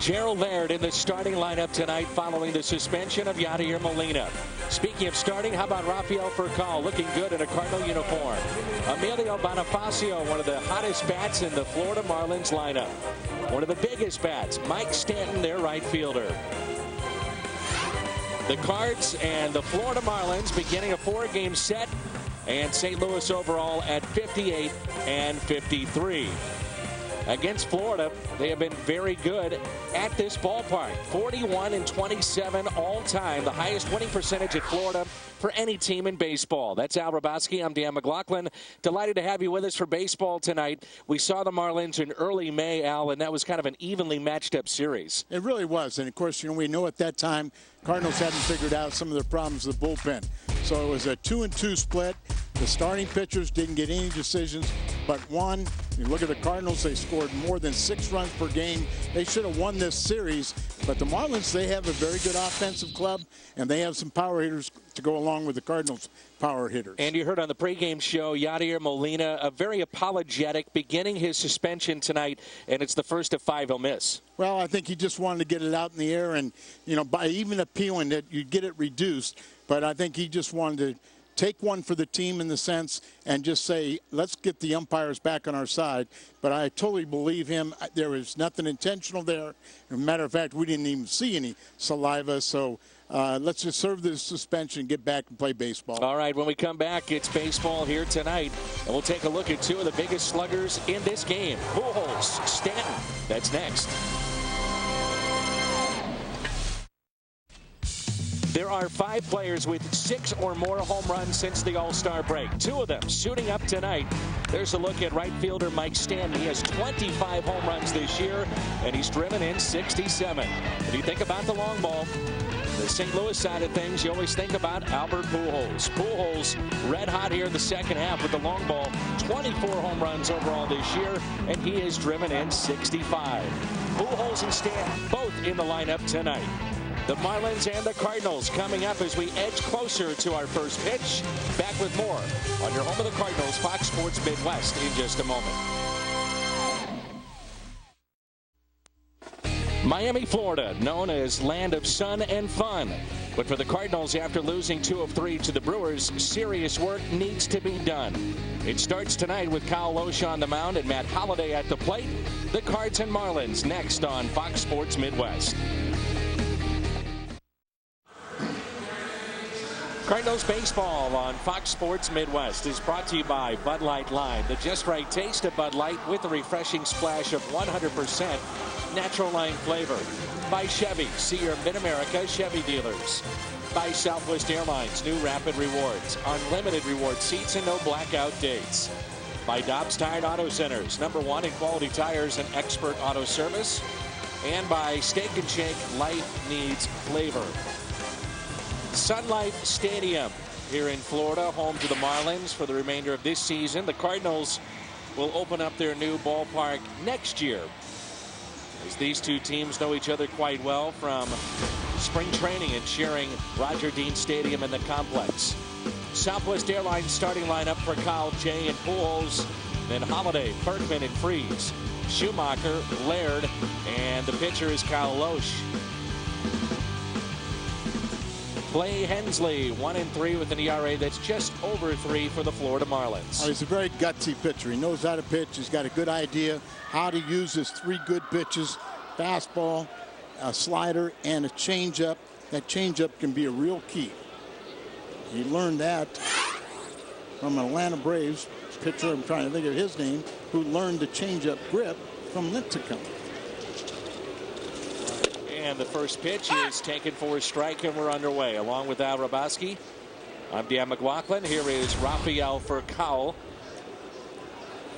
Gerald Laird in the starting lineup tonight following the suspension of Yadier Molina. Speaking of starting, how about Rafael Furcal looking good in a Cardinal uniform? Emilio Bonifacio, one of the hottest bats in the Florida Marlins lineup. One of the biggest bats, Mike Stanton, their right fielder. The Cards and the Florida Marlins beginning a 4-game set, and St. Louis overall at 58 and 53. Against Florida, they have been very good at this ballpark. 41 and 27 all time, the highest winning percentage at Florida for any team in baseball. That's Al Hrabosky. I'm Dan McLaughlin. Delighted to have you with us for baseball tonight. We saw the Marlins in early May, Al, and that was kind of an evenly matched up series. It really was. And of course, we know at that time Cardinals hadn't figured out some of their problems with the bullpen. So it was a 2-2 split. The starting pitchers didn't get any decisions but one. You look at the Cardinals, they scored more than 6 runs per game. They should have won this series. But the Marlins, they have a very good offensive club, and they have some power hitters to go along with the Cardinals' power hitters. And you heard on the pregame show, Yadier Molina, very apologetic, beginning his suspension tonight, and it's the first of 5 he'll miss. Well, I think he just wanted to get it out in the air, and, by even appealing it, you'd get it reduced. But I think he just wanted to take one for the team in the sense and just say, let's get the umpires back on our side. But I totally believe him. There was nothing intentional there. As a matter of fact, we didn't even see any saliva. So let's just serve this suspension and get back and play baseball. All right, when we come back, it's baseball here tonight. And we'll take a look at 2 of the biggest sluggers in this game. Pujols, Stanton. That's next. There are 5 players with 6 or more home runs since the All-Star break. 2 of them suiting up tonight. There's a look at right fielder Mike Stanton. He has 25 home runs this year, and he's driven in 67. If you think about the long ball, the St. Louis side of things, you always think about Albert Pujols. Pujols red hot here in the second half with the long ball. 24 home runs overall this year, and he is driven in 65. Pujols and Stanton both in the lineup tonight. The Marlins and the Cardinals coming up as we edge closer to our first pitch. Back with more on your home of the Cardinals, Fox Sports Midwest, in just a moment. Miami, Florida, known as land of sun and fun. But for the Cardinals, after losing 2 of 3 to the Brewers, serious work needs to be done. It starts tonight with Kyle Lohse on the mound and Matt Holliday at the plate. The Cards and Marlins next on Fox Sports Midwest. Cardinals baseball on Fox Sports Midwest is brought to you by Bud Light Lime, the just right taste of Bud Light with a refreshing splash of 100% natural lime flavor. By Chevy, see your Mid-America Chevy dealers. By Southwest Airlines, new Rapid Rewards, unlimited reward seats and no blackout dates. By Dobbs Tire Auto Centers, #1 in quality tires and expert auto service. And by Steak and Shake, life needs flavor. Sun Life Stadium here in Florida, home to the Marlins for the remainder of this season. The Cardinals will open up their new ballpark next year, as these 2 teams know each other quite well from spring training and sharing Roger Dean Stadium in the complex. Southwest Airlines starting lineup for Kyle, Jay, and Pujols, then Holliday, Berkman, and Freese, Schumacher, Laird, and the pitcher is Kyle Lohse. Clay Hensley, 1-3 with an ERA that's just over 3 for the Florida Marlins. Oh, he's a very gutsy pitcher. He knows how to pitch. He's got a good idea how to use his 3 good pitches: fastball, a slider, and a changeup. That changeup can be a real key. He learned that from an Atlanta Braves pitcher, I'm trying to think of his name, who learned the changeup grip from Lincecum. And the first pitch is taken for a strike, and we're underway. Along with Al Hrabosky, I'm Dan McLaughlin. Here is Rafael Furcal.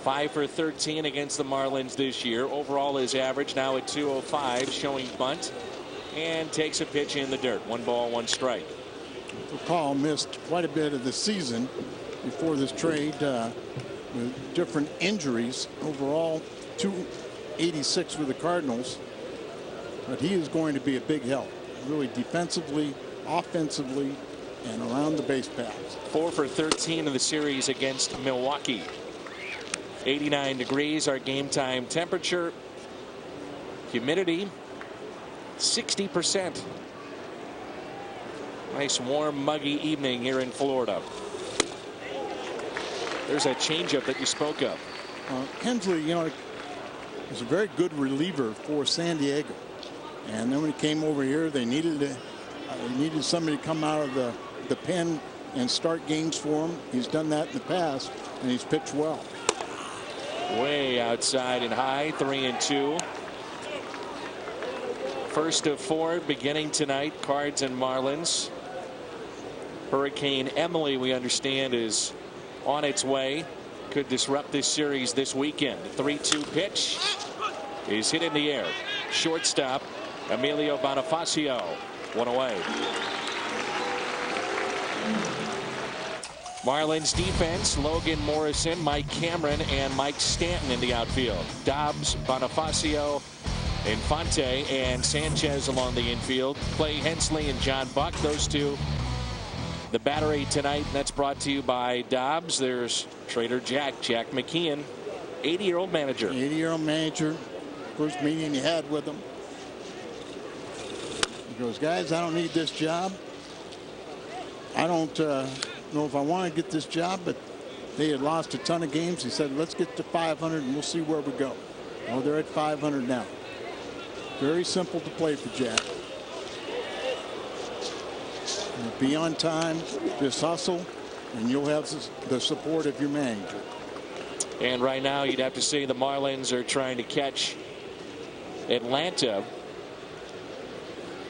5 for 13 against the Marlins this year. Overall, his average now at 205, showing bunt, and takes a pitch in the dirt. 1 ball, 1 strike. Furcal missed quite a bit of the season before this trade with different injuries. Overall, 286 with the Cardinals. But he is going to be a big help, really defensively, offensively, and around the base paths. 4 for 13 in the series against Milwaukee. 89 degrees, our game time temperature. Humidity 60%. Nice warm muggy evening here in Florida. There's a changeup that you spoke of. Hensley, you know, is a very good reliever for San Diego. And then when he came over here, they needed somebody to come out of the pen and start games for him. He's done that in the past, and he's pitched well. Way outside and high, 3-2. First of 4 beginning tonight, Cards and Marlins. Hurricane Emily, we understand, is on its way. Could disrupt this series this weekend. 3-2 pitch is hit in the air. Shortstop Emilio Bonifacio, 1 away. Marlins defense, Logan Morrison, Mike Cameron, and Mike Stanton in the outfield. Dobbs, Bonifacio, Infante, and Sanchez along the infield. Clay Hensley and John Buck, those two. The battery tonight, that's brought to you by Dobbs. There's Trader Jack McKeon, 80-year-old manager. 80-year-old manager. First meeting he had with him. He goes, guys, I don't need this job. I don't know if I want to get this job, but they had lost a ton of games. He said, let's get to 500 and we'll see where we go. Well, they're at 500 now. Very simple to play for Jack. Be on time, just hustle, and you'll have the support of your manager. And right now, you'd have to say the Marlins are trying to catch Atlanta.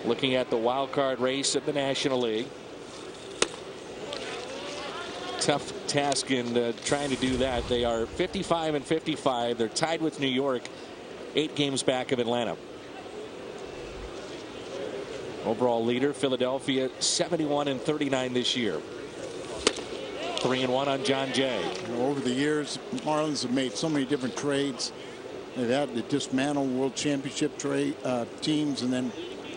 Looking at the wild card race of the National League. Tough task in trying to do that. They are 55-55. They're tied with New York, 8 games back of Atlanta. Overall leader Philadelphia, 71-39 this year. 3-1 on John Jay. Over the years, Marlins have made so many different trades. They've had to dismantle World Championship teams and then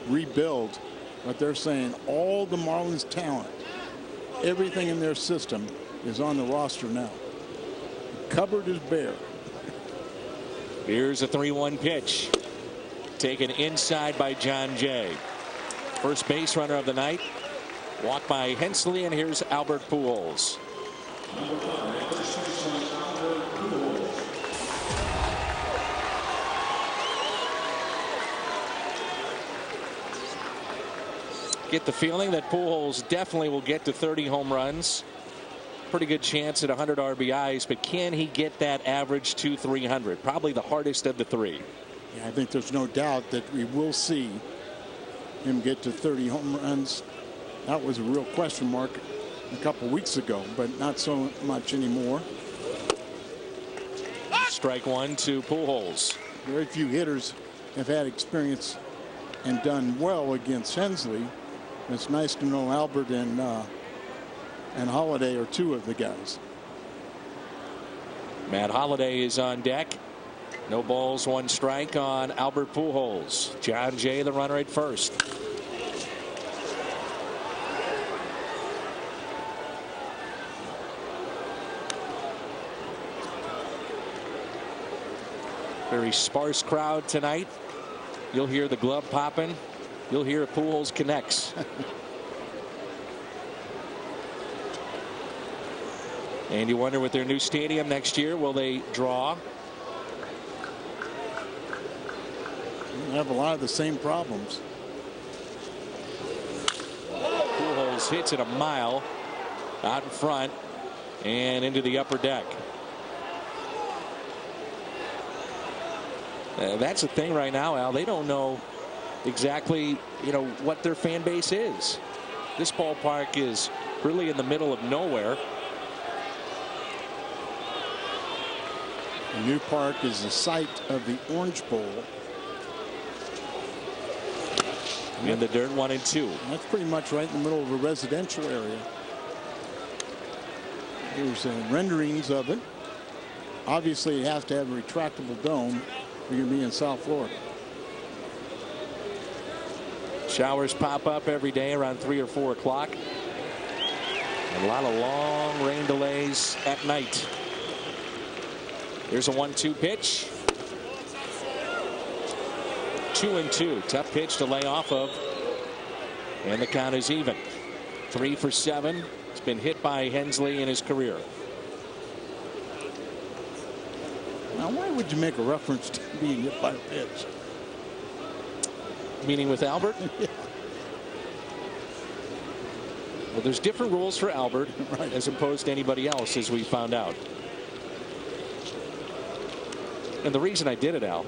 rebuild. But they're saying all the Marlins talent, everything in their system is on the roster now. The cupboard is bare. Here's a 3-1 pitch. Taken inside by John Jay. First base runner of the night. Walked by Hensley, and here's Albert Pujols. Get the feeling that Pujols definitely will get to 30 home runs. Pretty good chance at 100 RBIs, but can he get that average to 300? Probably the hardest of the 3. Yeah, I think there's no doubt that we will see him get to 30 home runs. That was a real question mark a couple weeks ago, but not so much anymore. Strike 1 to Pujols. Very few hitters have had experience and done well against Hensley. It's nice to know Albert and Holliday are 2 of the guys. Matt Holliday is on deck. No balls, 1 strike on Albert Pujols. John Jay, the runner at first. Very sparse crowd tonight. You'll hear the glove popping. You'll hear Pujols connects. And you wonder with their new stadium next year, will they draw? They have a lot of the same problems. Pujols hits it a mile out in front and into the upper deck. That's the thing right now, Al. They don't know exactly, what their fan base is. This ballpark is really in the middle of nowhere. The new park is the site of the Orange Bowl. In the dirt, 1-2. That's pretty much right in the middle of a residential area. There's renderings of it. Obviously, it has to have a retractable dome. You're going to be in South Florida. Showers pop up every day around 3 or 4 o'clock. And a lot of long rain delays at night. Here's a 1-2 pitch. 2-2. Tough pitch to lay off of. And the count is even. 3 for 7. It's been hit by Hensley in his career. Now, why would you make a reference to being hit by a pitch? Meaning with Albert? Well, there's different rules for Albert right, as opposed to anybody else, as we found out. And the reason I did it, Al,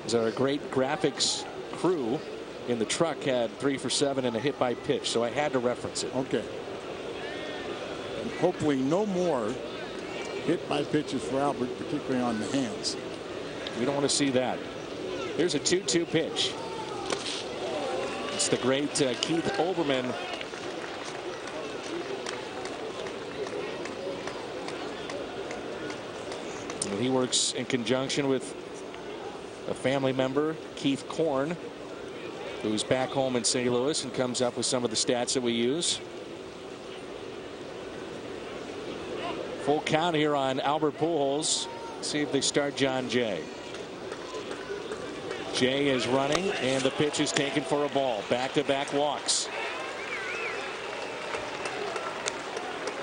is our great graphics crew in the truck had 3 for 7 and a hit by pitch, so I had to reference it. Okay. And hopefully no more hit by pitches for Albert, particularly on the hands. We don't want to see that. Here's a 2-2 pitch. It's the great Keith Olbermann. And he works in conjunction with a family member, Keith Korn, who's back home in St. Louis and comes up with some of the stats that we use. Full count here on Albert Pujols. See if they start John Jay. Jay is running, and the pitch is taken for a ball. Back-to-back walks.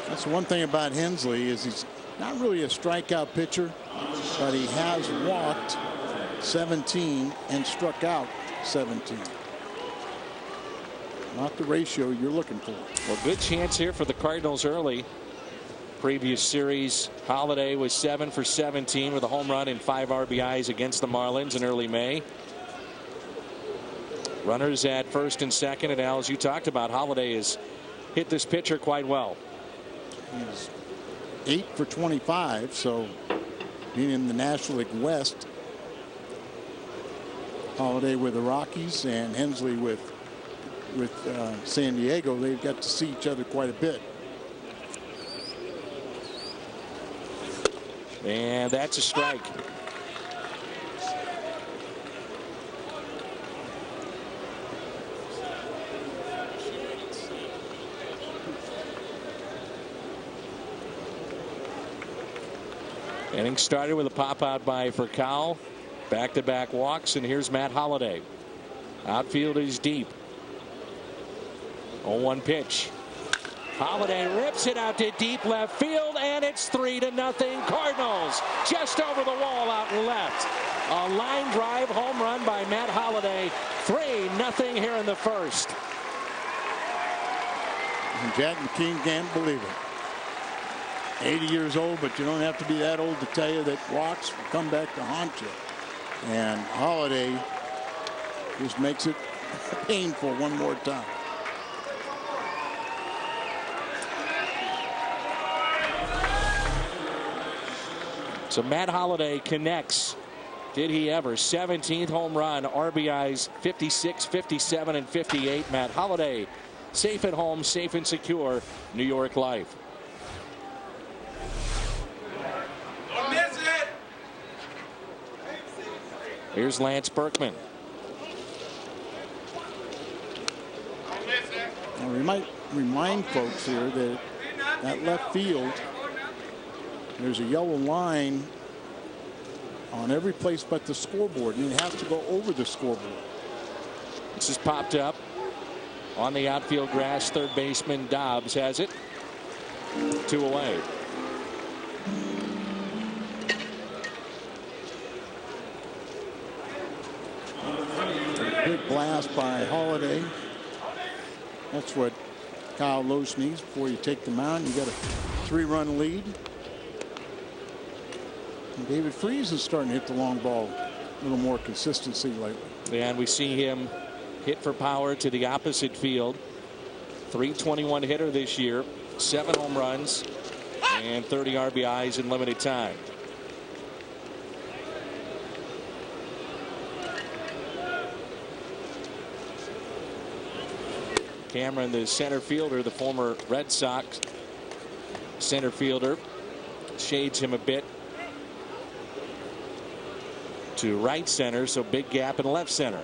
That's one thing about Hensley is he's not really a strikeout pitcher, but he has walked 17 and struck out 17. Not the ratio you're looking for. Well, good chance here for the Cardinals early. Previous series, Holiday was 7 for 17 with a home run and 5 RBIs against the Marlins in early May. Runners at first and second, and Al, as you talked about, Holiday has hit this pitcher quite well. He's 8 for 25, so being in the National League West, Holiday with the Rockies and Hensley with San Diego, they've got to see each other quite a bit. And that's a strike. Inning started with a pop out by Furcal. Back-to-back walks, and here's Matt Holliday. Outfield is deep. 0-1 pitch. Holliday rips it out to deep left field, and it's 3-0 Cardinals. Just over the wall out left. A line drive home run by Matt Holliday. 3-0 here in the first. And Jack McKean can't believe it. 80 years old, but you don't have to be that old to tell you that walks will come back to haunt you. And Holliday just makes it painful one more time. So Matt Holliday connects. Did he ever? 17th home run, RBIs 56, 57, and 58. Matt Holliday safe at home, safe and secure. New York life. Don't miss it. Here's Lance Berkman. Now we might remind folks here that that left field, there's a yellow line on every place but the scoreboard, and it has to go over the scoreboard. This is popped up on the outfield grass. Third baseman Dobbs has it. 2 away. A big blast by Holliday. That's what Kyle Loesch needs before you take the mound. You got a 3-run lead. And David Freese is starting to hit the long ball a little more consistency lately. And we see him hit for power to the opposite field. .321 hitter this year, 7 home runs and 30 RBIs in limited time. Cameron, the center fielder, the former Red Sox center fielder, shades him a bit to right center, so big gap in left center.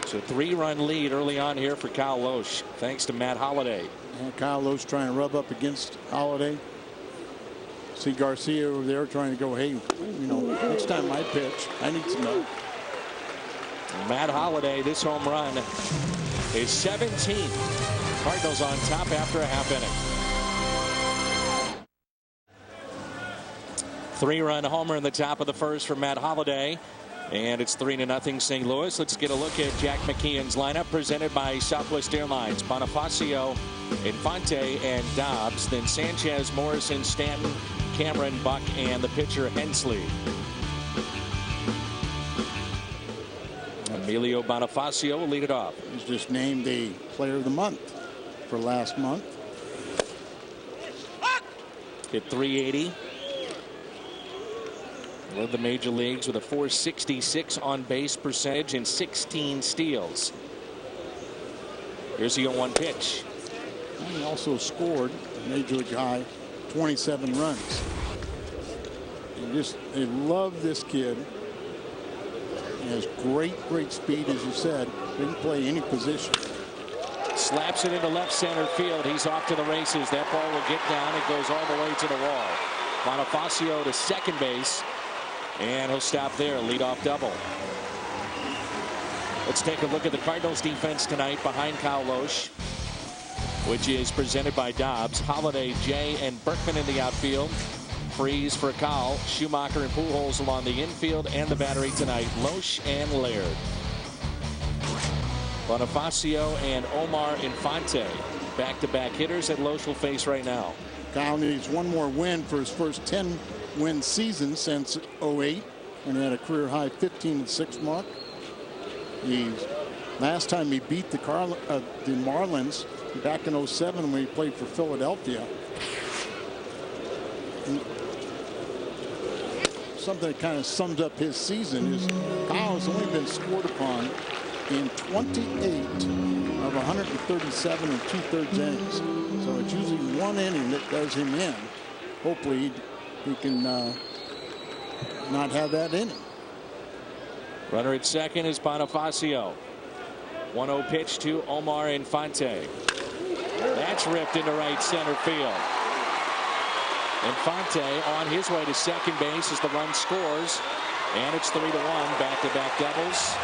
So 3-run lead early on here for Kyle Loesch, thanks to Matt Holliday. And Kyle Loesch trying to rub up against Holliday. See Garcia over there trying to go, hey, next time I pitch, I need some help. Matt Holliday, this home run is 17th. Cardinals on top after a half inning. 3-run homer in the top of the first from Matt Holliday. And it's 3-0 St. Louis. Let's get a look at Jack McKeon's lineup presented by Southwest Airlines. Bonifacio, Infante, and Dobbs. Then Sanchez, Morrison, Stanton, Cameron, Buck, and the pitcher Hensley. Emilio Bonifacio will lead it off. He's just named the player of the month for last month. Hit 380. Led the major leagues with a .466 on base percentage and 16 steals. Here's the 0-1 pitch. And he also scored a major league high 27 runs. They love this kid. He has great speed, as you said. He can play any position. Slaps it into left center field. He's off to the races. That ball will get down. It goes all the way to the wall. Bonifacio to second base. And he'll stop there. Leadoff double. Let's take a look at the Cardinals defense tonight behind Kyle Loesch, which is presented by Dobbs. Holliday, Jay, and Berkman in the outfield. Freeze for Kyle. Schumacher and Pujols along the infield and the battery tonight. Loesch and Laird. Bonifacio and Omar Infante. Back-to-back hitters that Loesch will face right now. Kyle needs one more win for his first 10-win season since '08, when he had a career-high 15-6 mark. Last time he beat the Marlins back in '07 when he played for Philadelphia. And something that kind of sums up his season is Kyle has only been scored upon in 28 of 137 and 2/3 innings. So it's usually one inning that does him in. Hopefully he can not have that inning. Runner at second is Bonifacio. 1-0 pitch to Omar Infante. That's ripped into right center field. Infante on his way to second base as the run scores. And it's 3-1. Back-to-back doubles.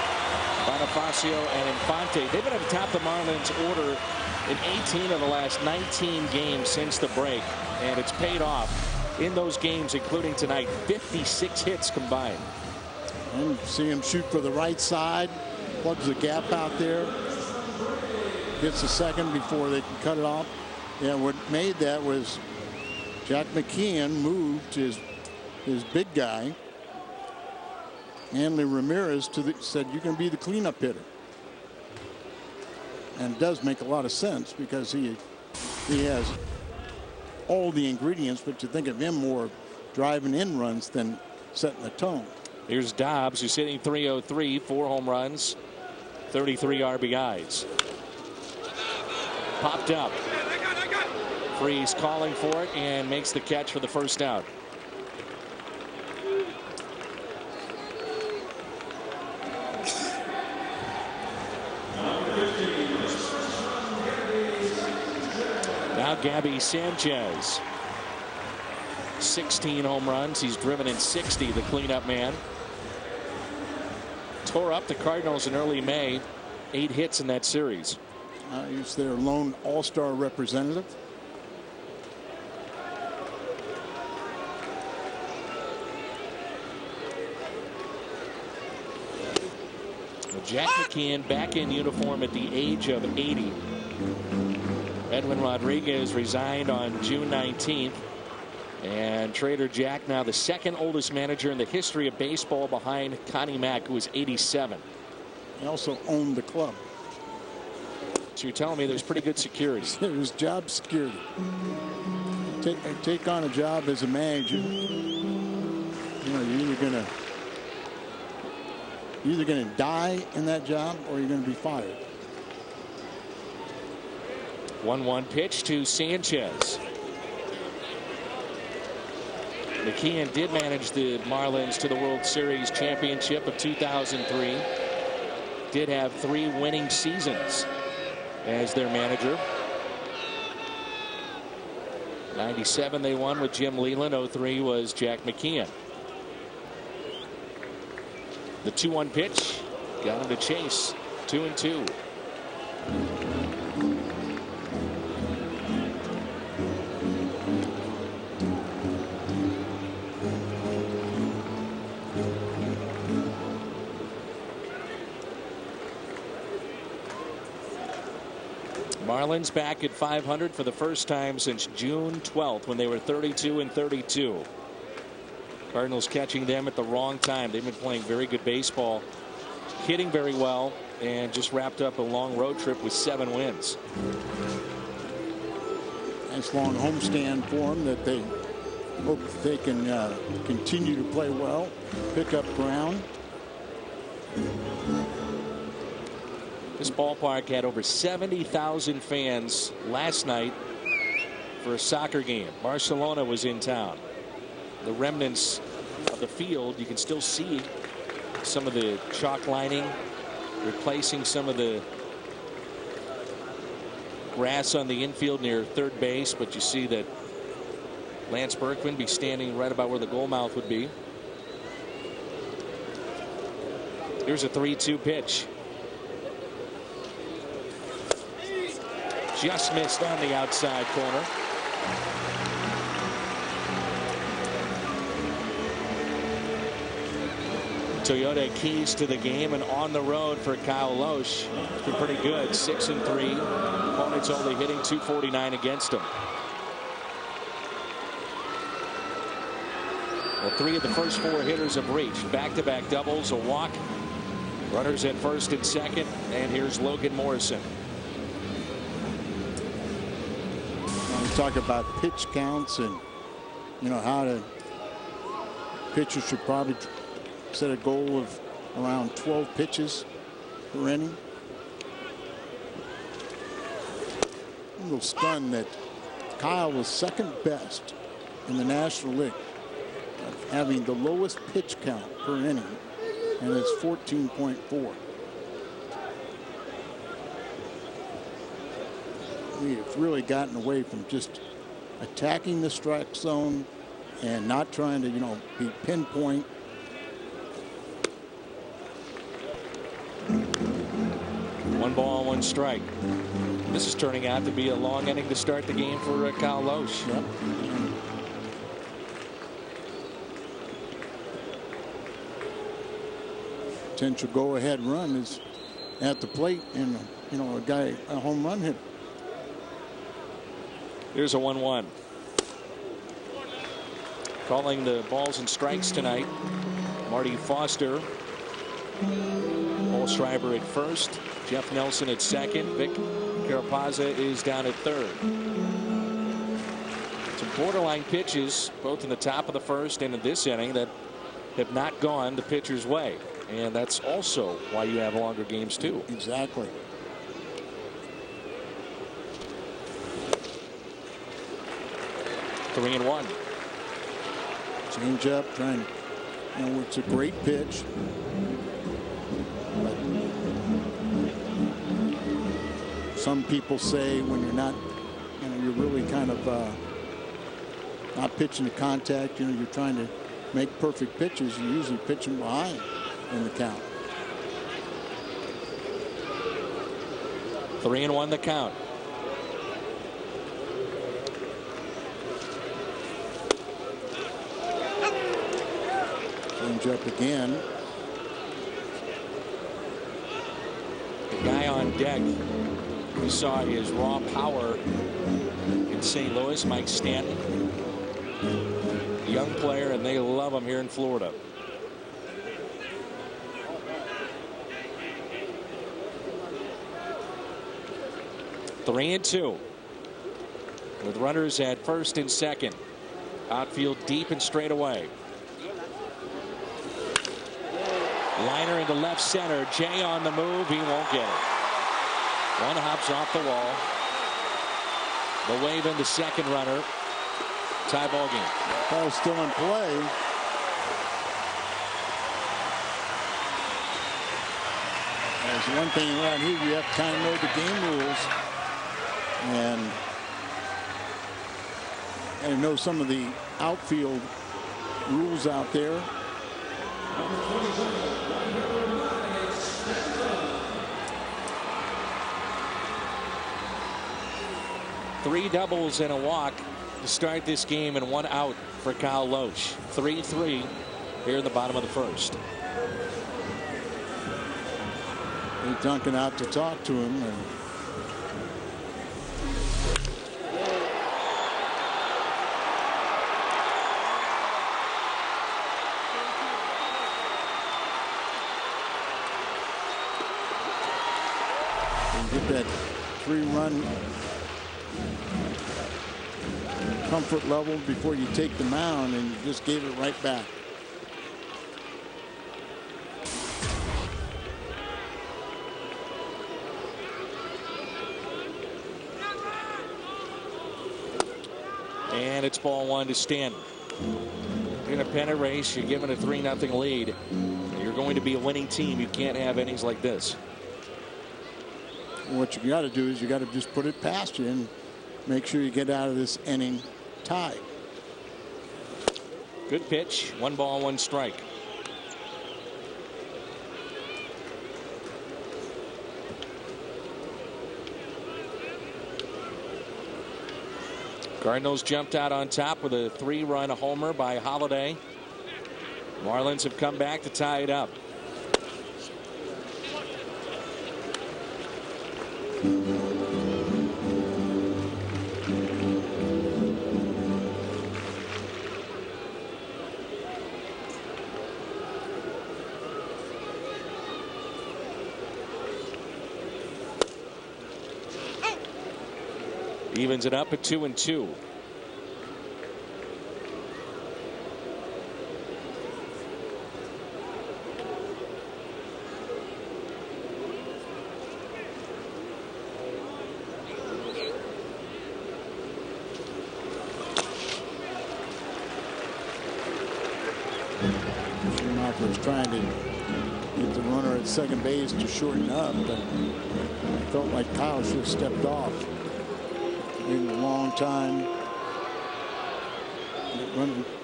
Bonifacio and Infante. They've been at the top of the Marlins order in 18 of the last 19 games since the break. And it's paid off in those games, including tonight. 56 hits combined. And see him shoot for the right side. Plugs the gap out there. Gets the second before they can cut it off. Yeah, what made that was Jack McKeon moved his big guy, Hanley Ramirez, said, you can be the cleanup hitter. And it does make a lot of sense because he has all the ingredients, but you think of him more driving in runs than setting the tone. Here's Dobbs, who's hitting .303, 4 home runs, 33 RBIs. Popped up. Freeze calling for it and makes the catch for the first out. Now Gabby Sanchez. 16 home runs. He's driven in 60, the cleanup man. Tore up the Cardinals in early May. 8 hits in that series. He's their lone all-star representative. Jack McKeon back in uniform at the age of 80. Edwin Rodriguez resigned on June 19th. And Trader Jack now the second oldest manager in the history of baseball behind Connie Mack, who is 87. He also owned the club. So you're telling me there's pretty good security. There's job security. Take on a job as a manager. You're either gonna die in that job or you're gonna be fired. 1-1 pitch to Sanchez. McKeon did manage the Marlins to the World Series championship of 2003. Did have 3 winning seasons as their manager. '97 they won with Jim Leland. '03 was Jack McKeon. The 2-1 pitch got him to chase. 2-2. Marlins back at 500 for the first time since June 12th when they were 32-32. Cardinals catching them at the wrong time. They've been playing very good baseball, hitting very well, and just wrapped up a long road trip with 7 wins. Nice long homestand for them that they hope they can continue to play well, pick up ground. This ballpark had over 70,000 fans last night for a soccer game. Barcelona was in town. The remnants of the field, you can still see some of the chalk lining replacing some of the grass on the infield near third base, but you see that Lance Berkman be standing right about where the goal mouth would be. Here's a 3-2 pitch. Just missed on the outside corner. Toyota keys to the game, and on the road for Kyle Loesch. It's been pretty good. 6-3. Opponents only hitting .249 against him. Well, 3 of the first 4 hitters have reached. Back-to-back doubles, a walk. Runners at first and second, and here's Logan Morrison. Talk about pitch counts and how to pitchers should probably set a goal of around 12 pitches per inning. I'm a little stunned that Kyle was second best in the National League of having the lowest pitch count per inning, and it's 14.4. We have really gotten away from just attacking the strike zone and not trying to, be pinpoint. One ball, 1 strike. This is turning out to be a long inning to start the game for Kyle Loesch. Yep. Potential go-ahead run is at the plate, and a home run hit. Here's a 1-1. Calling the balls and strikes tonight, Marty Foster. Paul Schreiber at first. Jeff Nelson at second. Vic Carapazza is down at third. Some borderline pitches, both in the top of the first and in this inning, that have not gone the pitcher's way. And that's also why you have longer games, too. Exactly. 3-1. Change up, trying. It's a great pitch. But some people say when you're not, you're really kind of not pitching to contact. You're trying to make perfect pitches. You usually pitch them behind in the count. 3-1 the count. Change up again. The guy on deck, we saw his raw power in St. Louis, Mike Stanton. Young player, and they love him here in Florida. Three and two. With runners at first and second. Outfield deep and straight away. Liner into left center. Jay on the move. He won't get it. One hops off the wall. The wave into second runner. Tie ball game. Ball still in play. There's one thing around here, you have to kind of know the game rules. And I know some of the outfield rules out there. Three doubles and a walk to start this game, and one out for Kyle Loesch. 3-3 here in the bottom of the first. Duncan out to talk to him. And get that 3-run comfort level before you take the mound, and you just gave it right back. And it's ball one to Stanton. In a pennant race, you're given a 3-0 lead. You're going to be a winning team. You can't have innings like this. What you got to do is you got to just put it past you and make sure you get out of this inning tied. Good pitch. 1 ball, 1 strike. Cardinals jumped out on top with a 3-run homer by Holiday. Marlins have come back to tie it up. Evens it up at 2-2. Schumacher was trying to get the runner at second base to shorten up, but I felt like Kyle should have stepped off. In a long time.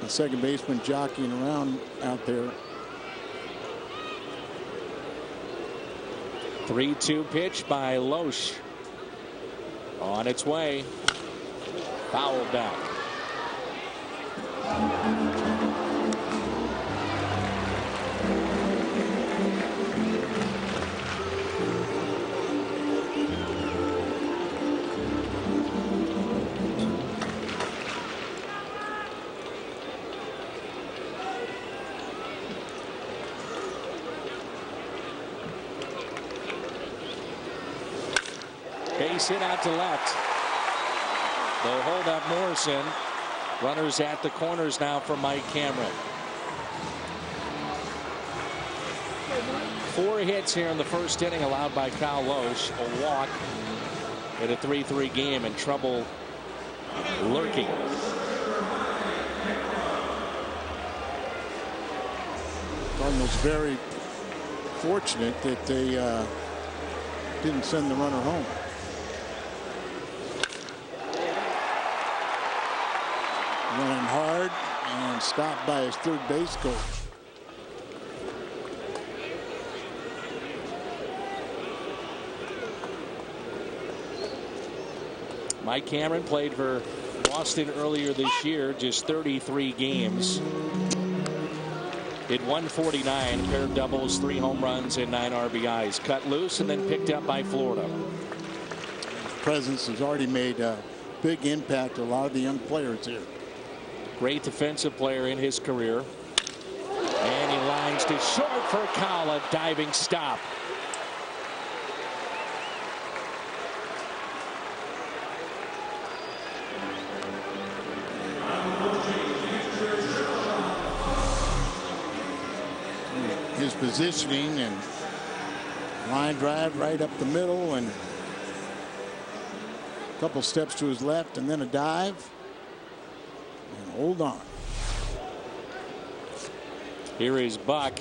The second baseman jockeying around out there. 3-2 pitch by Loesch. On its way. Fouled back. Base hit out to left. They'll hold up Morrison. Runners at the corners now for Mike Cameron. 4 hits here in the first inning allowed by Kyle Loesch. A walk in a 3-3 game, and trouble lurking. Cardinals very fortunate that they didn't send the runner home. Running hard and stopped by his third base coach. Mike Cameron played for Boston earlier this year, just 33 games. Hit 149, pair of doubles, 3 home runs, and 9 RBIs. Cut loose and then picked up by Florida. His presence has already made a big impact on a lot of the young players here. Great defensive player in his career. And he lines to short for Kyle, a diving stop. His positioning and line drive right up the middle, and a couple steps to his left, and then a dive. And hold on. Here is Buck.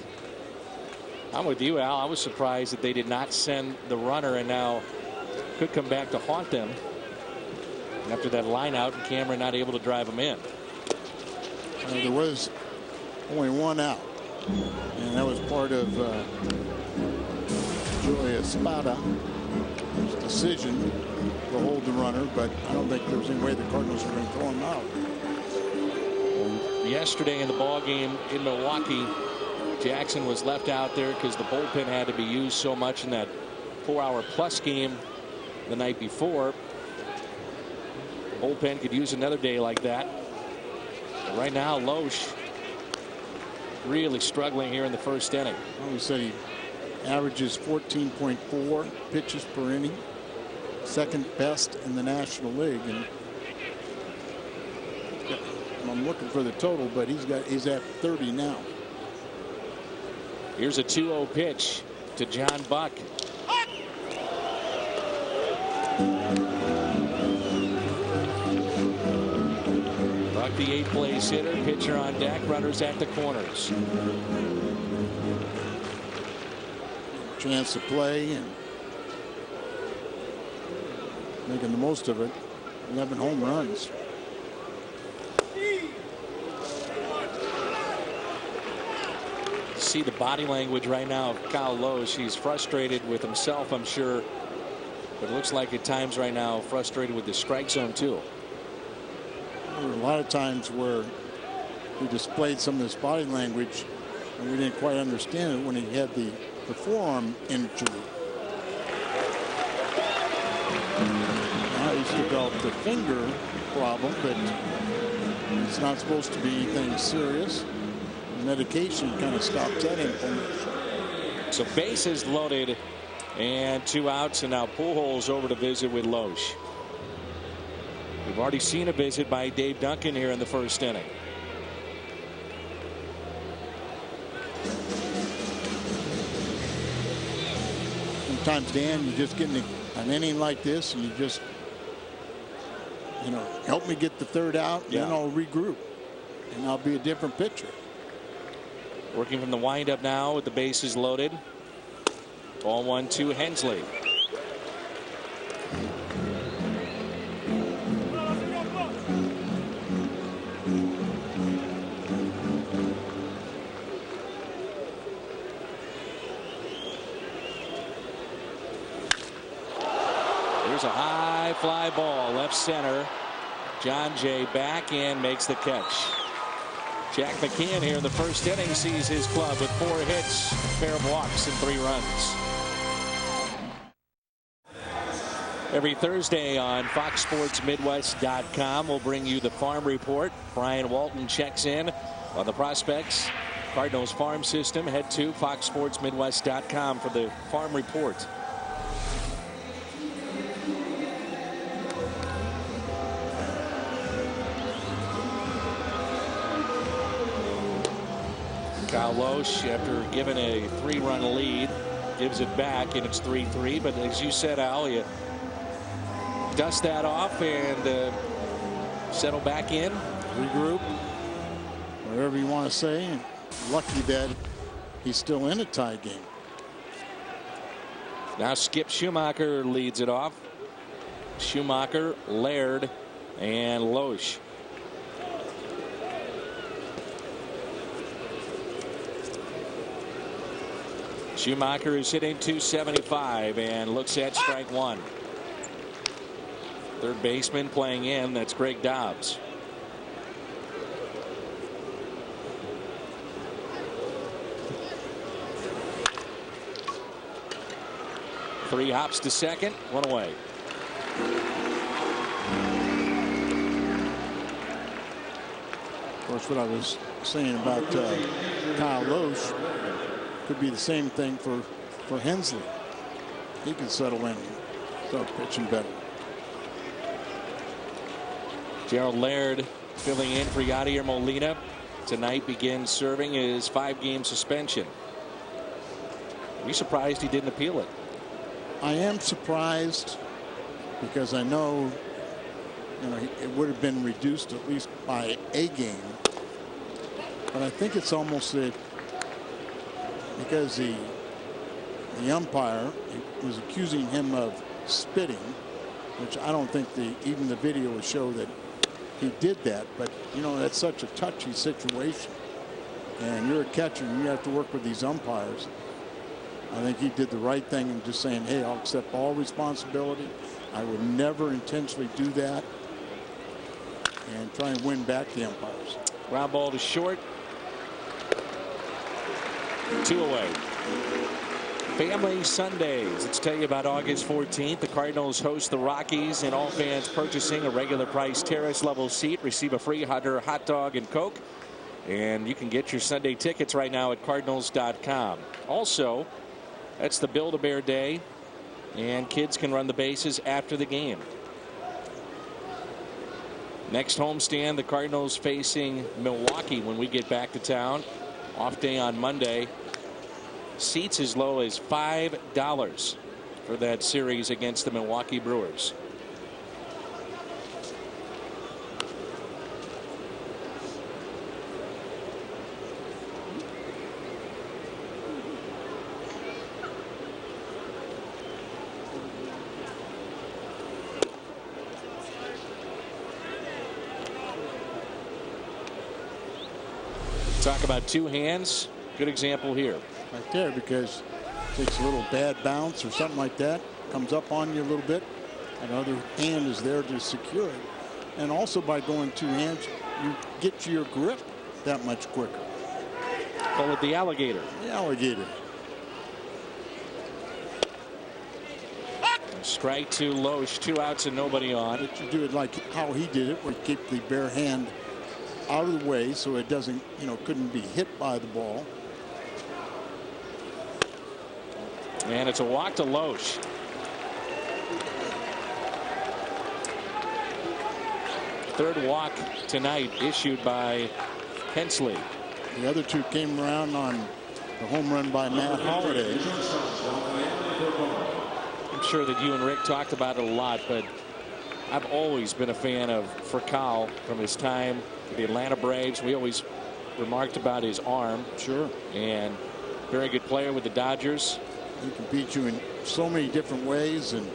I'm with you, Al. I was surprised that they did not send the runner, and now could come back to haunt them. after that line out, and Cameron not able to drive him in. There was only one out, and that was part of Joey Espada's decision to hold the runner, but I don't think there was any way the Cardinals were going to throw him out. Yesterday in the ball game in Milwaukee, Jackson was left out there because the bullpen had to be used so much in that 4-hour-plus game the night before. The bullpen could use another day like that. But right now, Loesch really struggling here in the first inning. Well, we said he averages 14.4 pitches per inning, second best in the National League, and I'm looking for the total, but he's at 30 now. Here's a 2-0 pitch to John Buck. Buck, the 8th place hitter, pitcher on deck, runners at the corners. Chance to play and making the most of it. 11 home runs. See the body language right now of Kyle Loesch. He's frustrated with himself, I'm sure, but it looks like at times right now frustrated with the strike zone too. There were a lot of times where he displayed some of this body language and we didn't quite understand it when he had the forearm injury. Now he's developed the finger problem, but it's not supposed to be anything serious. Medication kind of stopped that inflammation. So bases loaded and 2 outs, and now Pujols over to visit with Loesch. We've already seen a visit by Dave Duncan here in the first inning. Sometimes, Dan, you just get in an inning like this and you just, help me get the third out, and then I'll regroup and I'll be a different pitcher. Working from the windup now with the bases loaded. Ball 1-2 Hensley. Here's a high fly ball left center. John Jay back and makes the catch. Jack McKeon here in the first inning sees his club with 4 hits, a pair of walks, and 3 runs. Every Thursday on FoxSportsMidwest.com, we'll bring you the Farm Report. Brian Walton checks in on the prospects. Cardinals farm system. Head to FoxSportsMidwest.com for the Farm Report. Kyle Loesch, after giving a 3-run lead, gives it back, and it's 3-3. But as you said, Al, you dust that off and settle back in, regroup, whatever you want to say. And lucky that he's still in a tie game. Now Skip Schumacher leads it off. Schumacher, Laird, and Loesch. Schumacher is hitting .275 and looks at strike 1. Third baseman playing in. That's Greg Dobbs. Three hops to second, 1 away. Of course, what I was saying about Kyle Loesch could be the same thing for Hensley. He can settle in and start pitching better. Gerald Laird filling in for Yadier Molina. Tonight begins serving his 5-game suspension. Are you surprised he didn't appeal it? I am surprised because I know, it would have been reduced at least by a game. But I think it's almost that because the umpire was accusing him of spitting, which I don't think even the video will show that he did that. But, you know, that's such a touchy situation. And you're a catcher and you have to work with these umpires. I think he did the right thing in just saying, hey, I'll accept all responsibility. I would never intentionally do that. And try and win back the umpires. Ground ball to short. 2 away. Family Sundays. Let's tell you about August 14th. The Cardinals host the Rockies, and all fans purchasing a regular price terrace level seat receive a free hot dog and Coke. And you can get your Sunday tickets right now at Cardinals.com. Also, that's the Build-A-Bear Day, and kids can run the bases after the game. Next homestand, the Cardinals facing Milwaukee when we get back to town. Off day on Monday. Seats as low as $5 for that series against the Milwaukee Brewers. Talk about two hands. Good example here. Right there, because it takes a little bad bounce or something like that. Comes up on you a little bit. Another hand is there to secure it. And also by going two hands, you get to your grip that much quicker. Call it the alligator. The alligator. Strike to Loesch. 2 outs and nobody on. But you do it like how he did it, where you keep the bare hand out of the way so it doesn't, you know, couldn't be hit by the ball. And it's a walk to Loesch. Third walk tonight issued by Hensley. The other two came around on the home run by Matt Holliday. I'm sure that you and Rick talked about it a lot, but I've always been a fan of Furcal from his time with the Atlanta Braves. We always remarked about his arm. Sure. And very good player with the Dodgers. He can beat you in so many different ways. And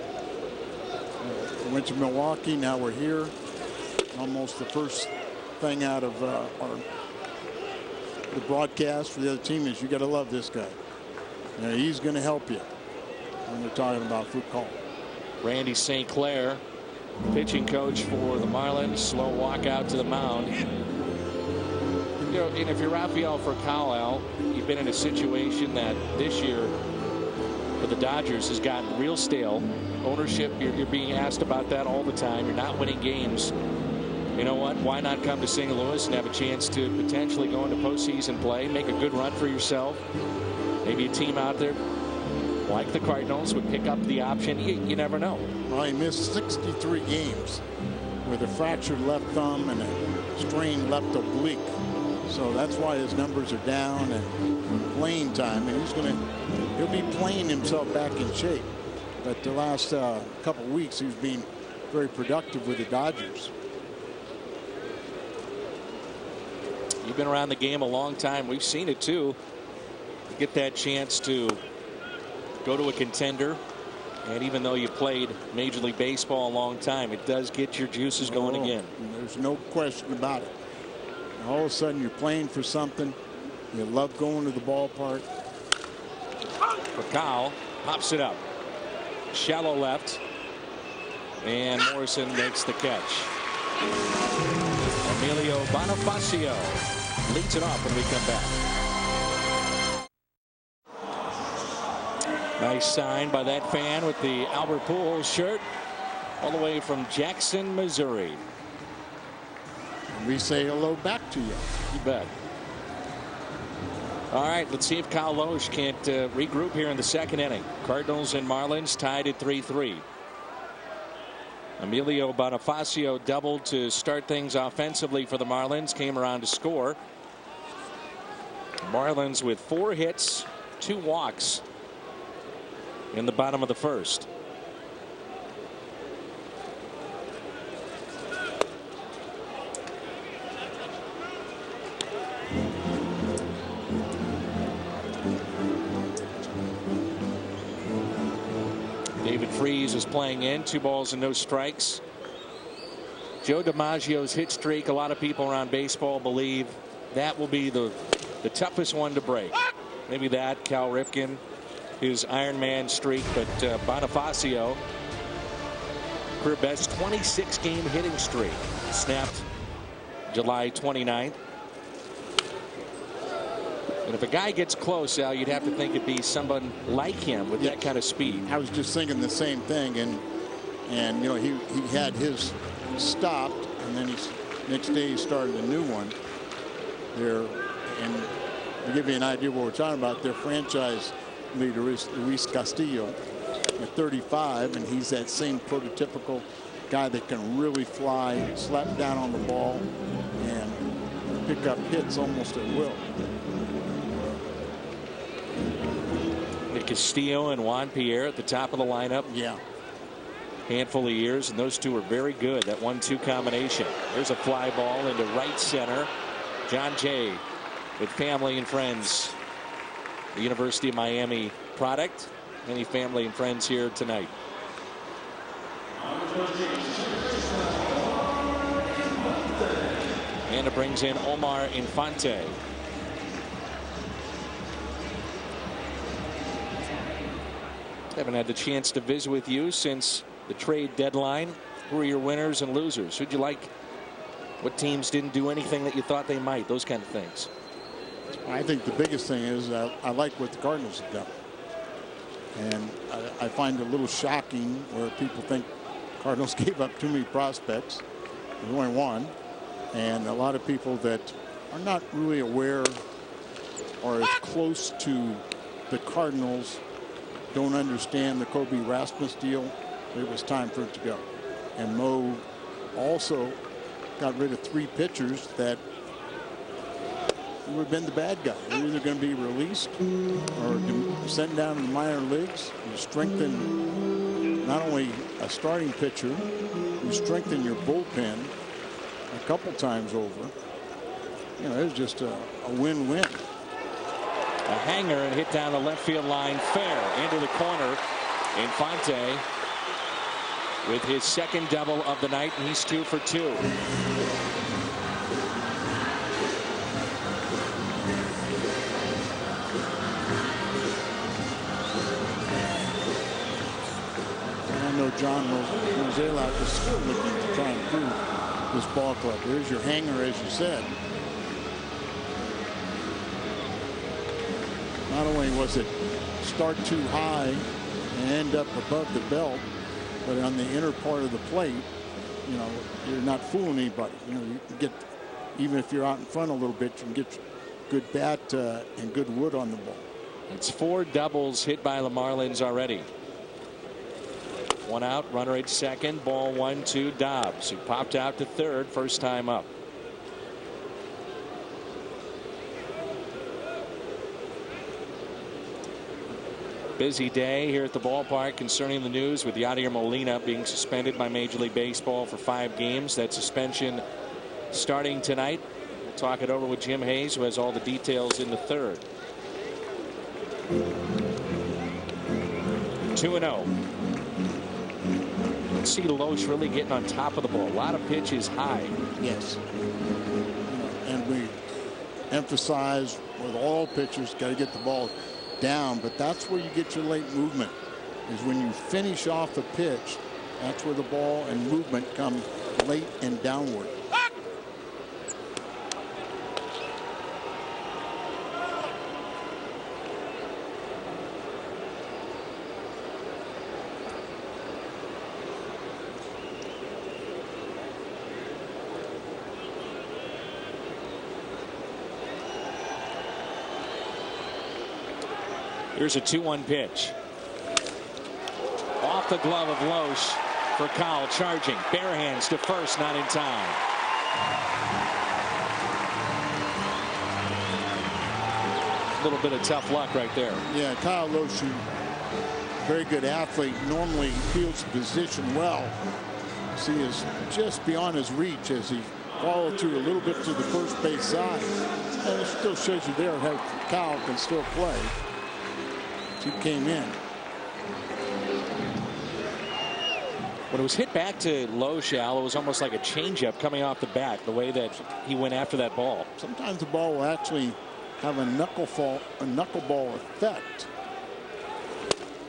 went to Milwaukee. Now we're here. Almost the first thing out of the broadcast for the other team is you got to love this guy. You know, he's going to help you when we're talking about Furcal. Randy St. Clair, pitching coach for the Marlins. Slow walk out to the mound. You know, and if you're Rafael Furcal, you've been in a situation that this year for the Dodgers has gotten real stale. Ownership, you're being asked about that all the time. You're not winning games. You know what? Why not come to St. Louis and have a chance to potentially go into postseason play, make a good run for yourself? Maybe a team out there like the Cardinals would pick up the option. You never know. Well, he missed 63 games with a fractured left thumb and a strained left oblique. So that's why his numbers are down and playing time. And he'll be playing himself back in shape. But the last couple of weeks, he's been very productive with the Dodgers. You've been around the game a long time. We've seen it too. You get that chance to go to a contender, and even though you played Major League Baseball a long time, it does get your juices going again. There's no question about it. All of a sudden you're playing for something. You love going to the ballpark. Furcal pops it up. Shallow left. And Morrison makes the catch. Emilio Bonifacio leads it off when we come back. Nice sign by that fan with the Albert Pujols shirt all the way from Jackson, Missouri. And we say hello back to you. You bet. All right, let's see if Kyle Loesch can't regroup here in the second inning. Cardinals and Marlins tied at 3-3. Emilio Bonifacio doubled to start things offensively for the Marlins. Came around to score. Marlins with 4 hits, 2 walks in the bottom of the first. David David Freese is playing in. 2 balls and no strikes. Joe DiMaggio's hit streak, a lot of people around baseball believe that will be the toughest one to break. Maybe that, Cal Ripken, his Iron Man streak, but Bonifacio, career best 26-game hitting streak, snapped July 29th. And if a guy gets close, Al, you'd have to think it'd be someone like him with that kind of speed. I was just thinking the same thing, and you know, he had his stopped, and then next day he started a new one there. And to give you an idea of what we're talking about, their franchise leader is Luis Castillo at 35, and he's that same prototypical guy that can really fly, slap down on the ball, and pick up hits almost at will. Castillo and Juan Pierre at the top of the lineup. Yeah. Handful of years, and those two are very good. That 1-2 combination. There's a fly ball into right center. John Jay with family and friends. The University of Miami product. Many family and friends here tonight. And it brings in Omar Infante. Haven't had the chance to visit with you since the trade deadline. Who are your winners and losers? Who'd you like? What teams didn't do anything that you thought they might? Those kind of things. I think the biggest thing is I like what the Cardinals have done. And I find it a little shocking where people think Cardinals gave up too many prospects. There's only one. And a lot of people that are not really aware or as close to the Cardinals don't understand the Kobe Rasmus deal. It was time for it to go. And Mo also got rid of 3 pitchers that would have been the bad guy. They're either going to be released or sent down to the minor leagues. You strengthen not only a starting pitcher, you strengthen your bullpen a couple times over. You know, it was just a win-win. A hanger and hit down the left field line fair into the corner. Infante with his second double of the night, and he's 2 for 2. And I know John Mozeliak is still looking to try and improve this ball club. There's your hanger, as you said. Not only was it start too high and end up above the belt, but on the inner part of the plate, you know, you're not fooling anybody. You know, you can get, even if you're out in front a little bit, you can get good bat and good wood on the ball. It's 4 doubles hit by the Marlins already. 1 out, runner at second, ball 1-2 Dobbs, who popped out to third first time up. Busy day here at the ballpark concerning the news with Yadier Molina being suspended by Major League Baseball for 5 games. That suspension starting tonight. We'll talk it over with Jim Hayes, who has all the details in the third. 2-0. Let's see Loesch really getting on top of the ball. A lot of pitches high. Yes. And we emphasize with all pitchers, got to get the ball down, but that's where you get your late movement, is when you finish off a pitch. That's where the ball and movement come late and downward. Here's a 2-1 pitch. Off the glove of Loesch for Cowell, charging. Bare hands to first, not in time. A little bit of tough luck right there. Yeah, Kyle Loesch, very good athlete, normally fields the position well. See, is just beyond his reach as he followed through a little bit to the first base side. And it still shows you there how Kyle can still play. He came in. When it was hit back to low, Shal, it was almost like a changeup coming off the bat, the way that he went after that ball. Sometimes the ball will actually have a knuckleball effect.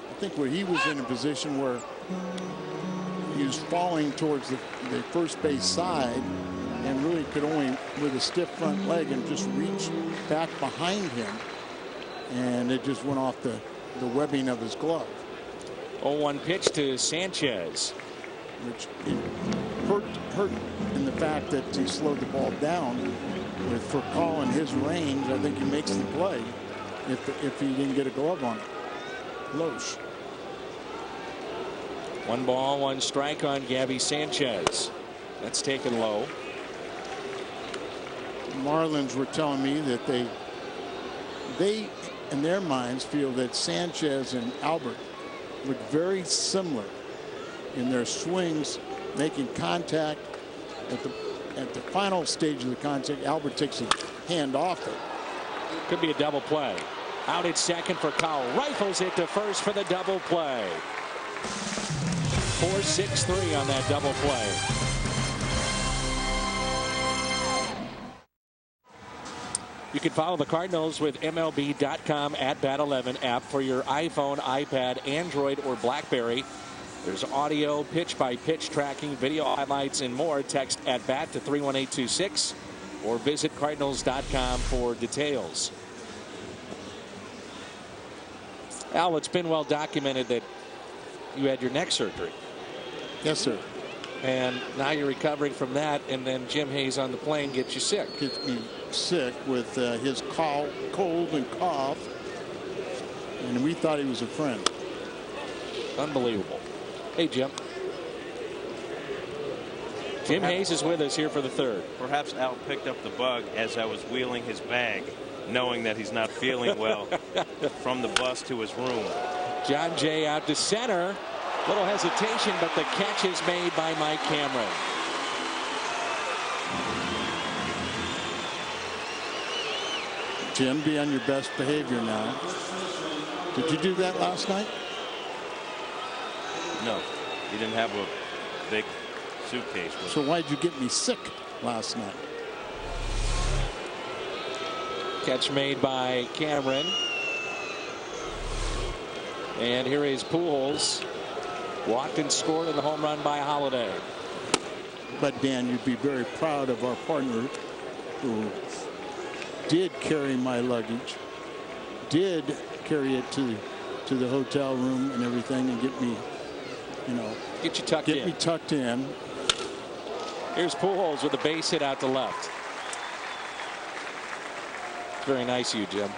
I think where he was in a position where he was falling towards the first base side and really could only, with a stiff front leg, and just reach back behind him, and it just went off the webbing of his glove. 0-1 pitch to Sanchez. Which hurt in the fact that he slowed the ball down. For calling his range, I think he makes the play if he didn't get a glove on it. Loesch. 1 ball, 1 strike on Gabby Sanchez. That's taken low. The Marlins were telling me that they in their minds feel that Sanchez and Albert look very similar in their swings, making contact. At the final stage of the contact, Albert takes a hand off it. Could be a double play. Out at second for Cowell. Rifles it to first for the double play. 4-6-3 on that double play. You can follow the Cardinals with MLB.com at Bat11 app for your iPhone, iPad, Android, or BlackBerry. There's audio, pitch-by-pitch tracking, video highlights, and more. Text at BAT to 31826 or visit Cardinals.com for details. Al, it's been well documented that you had your neck surgery. Yes, sir. And now you're recovering from that, and then Jim Hayes on the plane gets you sick. Gets me sick with his cold and cough, and we thought he was a friend. Unbelievable. Hey, Jim. Jim Hayes is with us here for the third. Perhaps Al picked up the bug as I was wheeling his bag, knowing that he's not feeling well, from the bus to his room. John Jay out to center. Little hesitation, but the catch is made by Mike Cameron. Jim, be on your best behavior now. Did you do that last night? No, he didn't have a big suitcase with So why'd you get me sick last night? Catch made by Cameron. And here is Pujols. Walked and scored in the home run by Holiday. But Dan, you'd be very proud of our partner who did carry my luggage, did carry it to the hotel room and everything, and get me, get you tucked get in. me tucked in. Here's Pujols with a base hit out to left. Very nice of you, Jim.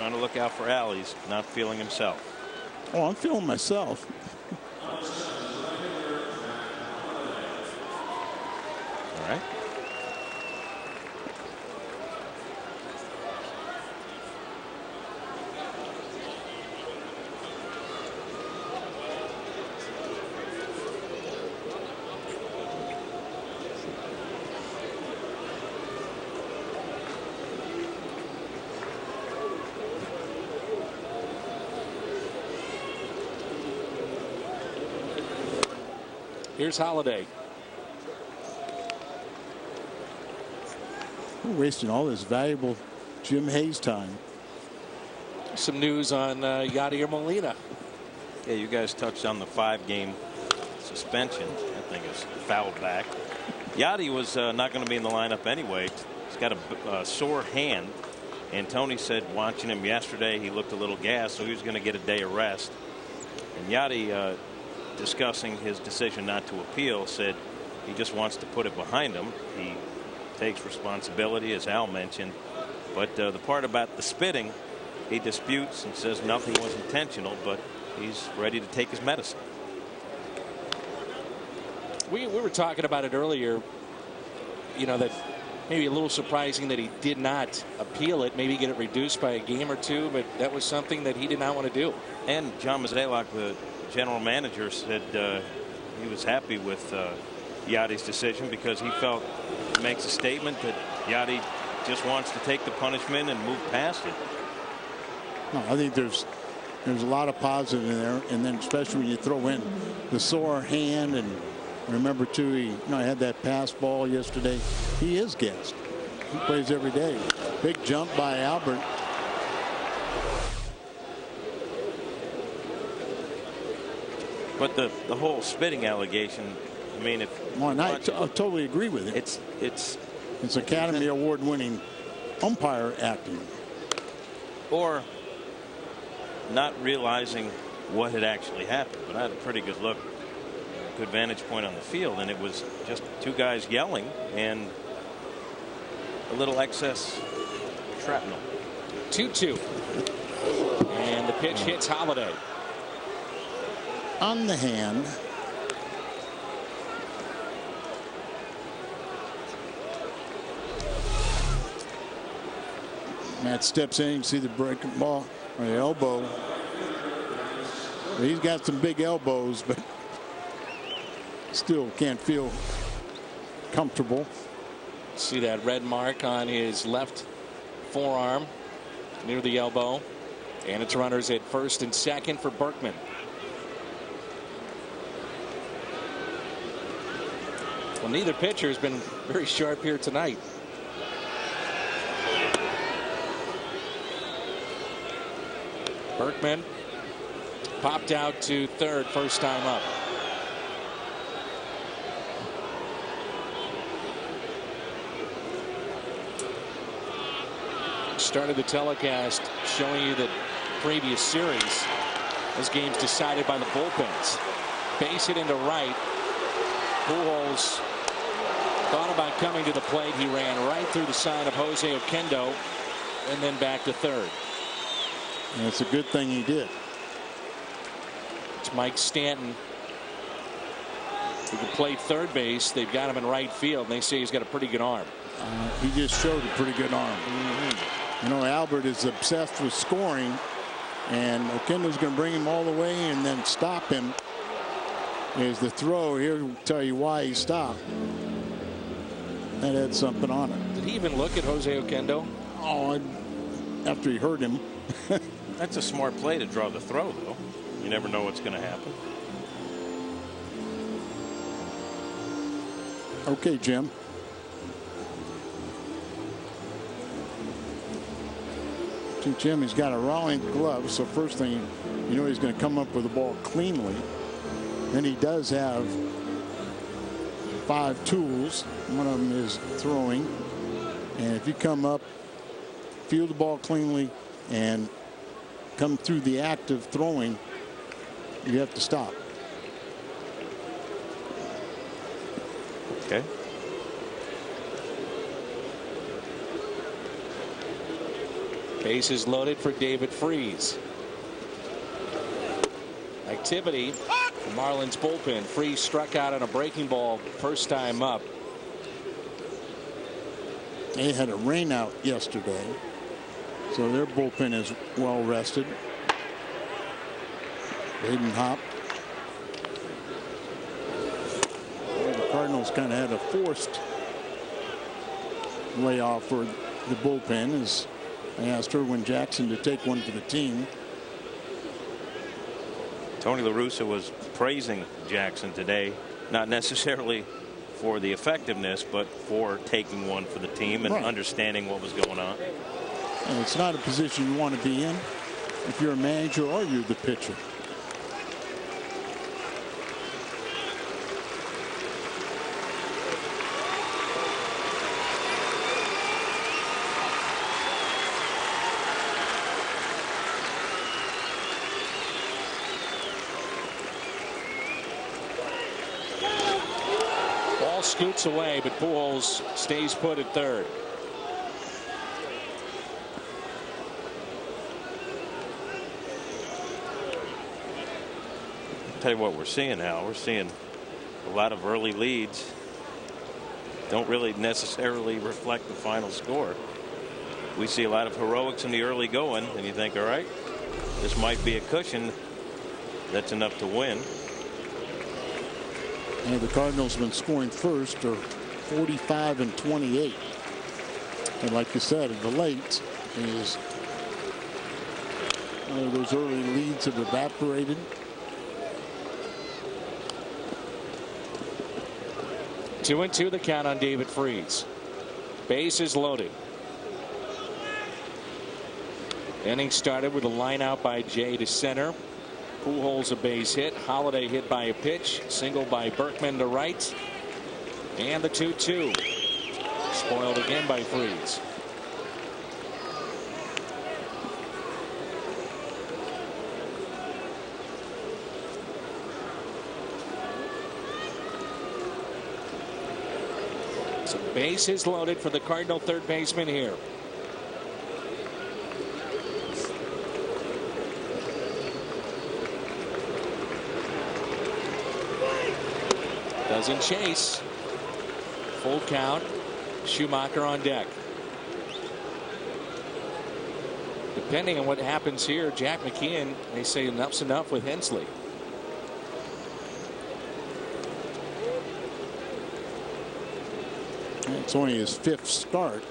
trying to look out for Al. He's not feeling himself. Oh, I'm feeling myself. All right. Here's Holiday. We're wasting all this valuable Jim Hayes time. Some news on Yadier Molina. Yeah, you guys touched on the 5-game suspension. That thing is fouled back. Yadi was not going to be in the lineup anyway. He's got a sore hand. And Tony said watching him yesterday, he looked a little gassed, so he was going to get a day of rest. And Yadi, discussing his decision not to appeal, said he just wants to put it behind him. He takes responsibility, as Al mentioned. But the part about the spitting, he disputes and says nothing was intentional, but he's ready to take his medicine. We were talking about it earlier, that maybe a little surprising that he did not appeal it, maybe get it reduced by a game or two, but that was something that he did not want to do. And John Mozeliak, the general manager, said he was happy with Yadi's decision because he felt it makes a statement that Yadi just wants to take the punishment and move past it. No, I think there's there's a lot of positive in there, and then especially when you throw in the sore hand, and remember too, he had that pass ball yesterday. He is gassed. He plays every day. Big jump by Albert. But the whole spitting allegation, I mean, I totally agree with it. It's Academy Award winning umpire acting. Or not realizing what had actually happened. But I had a pretty good look, good vantage point on the field, and it was just two guys yelling and a little excess shrapnel. 2-2. And the pitch hits Holiday. On the hand. Matt steps in. You can see the breaking ball or the elbow. He's got some big elbows, but still can't feel comfortable. See that red mark on his left forearm near the elbow. And it's runners at first and second for Berkman. Well, neither pitcher has been very sharp here tonight. Berkman popped out to third, first time up. Started the telecast showing you the previous series. Those games decided by the bullpens. Base hit into right. Pujols thought about coming to the plate. He ran right through the side of Jose Oquendo and then back to third. And it's a good thing he did. It's Mike Stanton, who can play third base. They've got him in right field, and they say he's got a pretty good arm. He just showed a pretty good arm. You know, Albert is obsessed with scoring, and Oquendo's going to bring him all the way and then stop him. Is the throw. He'll tell you why he stopped. That had something on it. Did he even look at Jose Oquendo? Oh, after he hurt him. That's a smart play to draw the throw, though. You never know what's going to happen. Okay, Jim. See, Jim, he's got a Rawlings glove, so first thing you know he's going to come up with the ball cleanly. Then he does have 5 tools. One of them is throwing. And if you come up, field the ball cleanly, and come through the act of throwing, you have to stop. Okay. Bases loaded for David Freese. Activity. The Marlins bullpen. Freese struck out on a breaking ball first time up. They had a rain out yesterday, so their bullpen is well rested. Baden Hop. The Cardinals kind of had a forced layoff for the bullpen as they asked Erwin Jackson to take one for the team. Tony La Russa was praising Jackson today, not necessarily for the effectiveness, but for taking one for the team and understanding what was going on. And it's not a position you want to be in if you're a manager or you're the pitcher. Scoots away, but Pujols stays put at third. Tell you what we're seeing now. We're seeing a lot of early leads. Don't really necessarily reflect the final score. We see a lot of heroics in the early going, and you think, all right, this might be a cushion that's enough to win. And the Cardinals have been scoring first are 45 and 28. And like you said, the late is Those early leads have evaporated. 2-2 the count on David Freese. Bases loaded. Inning started with a line out by Jay to center. Pujols a base hit. Holiday hit by a pitch. Single by Berkman to right. And the 2-2. Spoiled again by Freese. So bases loaded for the Cardinal third baseman here. Doesn't chase. Full count. Schumacher on deck. Depending on what happens here, Jack McKeon may say enough's enough with Hensley. It's only his 5th start.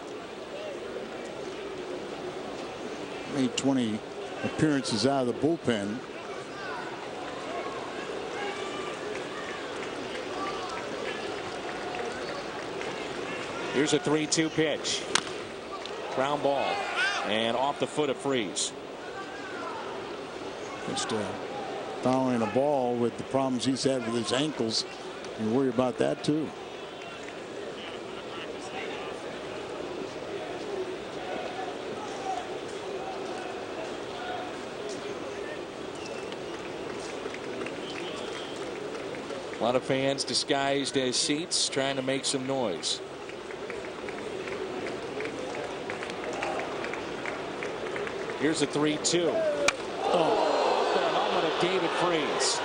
Made 20 appearances out of the bullpen. Here's a 3-2 pitch. Ground ball. And off the foot of Freese. Just fouling a ball with the problems he's had with his ankles. You worry about that too. A lot of fans disguised as seats trying to make some noise. Here's a 3-2. Oh, the helmet of David Freese.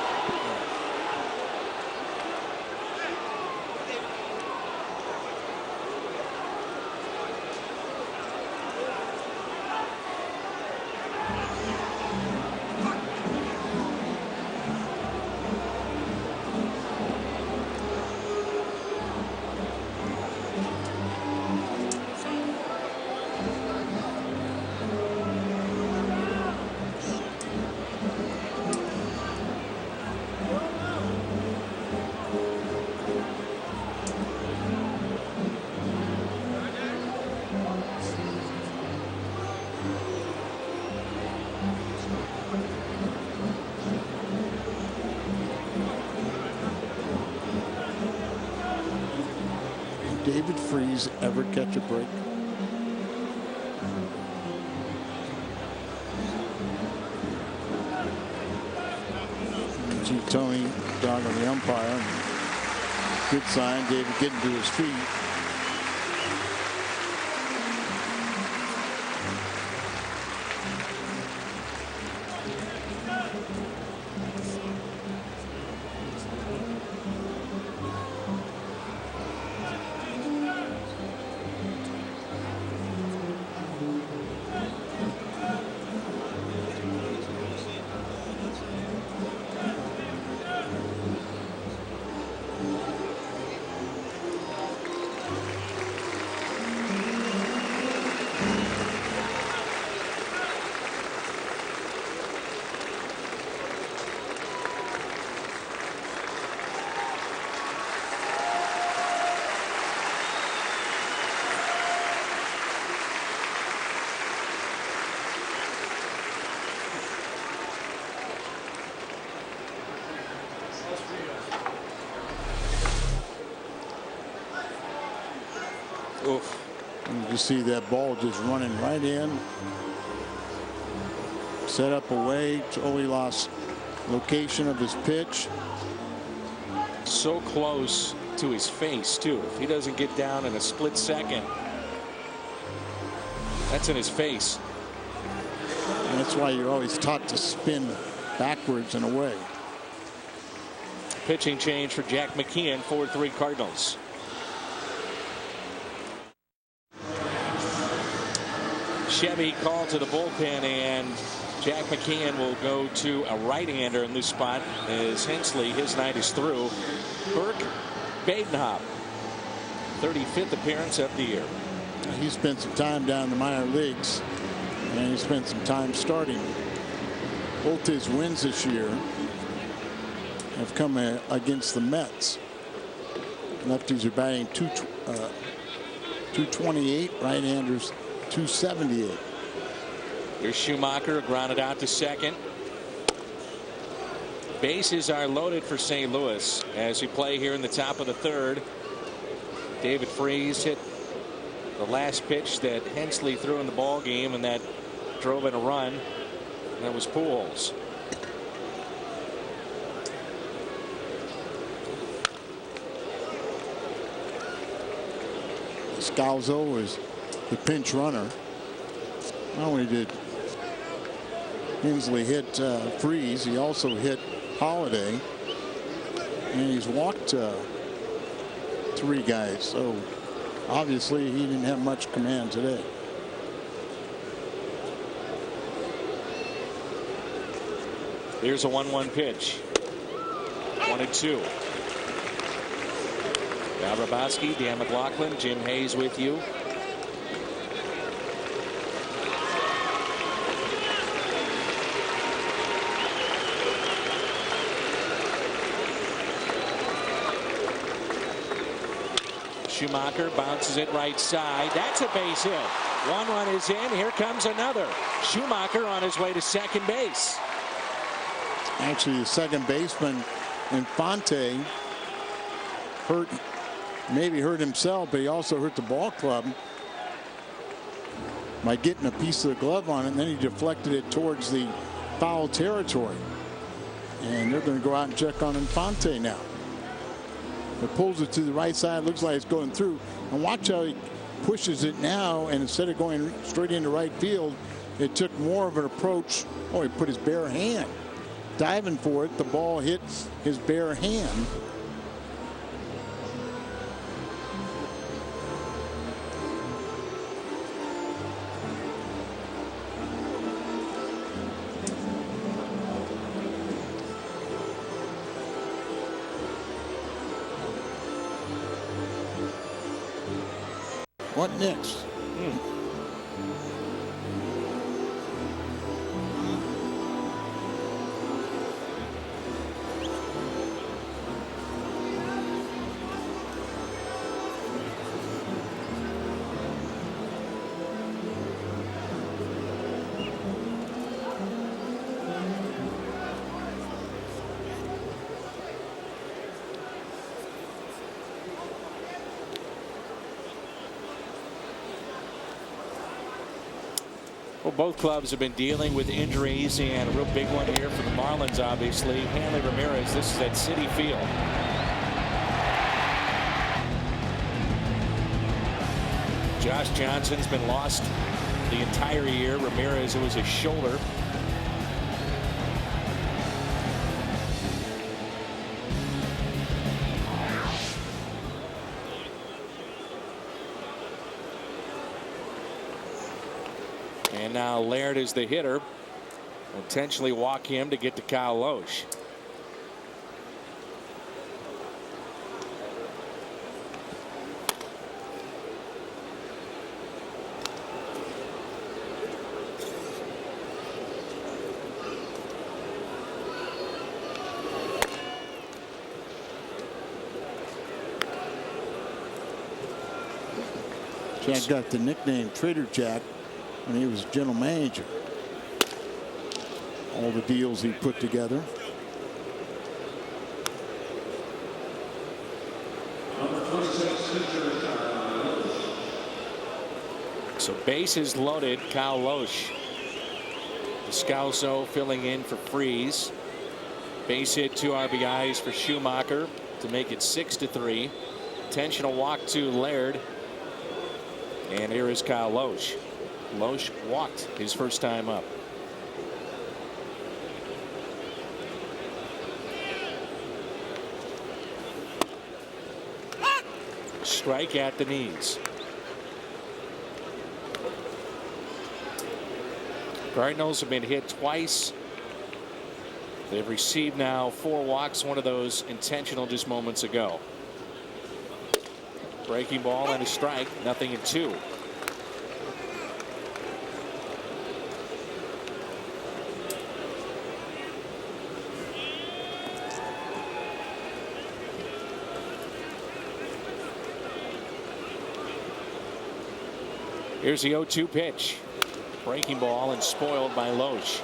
David Freese ever catch a break? See Tony talking to the umpire. Good sign. David getting to his feet. Oof. You see that ball just running right in. Set up away. Totally lost location of his pitch. So close to his face too. If he doesn't get down in a split second, that's in his face. And that's why you're always taught to spin backwards and away. Pitching change for Jack McKeon, 4-3 Cardinals. Chevy called to the bullpen, and Jack McKeon will go to a right-hander in this spot as Hensley, his night is through. Burke Badenhop, 35th appearance of the year. He spent some time down in the minor leagues, and he spent some time starting. Both his wins this year have come against the Mets. Lefties are batting 228, right-handers 278. Here's Schumacher, grounded out to second. Bases are loaded for St. Louis as we play here in the top of the third. David Freese hit the last pitch that Hensley threw in the ball game, and that drove in a run. That was Pujols. Scalzo was the pinch runner. Not only did Hensley hit Freese, he also hit Holiday, and he's walked 3 guys. So obviously he didn't have much command today. Here's a 1-1 pitch. 1-2. Now Grabowski, Dan McLaughlin, Jim Hayes with you. Schumacher bounces it right side. That's a base hit. 1 run is in. Here comes another. Schumacher on his way to second base. Actually, the second baseman, Infante, maybe hurt himself, but he also hurt the ball club by getting a piece of the glove on it, and then he deflected it towards the foul territory. And they're going to go out and check on Infante now. It pulls it to the right side. Looks like it's going through. And watch how he pushes it now. And instead of going straight into right field, it took more of an approach. Oh, he put his bare hand diving for it. The ball hit his bare hand. What next? Well, both clubs have been dealing with injuries, and a real big one here for the Marlins, obviously. Hanley Ramirez, this is at Citi Field. Josh Johnson's been lost the entire year. Ramirez, it was his shoulder. And now Laird is the hitter. Intentionally walk him to get to Kyle Loesch. Jack got the nickname Trader Jack when he was general manager. All the deals he put together. So bases loaded. Kyle Loesch. Descalso filling in for Freese. Base hit, 2 RBIs for Schumacher to make it 6-3. Intentional walk to Laird. And here is Kyle Loesch. Loesch walked his first time up. Strike at the knees. Cardinals have been hit twice. They've received now 4 walks, one of those intentional just moments ago. Breaking ball and a strike, 0-2. Here's the 0-2 pitch. Breaking ball and spoiled by Loesch.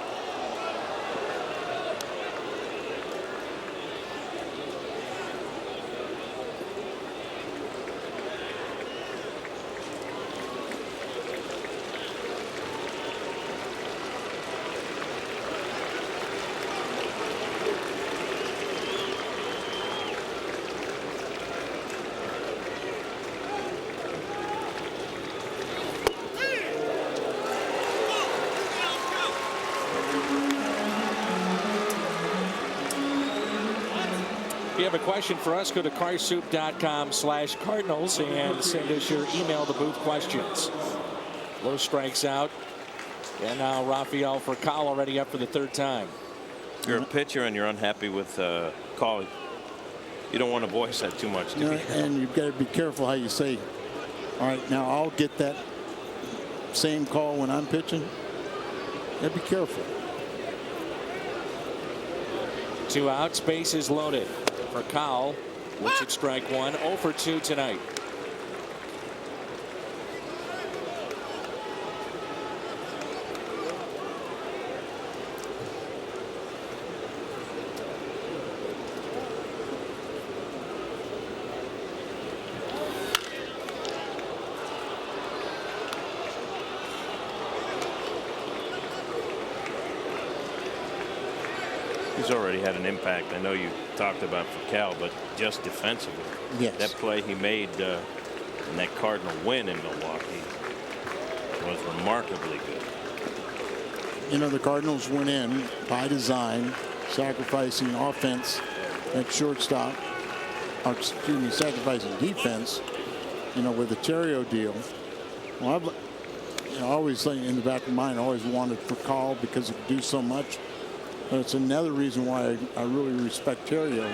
If you have a question for us, go to carsoup.com/Cardinals and send us your email to booth questions. Low strikes out. And now Rafael Furcal already up for the third time. If you're a pitcher and you're unhappy with call, you don't want to voice that too much. And you've got to be careful how you say, all right, now I'll get that same call when I'm pitching. You got to be careful. 2 outs, bases loaded. Furcal looks at strike one. 0 for 2 tonight. He's already had an impact. I know you talked about Furcal, but just defensively. Yes. That play he made in that Cardinal win in Milwaukee was remarkably good. You know, the Cardinals went in by design, sacrificing offense at shortstop, or excuse me, sacrificing defense, you know, with the Terrio deal. Well, I've, you know, always in the back of my mind, I always wanted Furcal because he could do so much. But it's another reason why I really respect Terrio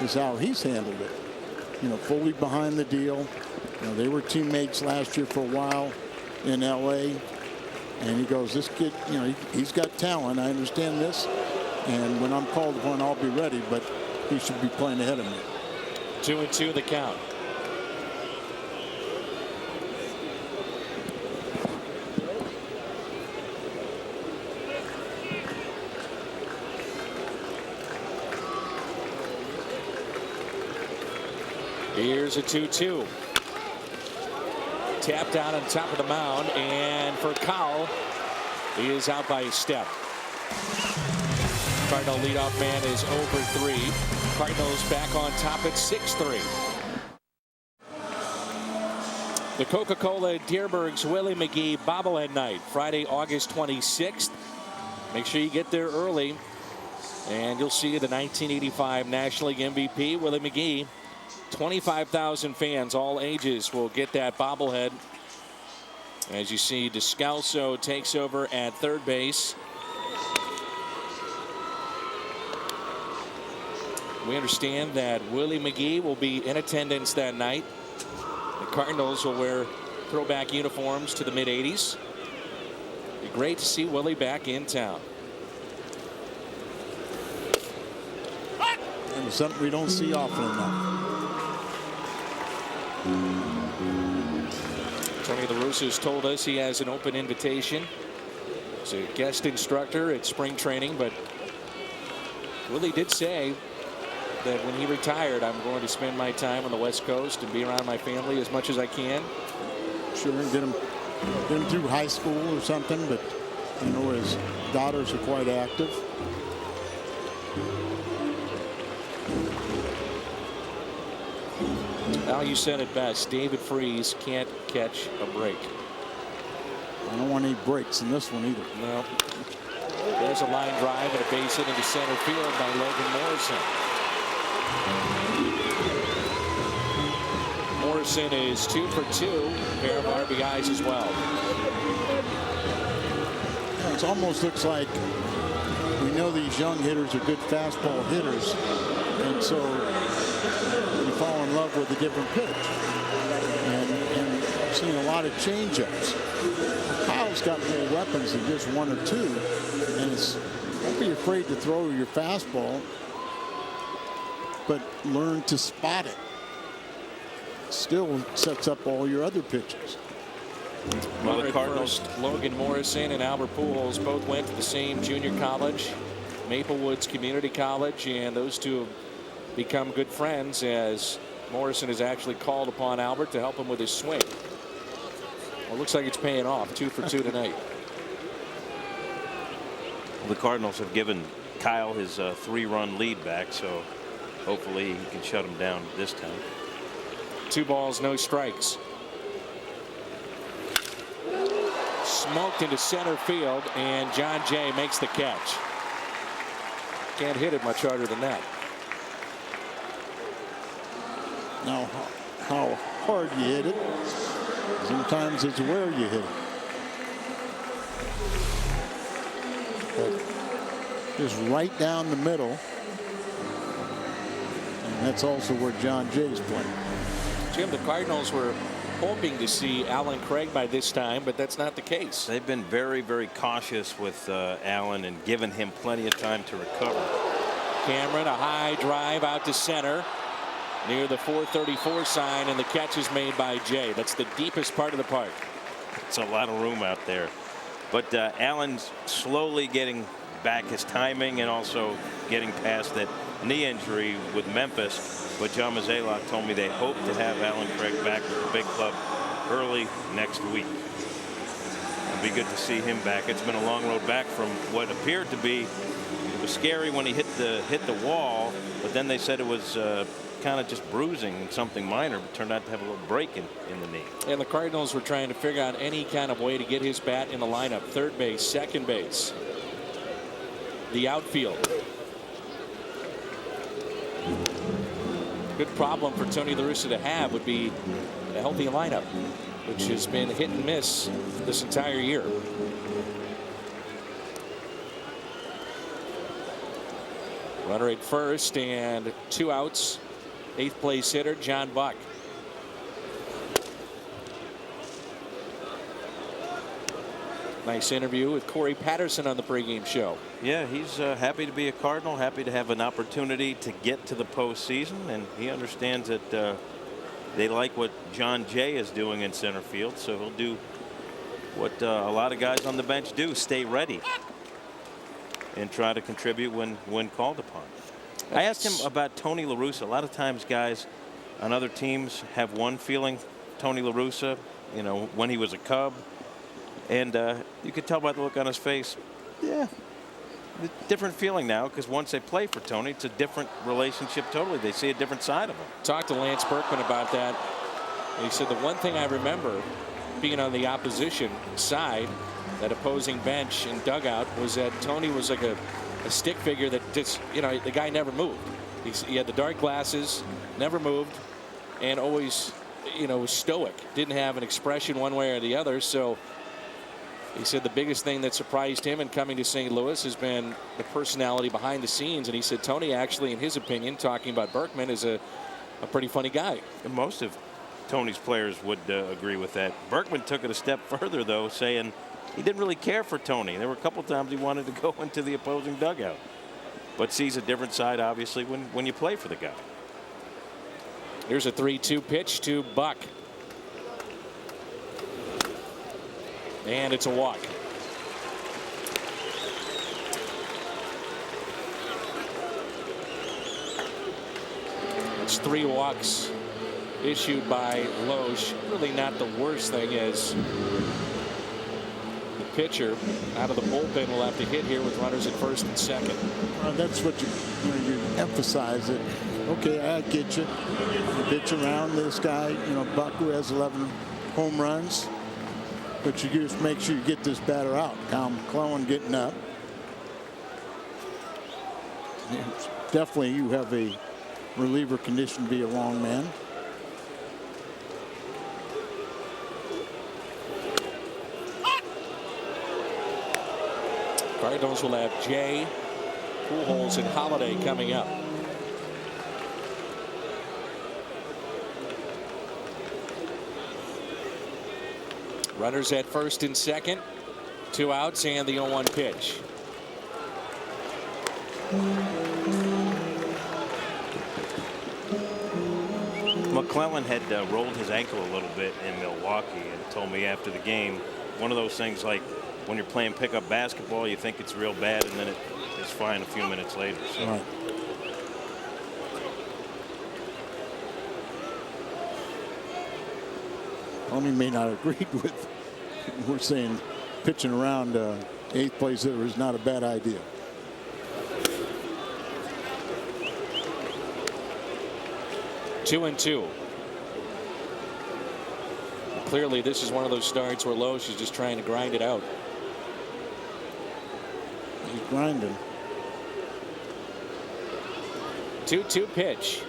is how he's handled it. You know, fully behind the deal. You know, they were teammates last year for a while in L.A. And he goes, this kid, you know, he's got talent. I understand this. And when I'm called upon, I'll be ready. But he should be playing ahead of me. 2-2 the count. Here's a 2-2. Tapped down on top of the mound, and Furcal is out by a step. Cardinal leadoff man is 0 for 3. Cardinals back on top at 6-3. The Coca-Cola Dearborg's Willie McGee bobblehead night, Friday, August 26th. Make sure you get there early, and you'll see the 1985 National League MVP, Willie McGee. 25,000 fans, all ages, will get that bobblehead. As you see, Descalso takes over at third base. We understand that Willie McGee will be in attendance that night. The Cardinals will wear throwback uniforms to the mid-'80s. Be great to see Willie back in town. And something we don't see often enough. Tony La Russa has told us he has an open invitation. He's a guest instructor at spring training, but Willie did say that when he retired, I'm going to spend my time on the West Coast and be around my family as much as I can. Sure, and get him through high school or something, but I know his daughters are quite active. Al, you said it best. David Freese can't catch a break. I don't want any breaks in this one either. No. There's a line drive and a base hit into center field by Logan Morrison. Morrison is 2 for 2. A pair of RBIs as well. Yeah, it almost looks like we know these young hitters are good fastball hitters, and so you fall in love with a different pitch. And seeing a lot of changeups. Kyle's got more weapons than just one or two, and don't be afraid to throw your fastball, but learn to spot it. Still sets up all your other pitches. Well, the Cardinals, Logan Morrison and Albert Pujols both went to the same junior college, Maple Woods Community College, and those two have become good friends as Morrison has actually called upon Albert to help him with his swing. Well, it looks like it's paying off. 2 for 2 tonight. the Cardinals have given Kyle his 3-run lead back, so hopefully he can shut him down this time. 2 balls, no strikes. Smoked into center field, and John Jay makes the catch. Can't hit it much harder than that. Now, how hard you hit it, sometimes it's where you hit it. But just right down the middle, and that's also where John Jay's playing. Jim, the Cardinals were hoping to see Alan Craig by this time, but that's not the case. They've been very, very cautious with Allen and given him plenty of time to recover. Cameron, a high drive out to center near the 434 sign, and the catch is made by Jay. That's the deepest part of the park. It's a lot of room out there. But Allen's slowly getting back his timing and also getting past that knee injury with Memphis. But John Mozeliak told me they hope to have Alan Craig back with the big club early next week. It'll be good to see him back. It's been a long road back from what appeared to be, it was scary when he hit the wall, but then they said it was kind of just bruising, something minor, but turned out to have a little break in the knee. And the Cardinals were trying to figure out any kind of way to get his bat in the lineup. Third base, second base, the outfield. Good problem for Tony La Russa to have would be a healthy lineup, which has been hit and miss this entire year. Runner at first and 2 outs. 8th place hitter John Buck. Nice interview with Corey Patterson on the pregame show. Yeah, he's happy to be a Cardinal, happy to have an opportunity to get to the postseason, and he understands that they like what John Jay is doing in center field, so he'll do what a lot of guys on the bench do, stay ready and try to contribute when called upon. I asked him about Tony La Russa. A lot of times guys on other teams have one feeling, Tony La Russa, you know, when he was a Cub. And you could tell by the look on his face, yeah, different feeling now, because once they play for Tony, it's a different relationship totally. They see a different side of him. Talked to Lance Berkman about that. He said the one thing I remember being on the opposition side, that opposing bench and dugout, was that Tony was like a stick figure that just, you know, the guy never moved. He had the dark glasses, never moved, and always, you know, was stoic. Didn't have an expression one way or the other. So he said the biggest thing that surprised him in coming to St. Louis has been the personality behind the scenes. And he said Tony actually, in his opinion, talking about Berkman, is a pretty funny guy. And most of Tony's players would agree with that. Berkman took it a step further, though, saying he didn't really care for Tony. There were a couple times he wanted to go into the opposing dugout, but sees a different side, obviously, when you play for the guy. Here's a 3-2 pitch to Buck. And it's a walk. It's 3 walks issued by Loesch. Really not the worst thing, is the pitcher out of the bullpen will have to hit here with runners at first and second. That's what you emphasize it. Okay, I get you. You pitch around this guy, you know, Buck, who has 11 home runs. But you just make sure you get this batter out. Kyle McClellan getting up. Definitely you have a reliever condition to be a long man. Cardinals will have Jay, Pujols, and Holiday coming up. Runners at first and second. 2 outs and the 0-1 pitch. McClellan had rolled his ankle a little bit in Milwaukee and told me after the game, one of those things like when you're playing pickup basketball, you think it's real bad, and then it's fine a few minutes later. So. Right. Tony may not agree with. We're saying pitching around 8th place hitter is not a bad idea. Two and two. Clearly, this is one of those starts where Loesch is just trying to grind it out. He's grinding. 2-2 pitch.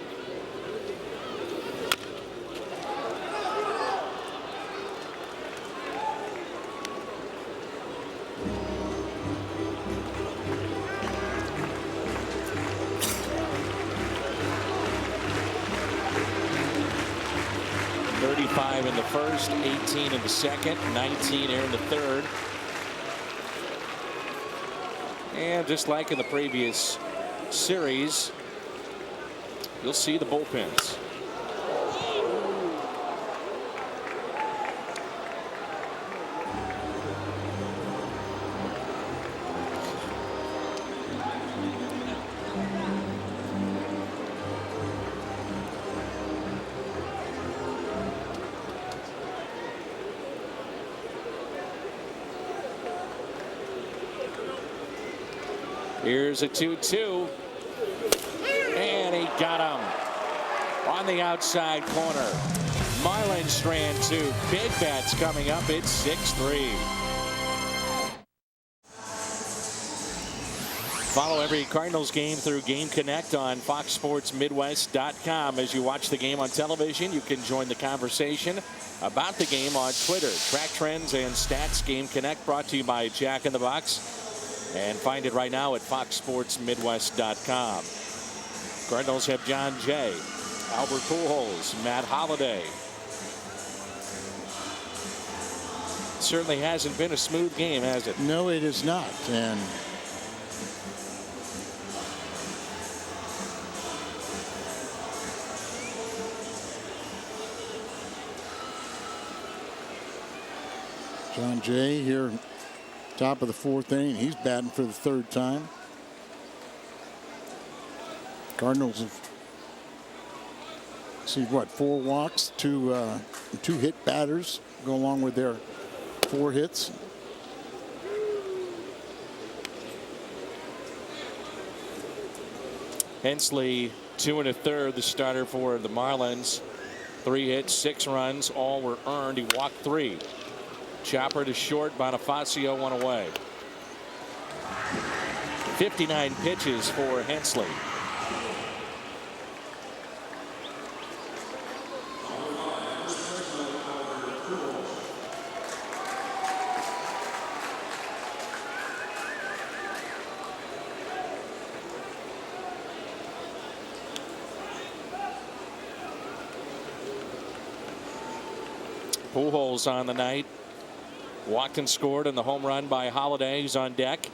In the first, 18 in the second, 19 here in the third. And just like in the previous series, you'll see the bullpens. Here's a 2-2. And he got him on the outside corner. Marlins strand 2. Big bats coming up. It's 6-3. Follow every Cardinals game through Game Connect on FoxSportsMidwest.com. As you watch the game on television, you can join the conversation about the game on Twitter. Track trends and stats. Game Connect brought to you by Jack in the Box. And find it right now at FoxSportsMidwest.com. Cardinals have John Jay, Albert Pujols, Matt Holliday. Certainly hasn't been a smooth game, has it? No, it is not. And John Jay here, top of the 4th inning. He's batting for the 3rd time. Cardinals have seen 4 walks, 2 hit batters go along with their 4 hits. Hensley, 2 1/3, the starter for the Marlins. 3 hits, 6 runs, all were earned. He walked 3. Chopper to short, Bonifacio 1 away. 59 pitches for Hensley. Pujols on the night. Walked and scored on the home run by Holliday, who's on deck.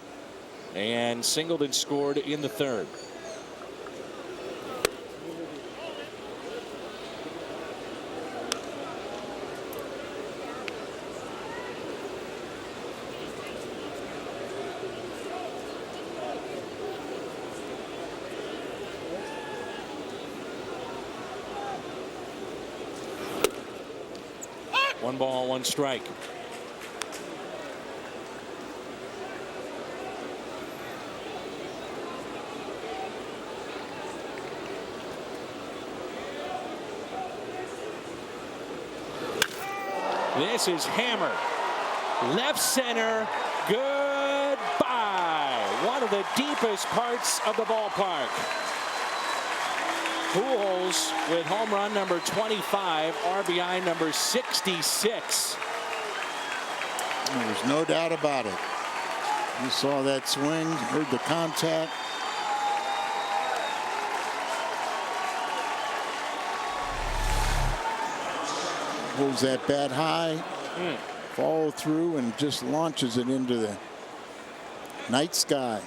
And singled and scored in the 3rd. One ball, 1 strike. This is hammered. Left center. Goodbye. One of the deepest parts of the ballpark. Pujols with home run number 25, RBI number 66. There's no doubt about it. You saw that swing, heard the contact. Pulls that bat high, follow through, and just launches it into the night sky.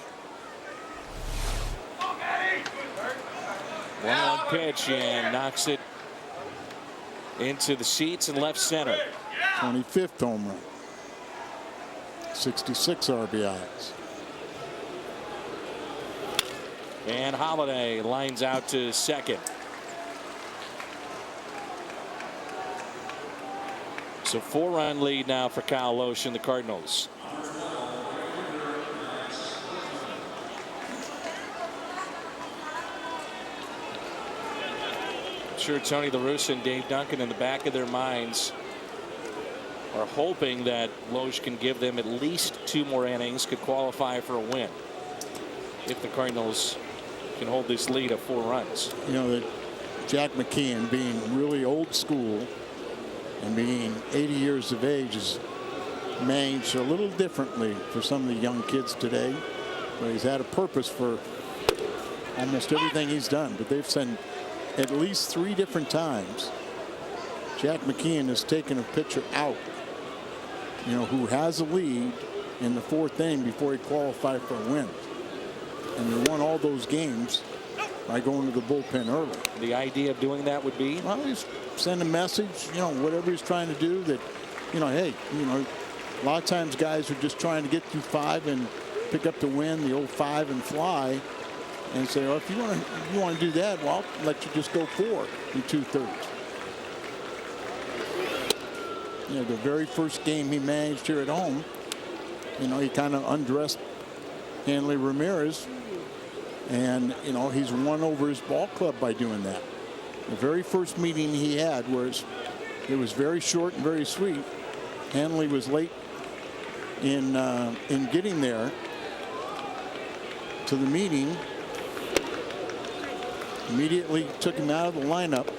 1-1 pitch and knocks it into the seats in left center. 25th home run. 66 RBIs. And Holiday lines out to second. So 4-run lead now for Kyle Lohse and the Cardinals. I'm sure Tony La Russa and Dave Duncan in the back of their minds are hoping that Lohse can give them at least 2 more innings, could qualify for a win if the Cardinals can hold this lead of 4 runs. You know, that Jack McKeon, being really old school and being 80 years of age, is managed a little differently for some of the young kids today. But he's had a purpose for almost everything he's done. But they've said at least 3 different times Jack McKeon has taken a pitcher out, you know, who has a lead in the 4th inning before he qualified for a win. And they won all those games by going to the bullpen early. The idea of doing that would be? Well, he's send a message, you know, whatever he's trying to do, that, you know, hey, you know, a lot of times guys are just trying to get through 5 and pick up the win, the old 5 and fly, and say, well, if you want to do that, well, I'll let you just go 4 in 2/3. You know, the very first game he managed here at home, you know, he kind of undressed Hanley Ramirez, and, you know, he's won over his ball club by doing that. The very first meeting he had, where it was very short and very sweet, Hanley was late in getting there to the meeting. Immediately took him out of the lineup.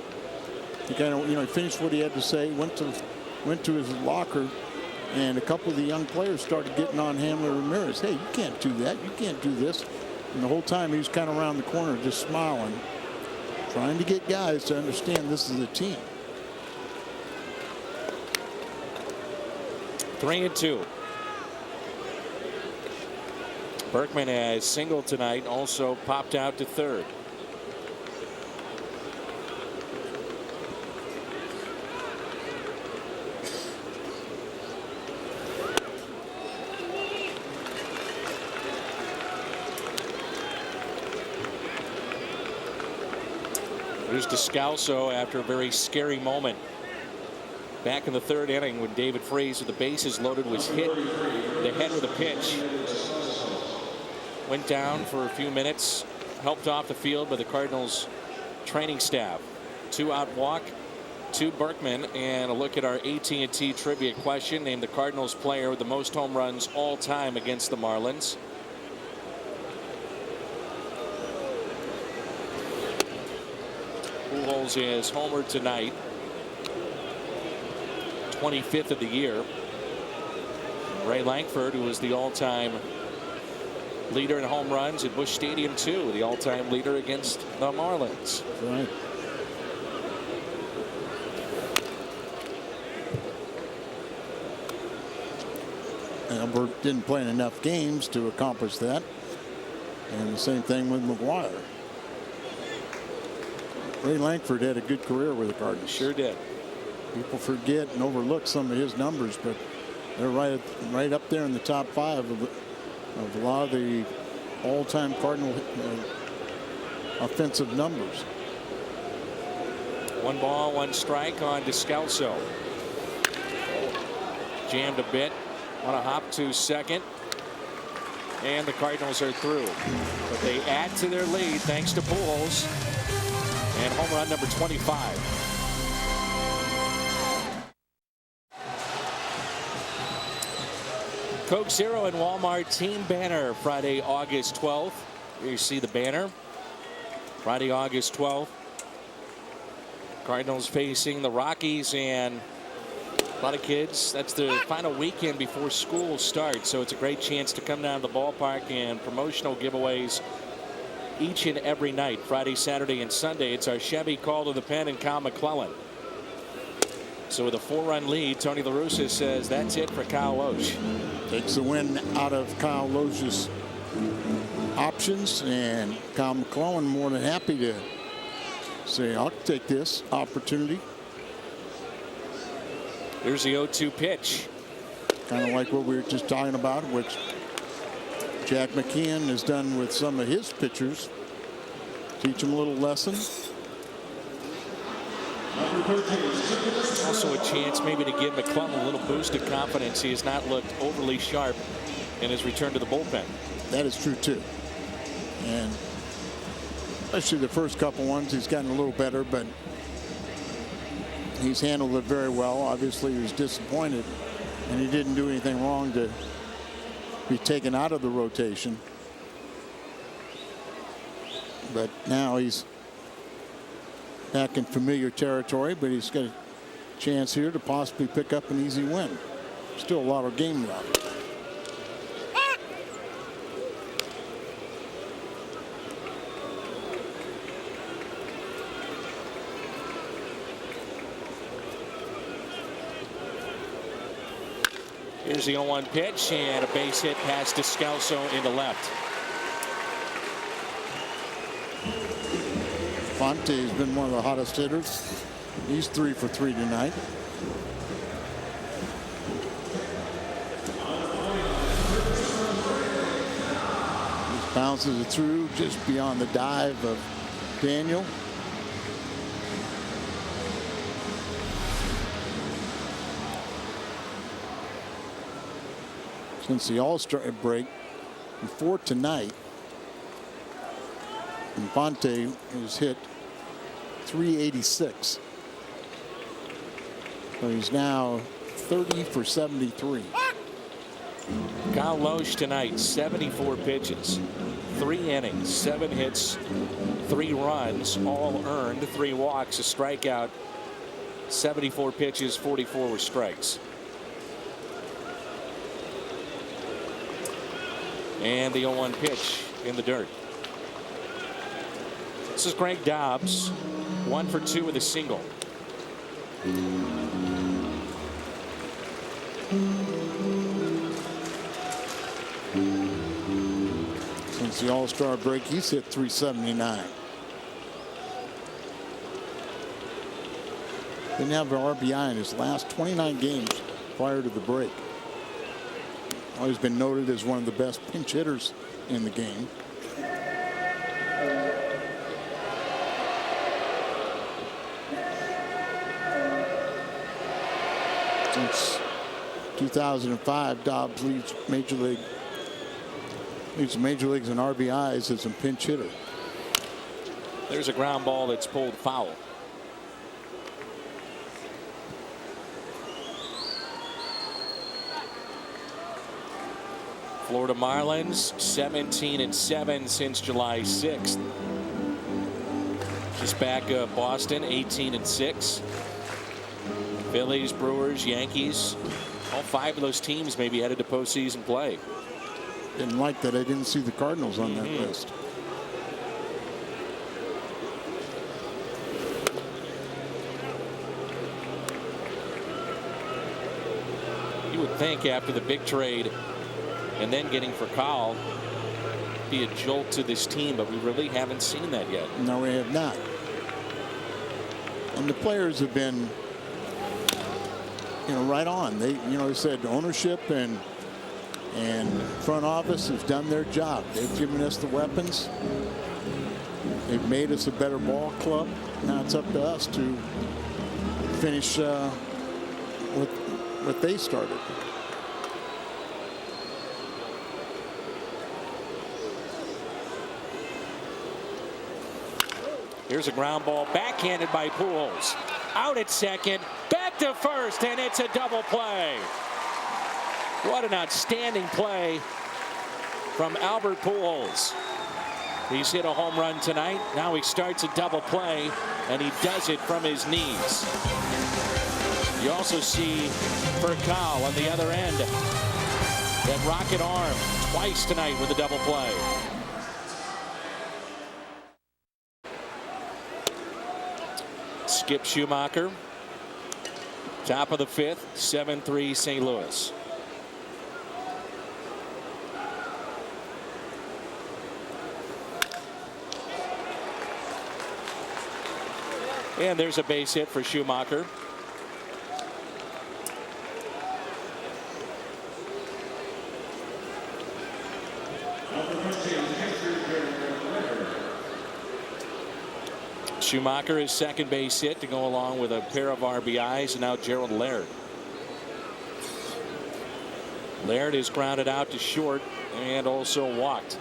He kind of, you know, finished what he had to say, went to his locker, and a couple of the young players started getting on Hanley Ramirez. Hey, you can't do that. You can't do this. And the whole time he was kind of around the corner just smiling, trying to get guys to understand this is a team. 3-2. Berkman has singled tonight, also popped out to third. Here's Descalso after a very scary moment back in the 3rd inning when David Freese, with the bases loaded, was hit in the head with a pitch. Went down for a few minutes, helped off the field by the Cardinals training staff. 2-out walk to Berkman, and a look at our AT&T trivia question. Name the Cardinals player with the most home runs all time against the Marlins. Pujols is homered tonight, 25th of the year. Ray Lankford, who was the all-time leader in home runs at Busch Stadium, too, the all-time leader against the Marlins. Right. Albert didn't play in enough games to accomplish that, and the same thing with McGuire. Ray Lankford had a good career with the Cardinals. Sure did. People forget and overlook some of his numbers, but they're right up there in the top 5 of a lot of the all-time Cardinal offensive numbers. 1 ball, 1 strike on Descalso. Jammed a bit. On a hop to second. And the Cardinals are through. But they add to their lead thanks to Pujols. And home run number 25. Coke Zero and Walmart team banner Friday, August 12th. Here you see the banner. Friday, August 12th. Cardinals facing the Rockies, and a lot of kids, that's the final weekend before school starts, so it's a great chance to come down to the ballpark, and promotional giveaways each and every night, Friday, Saturday, and Sunday. It's our Chevy Call to the Pen and Kyle McClellan. So with a 4-run lead, Tony La Russa says that's it for Kyle Lohse. Takes the win out of Kyle Lohse's options, and Kyle McClellan more than happy to say, I'll take this opportunity. Here's the 0-2 pitch. Kind of like what we were just talking about, which Jack McKeon has done with some of his pitchers. Teach them a little lesson. Also a chance maybe to give McClellan a little boost of confidence. He has not looked overly sharp in his return to the bullpen. That is true too. And especially the first couple ones, he's gotten a little better, but he's handled it very well. Obviously, he was disappointed, and he didn't do anything wrong to be taken out of the rotation. But now he's back in familiar territory, but he's got a chance here to possibly pick up an easy win. Still a lot of game left. Here's the 0-1 pitch and a base hit past Descalso into left. Fonte has been one of the hottest hitters. He's 3 for 3 tonight. Just bounces it through just beyond the dive of Daniel. Since the All-Star break before tonight, Infante has hit 386. So he's now 30 for 73. Kyle Loesch tonight, 74 pitches, 3 innings, 7 hits, 3 runs, all earned, 3 walks, a strikeout, 74 pitches, 44 were strikes. And the 0-1 pitch in the dirt. This is Greg Dobbs, 1 for 2 with a single. Since the All-Star break, he's hit 379. Didn't have an RBI in his last 29 games prior to the break. Always been noted as one of the best pinch hitters in the game. Since 2005, Dobbs leads the major leagues in RBIs as a pinch hitter. There's a ground ball that's pulled foul. Florida Marlins 17-7 since July 6th. Just back of Boston 18-6. Phillies, Brewers, Yankees, all 5 of those teams may be headed to postseason play. Didn't like that I didn't see the Cardinals on that list. You would think after the big trade and then getting for Kyle, be a jolt to this team, but we really haven't seen that yet. No, we have not. And the players have been, right on. They said ownership and front office has done their job. They've given us the weapons. They've made us a better ball club. Now it's up to us to finish with what they started. Here's a ground ball backhanded by Pujols. Out at second, back to first, and it's a double play. What an outstanding play from Albert Pujols. He's hit a home run tonight. Now he starts a double play, and he does it from his knees. You also see Furcal on the other end. That rocket arm twice tonight with a double play. Skip Schumacher. Top of the 5th, 7-3 St. Louis. And there's a base hit for Schumacher. Schumacher is second base hit to go along with a pair of RBIs, and now Gerald Laird. Laird is grounded out to short and also walked.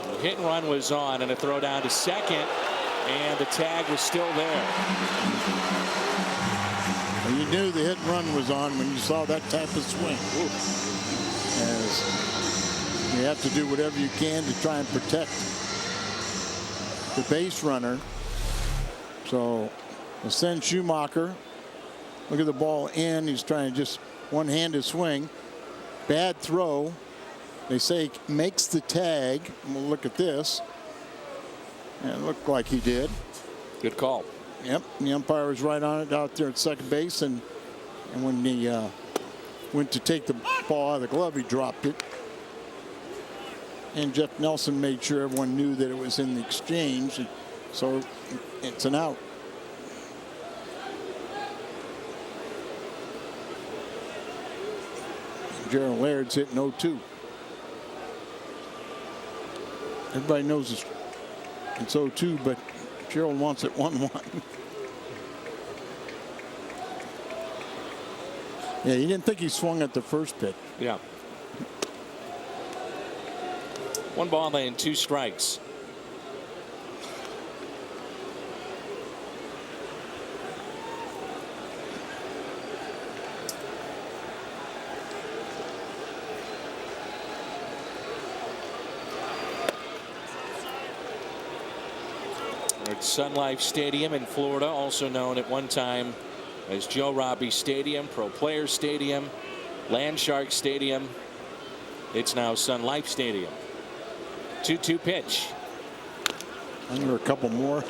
The hit and run was on, and a throw down to second, and the tag was still there. And you knew the hit and run was on when you saw that type of swing. As you have to do whatever you can to try and protect the base runner. So we'll send Schumacher. Look at the ball in. He's trying to just one-handed swing. Bad throw. They say makes the tag. And we'll look at this. And it looked like he did. Good call. Yep, and the umpire was right on it out there at second base, and when he went to take the ball out of the glove, he dropped it. And Jeff Nelson made sure everyone knew that it was in the exchange, and so it's an out. Gerald Laird's hitting 0-2. Everybody knows it's 0-2, but Gerald wants it 1-1. Yeah, he didn't think he swung at the first pitch. Yeah. 1 ball and 2 strikes. It's Sun Life Stadium in Florida, also known at one time as Joe Robbie Stadium, Pro Players Stadium, Landshark Stadium. It's now Sun Life Stadium. 2-2 pitch. I think there are a couple more.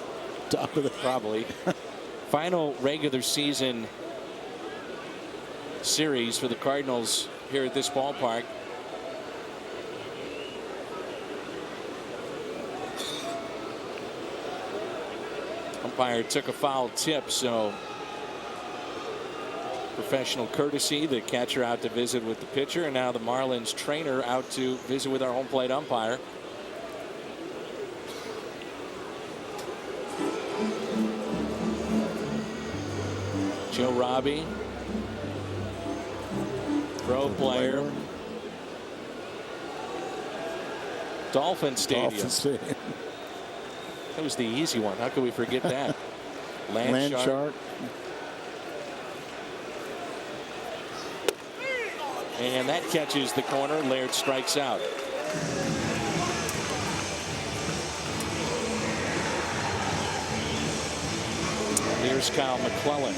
Top of the probably. Final regular season series for the Cardinals here at this ballpark. Umpire took a foul tip, so professional courtesy. The catcher out to visit with the pitcher, and now the Marlins trainer out to visit with our home plate umpire. Joe Robbie, pro player. Dolphin Stadium. That was the easy one. How could we forget that? Landshark. And that catches the corner. Laird strikes out. Here's Kyle McClellan.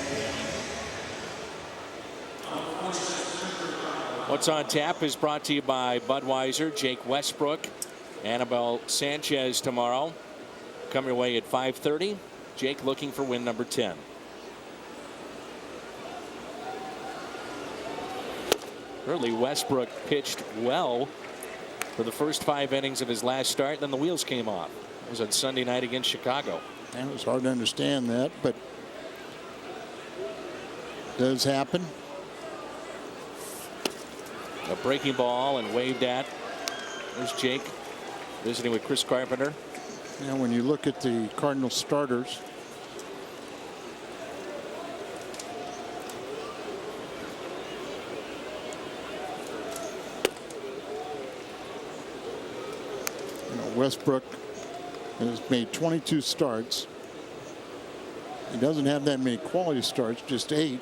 What's on tap is brought to you by Budweiser, Jake Westbrook, Annabelle Sanchez tomorrow. Come your way at 5:30. Jake looking for win number 10. Early Westbrook pitched well for the first 5 innings of his last start. Then the wheels came off. It was on Sunday night against Chicago. And it was hard to understand that, but it does happen. A breaking ball and waved at. There's Jake visiting with Chris Carpenter. And when you look at the Cardinals starters, Westbrook has made 22 starts. He doesn't have that many quality starts, just 8.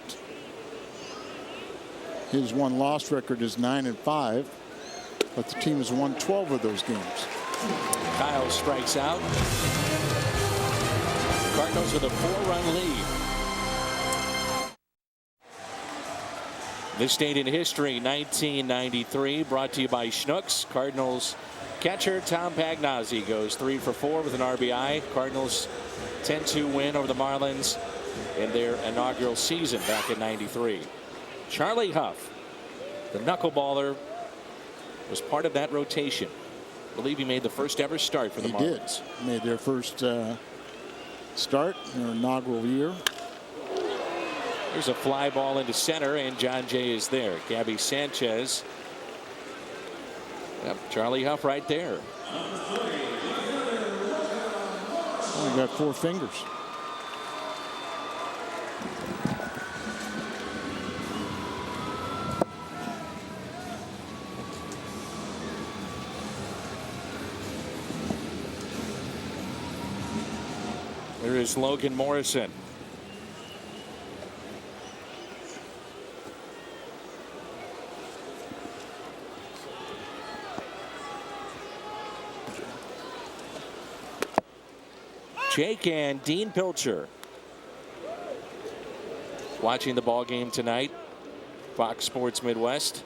His 1-loss record is 9-5, but the team has won 12 of those games. Kyle strikes out. Cardinals with a 4-run lead. This date in history, 1993, brought to you by Schnucks. Cardinals catcher Tom Pagnozzi goes 3 for 4 with an RBI. Cardinals 10-2 win over the Marlins in their inaugural season back in '93. Charlie Huff, the knuckleballer, was part of that rotation. I believe he made the first ever start for the Marlins. He did. Made their first start in their inaugural year. There's a fly ball into center, and John Jay is there. Gabby Sanchez. Yep, Charlie Huff right there. Only got 4 fingers. There is Logan Morrison. Jake and Dean Pilcher watching the ball game tonight. Fox Sports Midwest.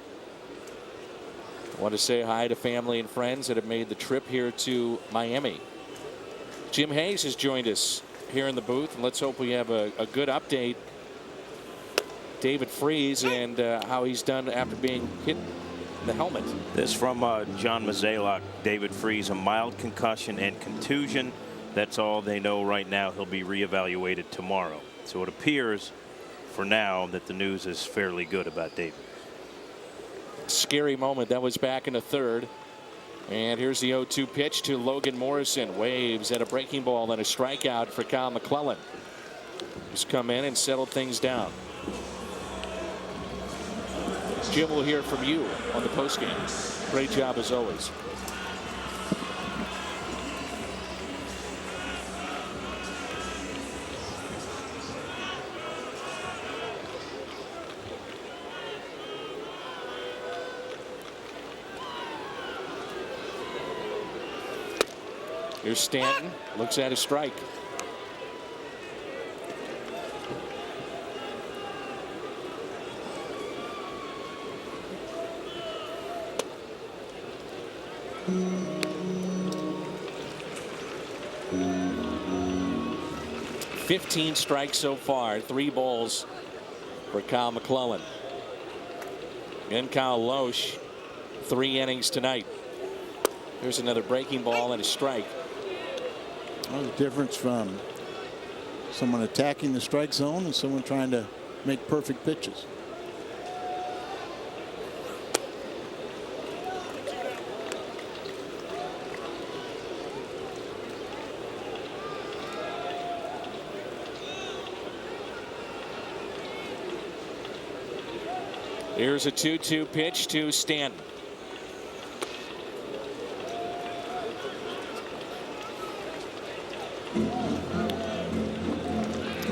I want to say hi to family and friends that have made the trip here to Miami. Jim Hayes has joined us here in the booth, and let's hope we have a good update. David Freese and how he's done after being hit in the helmet. This from John Mozeliak. David Freese, a mild concussion and contusion. That's all they know right now. He'll be reevaluated tomorrow. So it appears for now that the news is fairly good about David. Scary moment. That was back in the third. And here's the 0-2 pitch to Logan Morrison. Waves at a breaking ball and a strikeout for Kyle McClellan. He's come in and settled things down. Jim, will hear from you on the postgame. Great job as always. Here's Stanton, looks at a strike. "15 strikes so far, 3 balls for Kyle McClellan. And Kyle Loesch, 3 innings tonight. Here's another breaking ball and a strike. Well, the difference from someone attacking the strike zone and someone trying to make perfect pitches. Here's a 2-2 pitch to Stanton.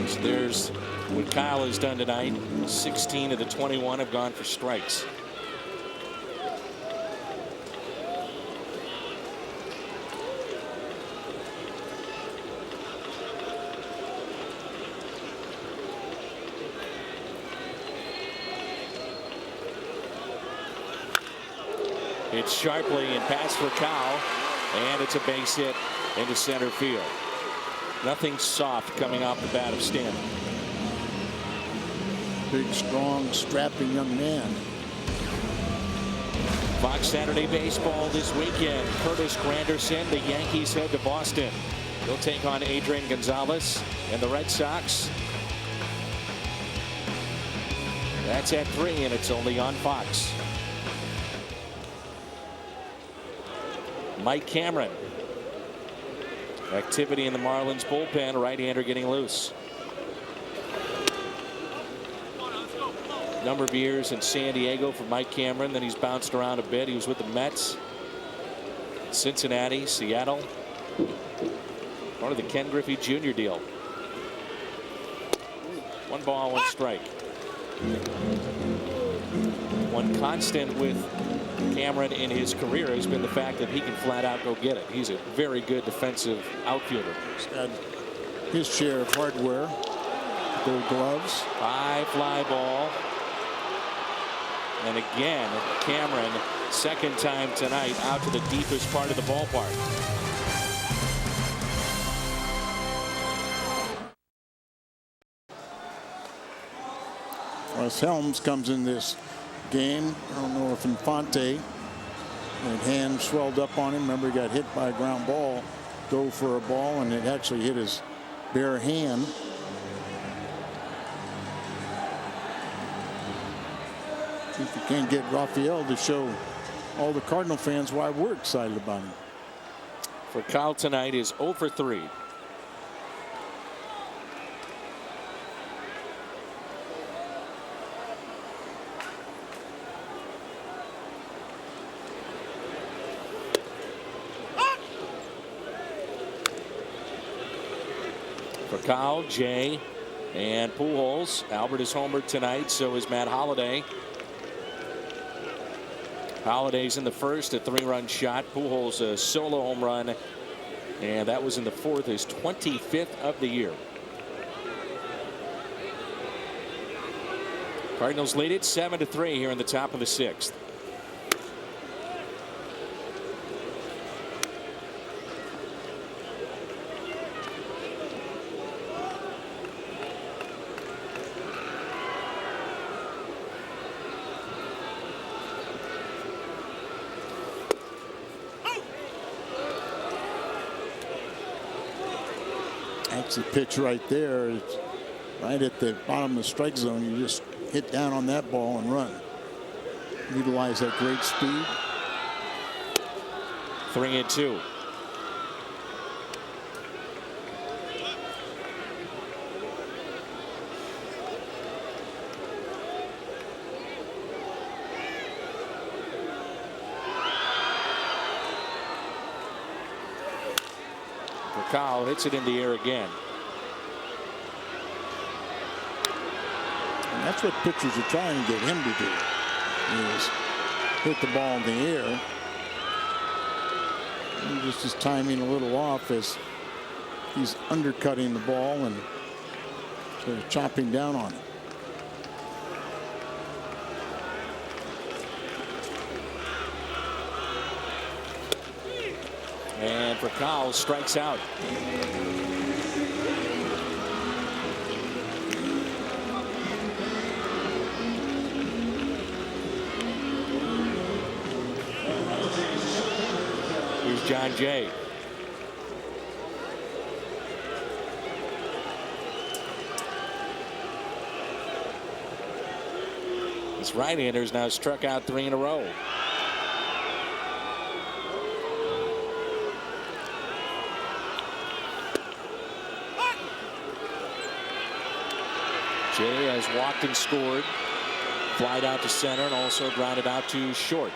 So there's what Kyle has done tonight. 16 of the 21 have gone for strikes. It's sharply and pass for Kyle, and it's a base hit into center field. Nothing soft coming off the bat of Stanton. Big, strong, strapping young man. Fox Saturday Baseball this weekend. Curtis Granderson, the Yankees head to Boston. He'll take on Adrian Gonzalez and the Red Sox. That's at 3, and it's only on Fox. Mike Cameron. Activity in the Marlins bullpen. Right-hander getting loose. Number of years in San Diego for Mike Cameron. Then he's bounced around a bit. He was with the Mets, Cincinnati, Seattle. Part of the Ken Griffey Jr. deal. 1 ball, 1 strike. One constant with Cameron in his career has been the fact that he can flat out go get it. He's a very good defensive outfielder. He's got his share of hardware. Gold gloves. High fly ball. And again, Cameron, second time tonight, out to the deepest part of the ballpark. Wes Helms comes in this game. I don't know if Infante, and hand swelled up on him. Remember, he got hit by a ground ball, go for a ball, and it actually hit his bare hand. See if you can get Rafael to show all the Cardinal fans why we're excited about him. For Kyle tonight is 0 for 3. For Kyle, Jay, and Pujols. Albert is homered tonight, so is Matt Holliday. Holliday's in the first, a 3-run shot. Pujols a solo home run, and that was in the fourth, his 25th of the year. Cardinals lead it 7-3 here in the top of the 6th. That's the pitch right there. It's right at the bottom of the strike zone. You just hit down on that ball and run. Utilize that great speed. 3-2. Kyle hits it in the air again. And that's what pitchers are trying to get him to do, is hit the ball in the air. And just his timing a little off as he's undercutting the ball and sort of chopping down on it. And for Kyle, strikes out. Here's John Jay. This right-hander's now struck out 3 in a row. Jay has walked and scored. Flied out to center and also grounded out to short.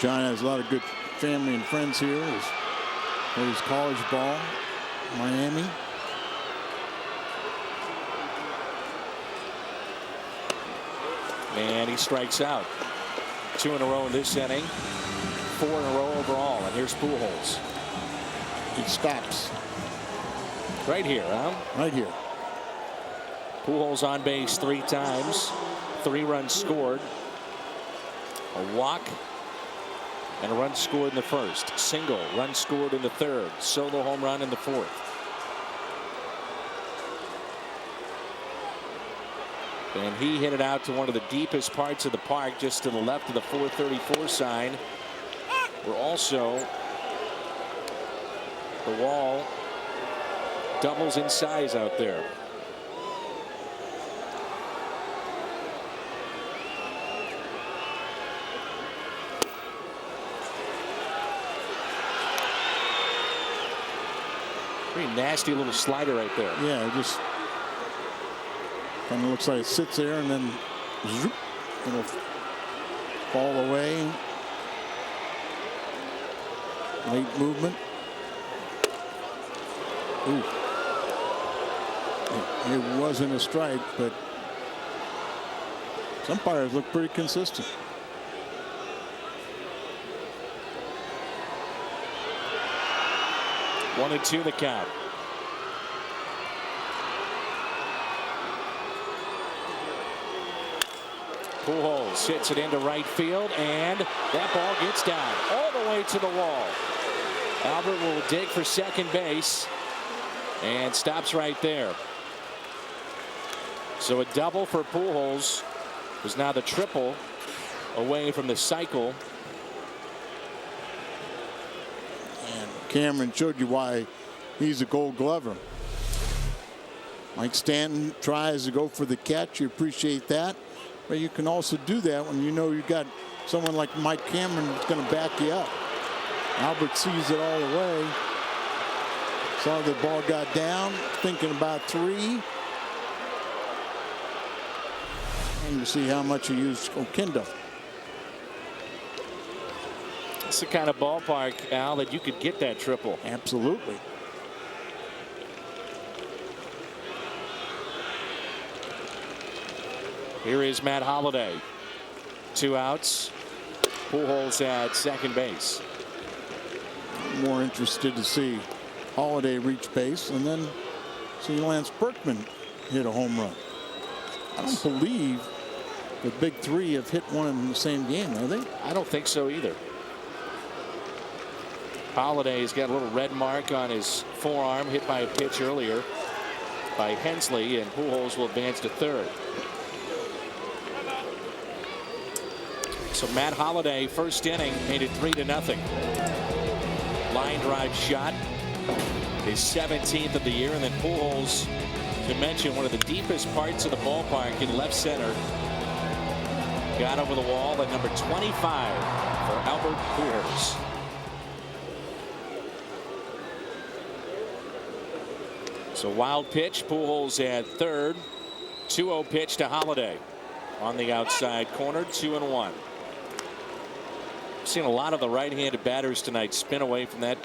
John has a lot of good family and friends here. He plays college ball, Miami. And he strikes out. 2 in a row in this inning. 4 in a row overall. And here's Pujols. He stops. Right here, huh? Right here. Pujols on base 3 times. 3 runs scored. A walk. And a run scored in the first. Single. Run scored in the third. Solo home run in the fourth. And he hit it out to one of the deepest parts of the park, just to the left of the 434 sign, where also the wall doubles in size out there. Pretty nasty little slider right there. Yeah, just kind of looks like it sits there and then zoop, it'll fall away. Late movement. Ooh. It wasn't a strike, but some umpires look pretty consistent. One and 2 the count. Pujols hits it into right field, and that ball gets down all the way to the wall. Albert will dig for second base and stops right there. So a double for Pujols was now the triple away from the cycle Cameron showed you why he's a Gold Glover. Mike Stanton tries to go for the catch. You appreciate that. But you can also do that when you know you got someone like Mike Cameron that's going to back you up. Albert sees it all the way. Saw the ball got down, thinking about 3. And you see how much he used Oquendo. It's the kind of ballpark, Al, that you could get that triple. Absolutely. Here is Matt Holliday. 2 outs. Pujols at second base. I'm more interested to see Holliday reach base and then see Lance Berkman hit a home run. I don't believe the big 3 have hit one in the same game, are they? I don't think so either. Holliday's got a little red mark on his forearm, hit by a pitch earlier by Hensley, and Pujols will advance to third. So Matt Holliday, first inning, made it 3-0. Line drive shot, his 17th of the year, and then Pujols, to mention one of the deepest parts of the ballpark in left center, got over the wall at number 25 for Albert Pujols. So wild pitch, Pujols at third. 2-0 pitch to Holliday on the outside corner, 2-1. Seen a lot of the right-handed batters tonight spin away from that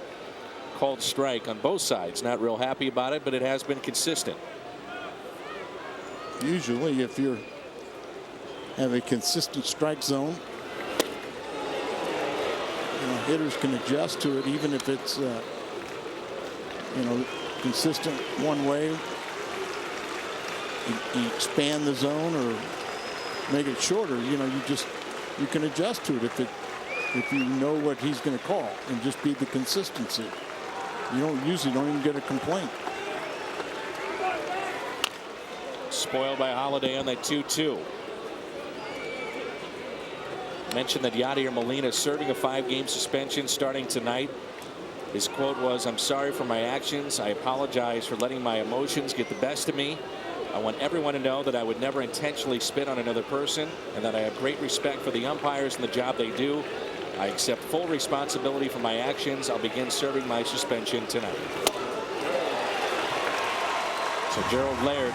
called strike on both sides. Not real happy about it, but it has been consistent. Usually, if you have a consistent strike zone, hitters can adjust to it, even if it's consistent one way. You expand the zone or make it shorter. You can adjust to it if you know what he's going to call, and just be the consistency. You don't even get a complaint. Spoiled by Holliday on that 2-2. Mentioned that Yadier Molina serving a 5-game suspension starting tonight. His quote was, "I'm sorry for my actions. I apologize for letting my emotions get the best of me. I want everyone to know that I would never intentionally spit on another person, and that I have great respect for the umpires and the job they do. I accept full responsibility for my actions. I'll begin serving my suspension tonight." So Gerald Laird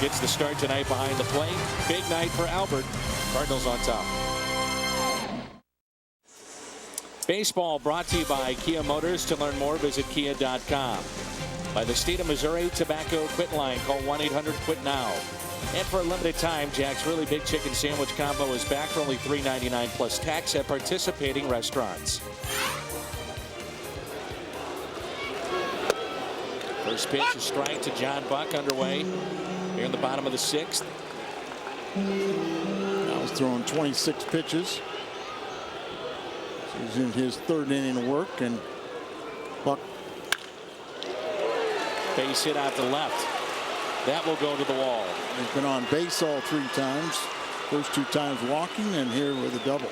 gets the start tonight behind the plate. Big night for Albert. Cardinals on top. Baseball brought to you by Kia Motors. To learn more, visit kia.com. By the State of Missouri Tobacco Quit Line. Call 1-800-QUIT-NOW. And for a limited time, Jack's Really Big Chicken Sandwich Combo is back for only $3.99 plus tax at participating restaurants. First pitch, a strike to John Buck underway here in the bottom of the 6th. Now he's throwing 26 pitches. He's in his 3rd inning of work, and Buck. Base hit out to left. That will go to the wall. He's been on base all 3 times. First 2 times walking, and here with a double.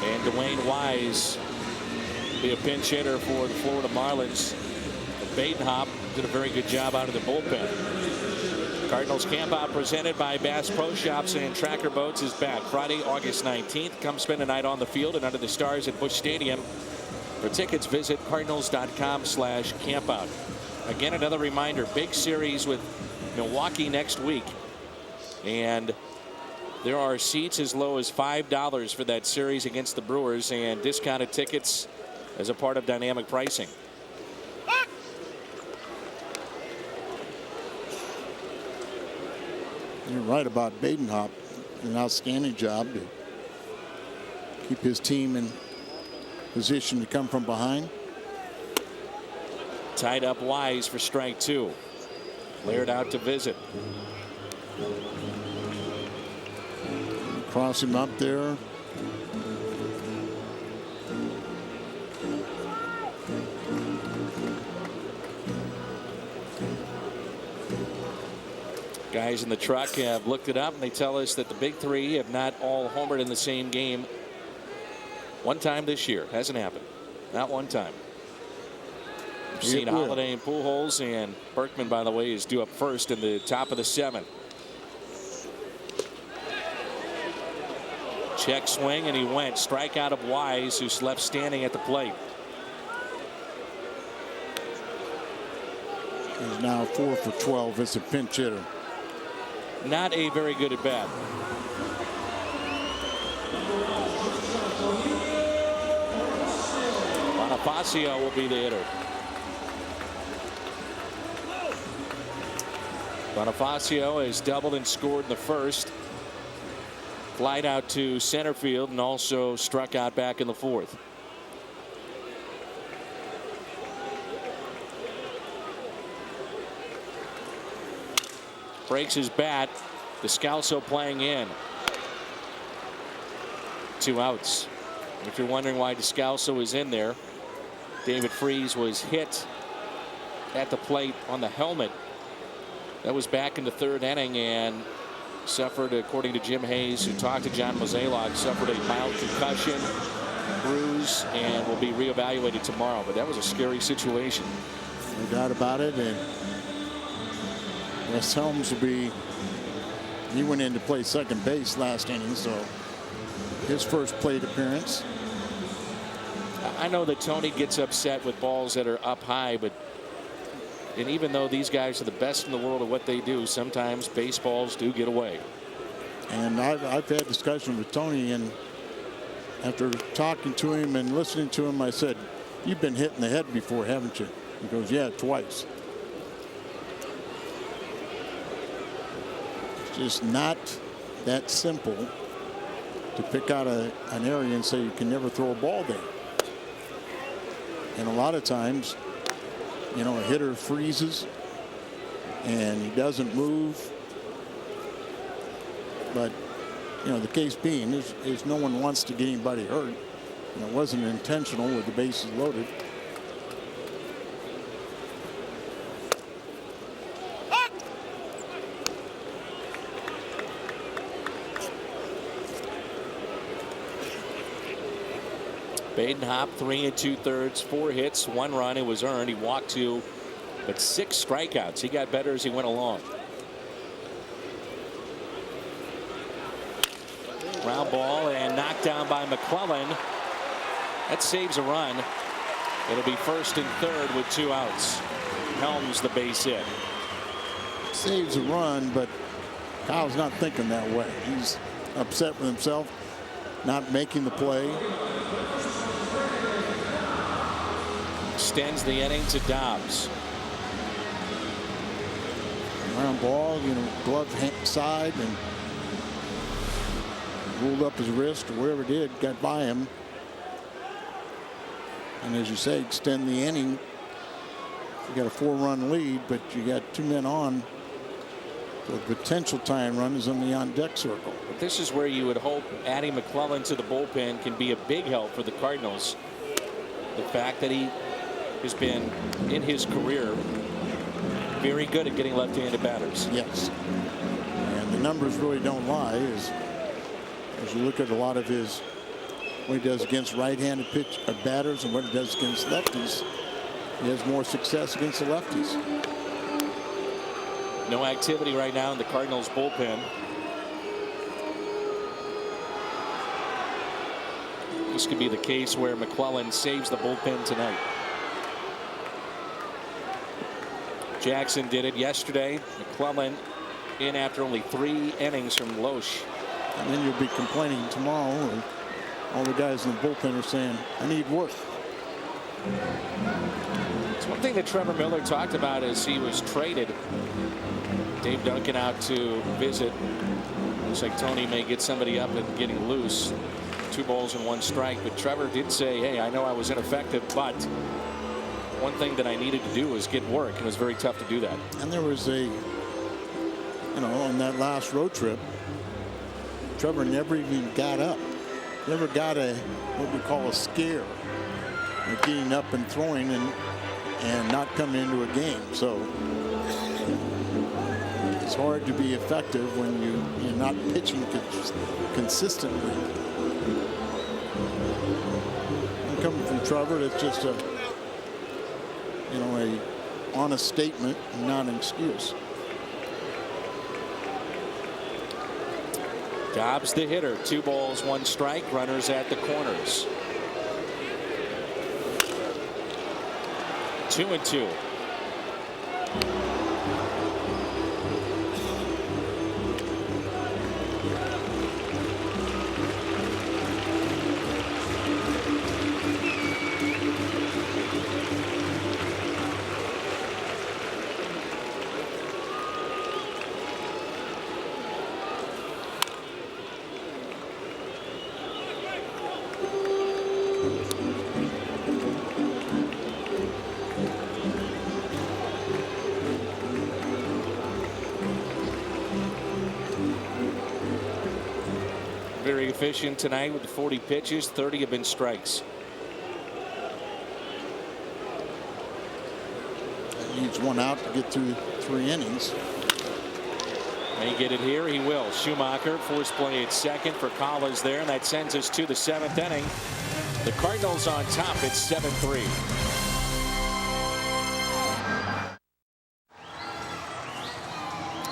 And Dwayne Wise be a pinch hitter for the Florida Marlins. Badenhop did a very good job out of the bullpen. Cardinals campout presented by Bass Pro Shops and Tracker Boats is back Friday, August 19th. Come spend a night on the field and under the stars at Busch Stadium. For tickets, visit cardinals.com/campout. Again, another reminder, big series with Milwaukee next week. And there are seats as low as $5 for that series against the Brewers, and discounted tickets as a part of dynamic pricing. You're right about Badenhop. An outstanding job to keep his team in position to come from behind. Tied up Wise for strike 2. Laird out to visit. Cross him up there. Guys in the truck have looked it up, and they tell us that the big 3 have not all homered in the same game one time this year. Hasn't happened. Not one time. We've seen Holiday and Pujols, and Berkman, by the way, is due up first in the top of the 7th. Check swing, and he went. Strikeout of Wise, who's left standing at the plate. He's now 4 for 12 as a pinch hitter. Not a very good at bat. Bonifacio will be the hitter. Bonifacio has doubled and scored in the first. Flied out to center field and also struck out back in the 4th. Breaks his bat. Descalso playing in. 2 outs. If you're wondering why Descalso is in there, David Freese was hit at the plate on the helmet. That was back in the 3rd inning and suffered, according to Jim Hayes, who talked to John Mozeliak, suffered a mild concussion, bruise, and will be reevaluated tomorrow. But that was a scary situation. No doubt about it. And Wes Helms he went in to play second base last inning, so his first plate appearance. I know that Tony gets upset with balls that are up high, and even though these guys are the best in the world at what they do, sometimes baseballs do get away. And I've had discussion with Tony, and after talking to him and listening to him, I said, "You've been hit in the head before, haven't you?" He goes, "Yeah, twice." It's just not that simple to pick out an area and say you can never throw a ball there. And a lot of times, you know, a hitter freezes and he doesn't move. But, you know, the case being is no one wants to get anybody hurt. And it wasn't intentional with the bases loaded. Baden Hop 3 2/3, 4 hits, 1 run. It was earned. He walked 2, but 6 strikeouts. He got better as he went along. Ground ball and knocked down by McClellan. That saves a run. It'll be 1st and 3rd with 2 outs. Helms the base hit. Saves a run, but Kyle's not thinking that way. He's upset with himself, not making the play. Extends the inning to Dobbs. Ground ball, you know, glove side, and rolled up his wrist or whatever it did, got by him. And as you say, extend the inning. You got a 4-run lead, but you got 2 men on. The potential tying run is on the on-deck circle. But this is where you would hope adding McClellan to the bullpen can be a big help for the Cardinals. The fact that he has been, in his career, very good at getting left-handed batters. Yes. And the numbers really don't lie as you look at a lot of what he does against right-handed batters and what he does against lefties. He has more success against the lefties. No activity right now in the Cardinals bullpen. This could be the case where McClellan saves the bullpen tonight. Jackson did it yesterday. McClellan in after only 3 innings from Loesch. And then you'll be complaining tomorrow, and all the guys in the bullpen are saying, "I need work." It's one thing that Trevor Miller talked about as he was traded. Dave Duncan out to visit. Looks like Tony may get somebody up and getting loose. 2 balls and 1 strike. But Trevor did say, "Hey, I know I was ineffective, but one thing that I needed to do was get work." And it was very tough to do that. And there was on that last road trip, Trevor never even got up. Never got what we call a scare. Like getting up and throwing and not coming into a game. So it's hard to be effective when you're not pitching consistently. And coming from Trevor, it's just a honest statement, not an excuse. Dobbs the hitter. 2 balls, 1 strike. Runners at the corners. 2-2. Very efficient tonight with the 40 pitches. 30 have been strikes. He needs 1 out to get through 3 innings. May get it here. He will. Schumacher force play at second for Collins there, and that sends us to the 7th inning. The Cardinals on top. It's 7-3.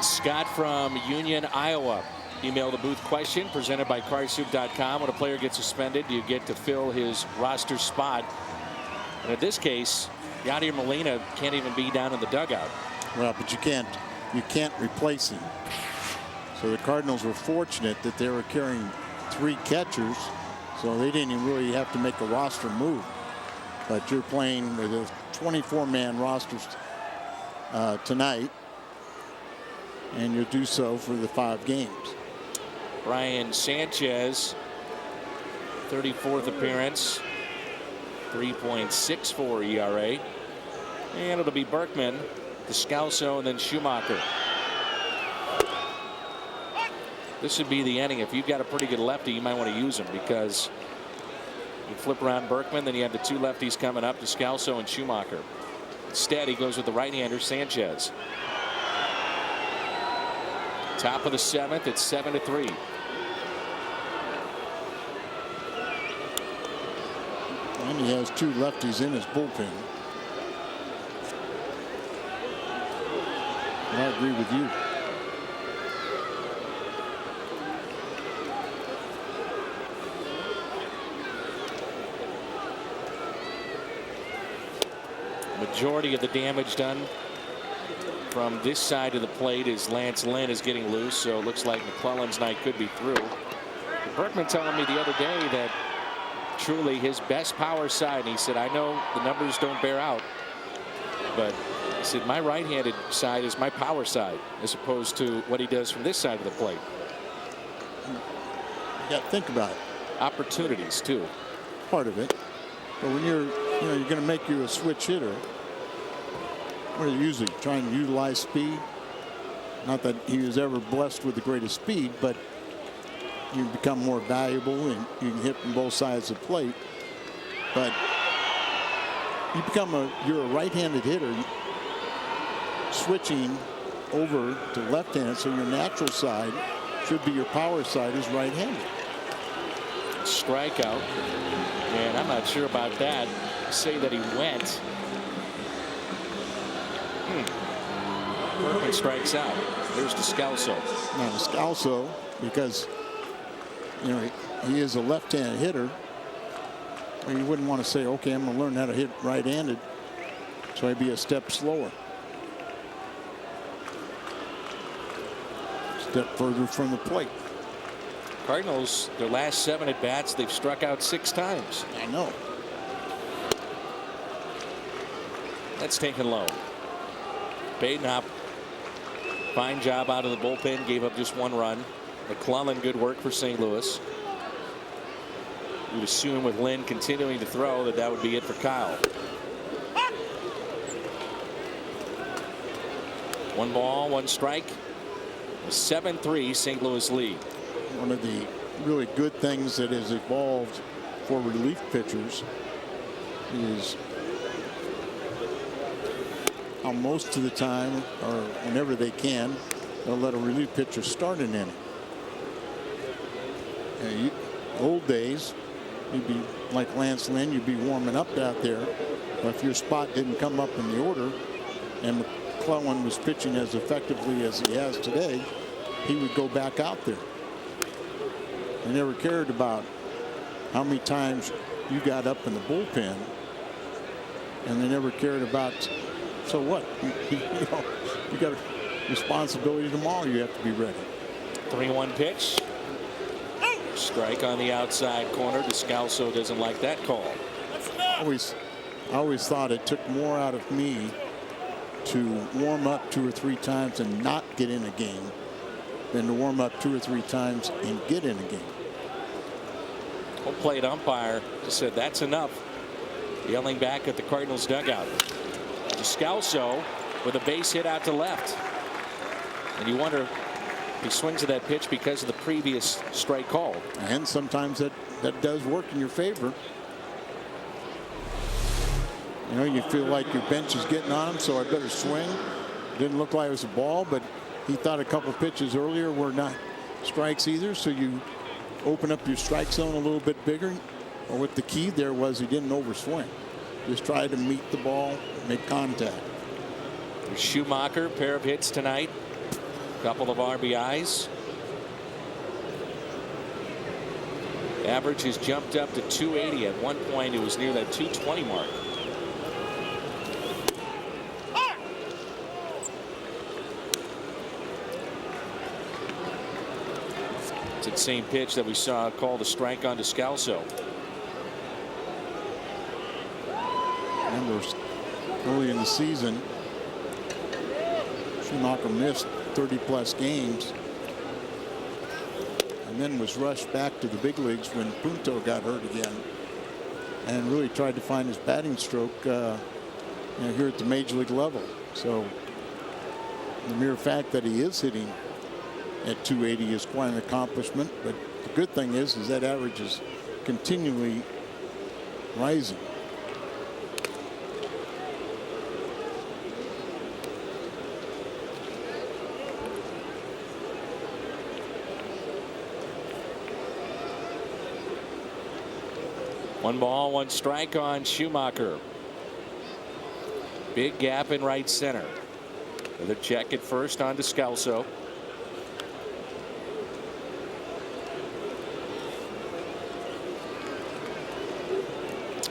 Scott from Union, Iowa. Email the booth question presented by carsoup.com. When a player gets suspended, you get to fill his roster spot. And in this case, Yadier Molina can't even be down in the dugout. Well, but you can't replace him. So the Cardinals were fortunate that they were carrying 3 catchers, so they didn't even really have to make a roster move. But you're playing with a 24-man roster tonight, and you'll do so for the 5 games. Brian Sanchez, 34th appearance, 3.64 ERA. And it'll be Berkman, Descalso, and then Schumacher. This would be the inning. If you've got a pretty good lefty, you might want to use him, because you flip around Berkman, then you have the 2 lefties coming up, Descalso and Schumacher. Instead, he goes with the right-hander, Sanchez. Top of the 7th, it's 7-3. And he has 2 lefties in his bullpen. And I agree with you. Majority of the damage done from this side of the plate is Lance Lynn is getting loose, so it looks like McClellan's night could be through. Berkman telling me the other day that truly his best power side, and he said, I know the numbers don't bear out, but he said my right-handed side is my power side as opposed to what he does from this side of the plate. You got to think about it. Opportunities too. Part of it. But when you're going to make you a switch hitter, what are you usually trying to utilize speed? Not that he was ever blessed with the greatest speed, but you become more valuable and you can hit from both sides of the plate. But you're a right-handed hitter switching over to left-handed, so your natural side should be your power side is right-handed. Strikeout, and I'm not sure about that. Say that he went. Berkman strikes out. There's Descalso. Now Descalso, because he is a left-handed hitter, well, you wouldn't want to say, okay, I'm going to learn how to hit right-handed, so I'd be a step slower, step further from the plate. Cardinals, their last 7 at bats, they've struck out 6 times. I know. That's taken low. Badenhop, fine job out of the bullpen, gave up just 1 run. McClellan, good work for St. Louis. You'd assume with Lynn continuing to throw that would be it for Kyle. 1 ball, 1 strike. 7-3 St. Louis lead. One of the really good things that has evolved for relief pitchers is how most of the time, or whenever they can, they'll let a relief pitcher start an inning. Old days, you'd be like Lance Lynn, you'd be warming up out there. But if your spot didn't come up in the order and McClellan was pitching as effectively as he has today, he would go back out there. They never cared about how many times you got up in the bullpen, and they never cared about, so what? You got a responsibility tomorrow. You have to be ready. 3-1 pitch. Strike on the outside corner. Descalso doesn't like that call. I always thought it took more out of me to warm up 2 or 3 times and not get in a game than to warm up 2 or 3 times and get in a game. Home plate umpire just said that's enough. Yelling back at the Cardinals dugout. Descalso with a base hit out to left. And you wonder if he swings at that pitch because of the previous strike call. And sometimes that does work in your favor. You know, you feel like your bench is getting on him, so I better swing. Didn't look like it was a ball, but he thought a couple of pitches earlier were not strikes either, so you open up your strike zone a little bit bigger. Or what the key there was, he didn't overswing. Just tried to meet the ball, make contact. Schumacher, pair of hits tonight. Couple of RBIs. Average has jumped up to 280. At one point it was near that 220 mark. It's the same pitch that we saw called a strike on Descalso. Remember, early in the season, Schumacher missed 30-plus games and then was rushed back to the big leagues when Punto got hurt again, and really tried to find his batting stroke here at the major league level. So the mere fact that he is hitting at 280 is quite an accomplishment. But the good thing is that average is continually rising. One ball, one strike on Schumacher. Big gap in right center. Another check at first on Descalso.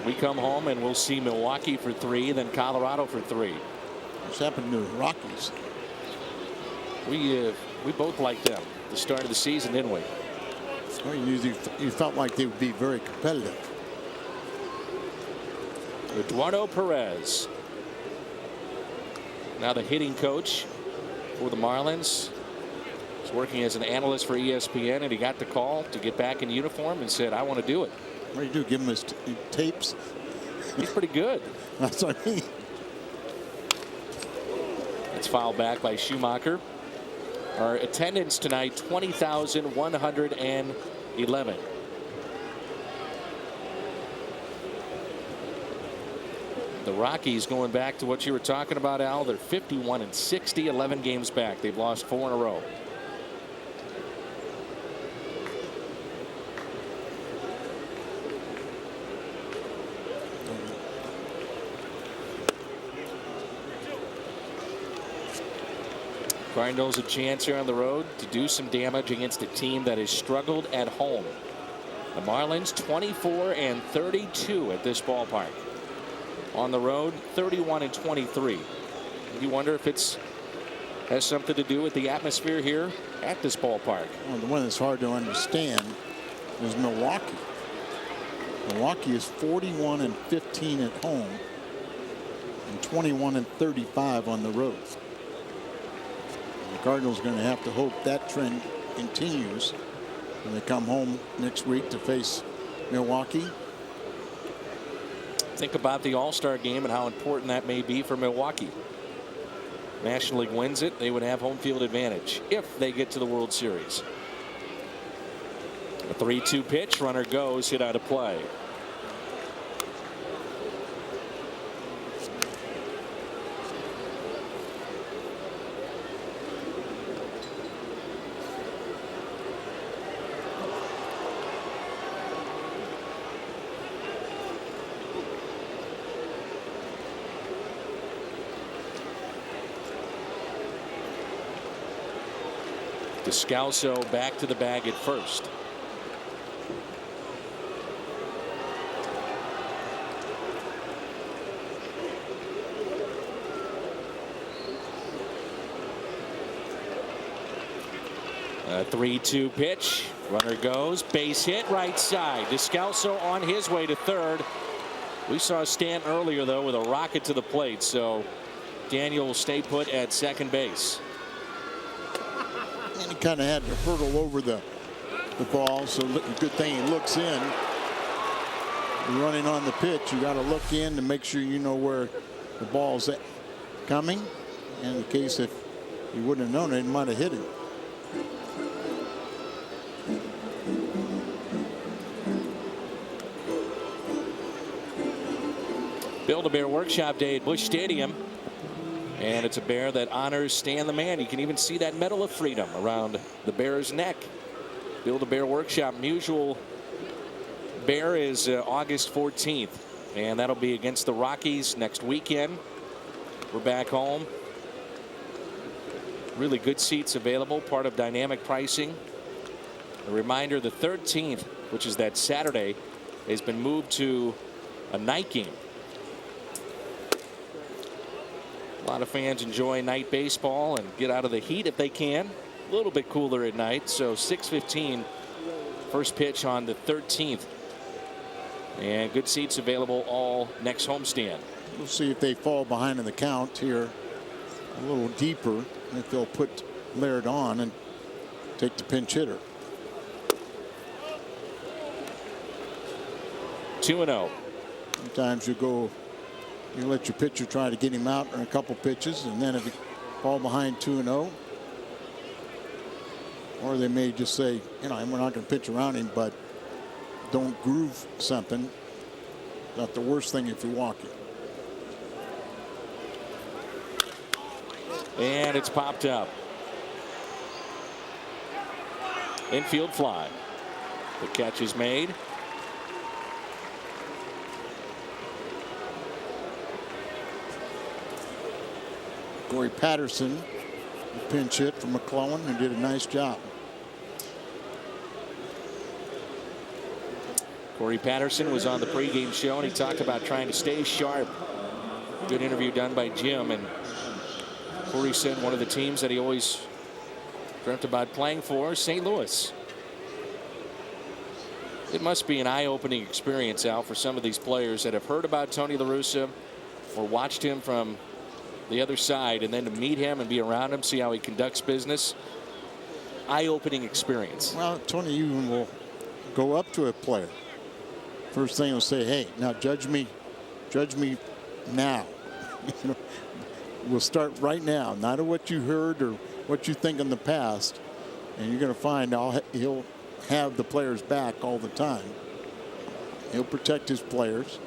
We come home and we'll see Milwaukee for 3, then Colorado for 3. What's happened to the Rockies? We both liked them at the start of the season, didn't we? Well, you felt like they would be very competitive. Eduardo Perez, now the hitting coach for the Marlins. He's working as an analyst for ESPN, and he got the call to get back in uniform and said, I want to do it. What do you do? Give him his tapes? He's pretty good. That's what I mean. It's fouled back by Schumacher. Our attendance tonight, 20,111. The Rockies, going back to what you were talking about, Al, they're 51-60, 11 games back. They've lost 4 in a row. Cardinals a chance here on the road to do some damage against a team that has struggled at home. The Marlins 24-32 at this ballpark. On the road 31-23. You wonder if it's has something to do with the atmosphere here at this ballpark. Well, the one that's hard to understand is Milwaukee. Milwaukee is 41-15 at home and 21-35 on the road. The Cardinals are going to have to hope that trend continues when they come home next week to face Milwaukee. Think about the All-Star game and how important that may be for Milwaukee. National League wins it, they would have home field advantage if they get to the World Series. A 3-2 pitch, runner goes, hit out of play. Descalso back to the bag at first. A 3-2 pitch. Runner goes. Base hit right side. Descalso on his way to third. We saw Stanton earlier, though, with a rocket to the plate. So Daniel will stay put at second base. And he kind of had to hurdle over the ball. So good thing he looks in. Running on the pitch, you got to look in to make sure you know where the ball's coming. And in case if he wouldn't have known it, he might have hit him. Build-A-Bear Workshop Day at Busch Stadium. And it's a bear that honors Stan the Man. You can even see that Medal of Freedom around the bear's neck. Build-A-Bear Workshop. Usual bear is August 14th. And that'll be against the Rockies next weekend. We're back home. Really good seats available, part of dynamic pricing. A reminder, the 13th, which is that Saturday, has been moved to a night game. A lot of fans enjoy night baseball and get out of the heat if they can. A little bit cooler at night. So 6:15 first pitch on the 13th. And good seats available all next homestand. We'll see if they fall behind in the count here a little deeper. If they'll put Laird on and take the pinch hitter. 2-0. Sometimes you let your pitcher try to get him out in a couple pitches, and then if you fall behind 2-0, or they may just say, you know, we're not going to pitch around him, but don't groove something. Not the worst thing if you're walking. And it's popped up. Infield fly. The catch is made. Corey Patterson, pinch hit from McClellan, who did a nice job. Corey Patterson was on the pregame show, and he talked about trying to stay sharp. Good interview done by Jim. And Corey said one of the teams that he always dreamt about playing for, St. Louis. It must be an eye-opening experience, Al, for some of these players that have heard about Tony La Russa or watched him from the other side, and then to meet him and be around him, see how he conducts business. Eye-opening experience. Well, Tony even will go up to a player. First thing he'll say, hey, now judge me now. You know, we'll start right now, not of what you heard or what you think in the past. And you're going to find he'll have the players back all the time. He'll protect his players.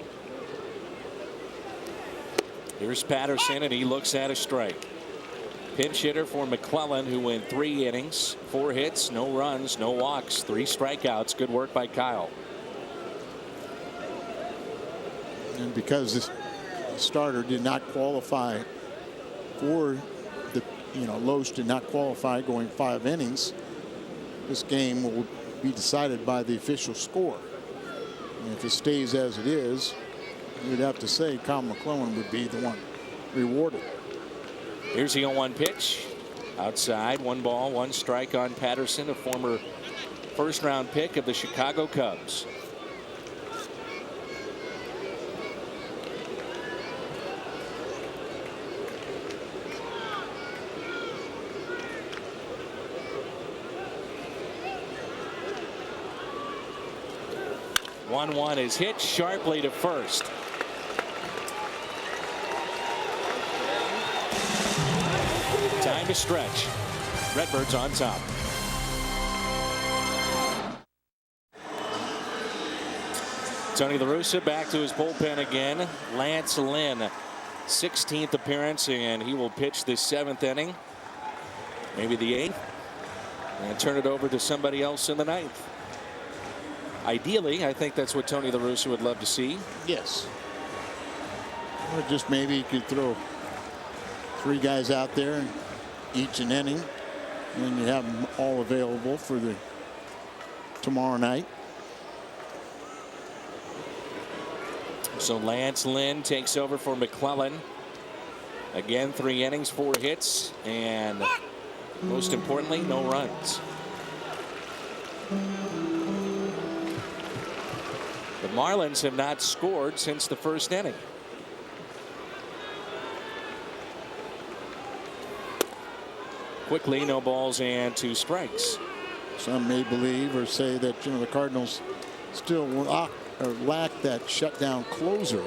Here's Patterson, and he looks at a strike. Pinch hitter for McClellan, who went 3 innings, 4 hits, no runs, no walks, 3 strikeouts. Good work by Kyle. And because this starter did not qualify for the, Loesch did not qualify going 5 innings, this game will be decided by the official score. And if it stays as it is, you'd have to say Kyle McClellan would be the one rewarded. Here's the 0-1 pitch. Outside, 1 ball, 1 strike on Patterson, a former first-round pick of the Chicago Cubs. One is hit sharply to first. Time to stretch. Redbirds on top. Tony La Russa back to his bullpen again. Lance Lynn, 16th appearance, and he will pitch the 7th inning, maybe the 8th, and turn it over to somebody else in the 9th. Ideally, I think that's what Tony La Russa would love to see. Yes. Or just maybe you could throw 3 guys out there, each an inning. And you have them all available for the tomorrow night. So Lance Lynn takes over for McClellan. Again, 3 innings, 4 hits, and most importantly, no runs. The Marlins have not scored since the first inning. Quickly, no balls and 2 strikes. Some may believe or say that the Cardinals still lack that shutdown closer.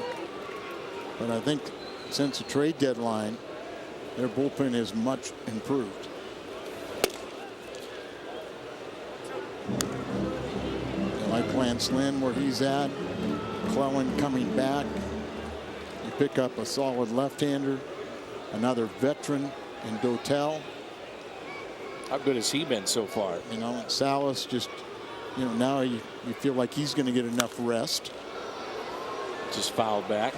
But I think since the trade deadline, their bullpen is much improved. I like Lance Lynn where he's at. McClellan coming back. You pick up a solid left-hander, another veteran in Dotel. How good has he been so far? Salas just, now you feel like he's going to get enough rest. Just fouled back.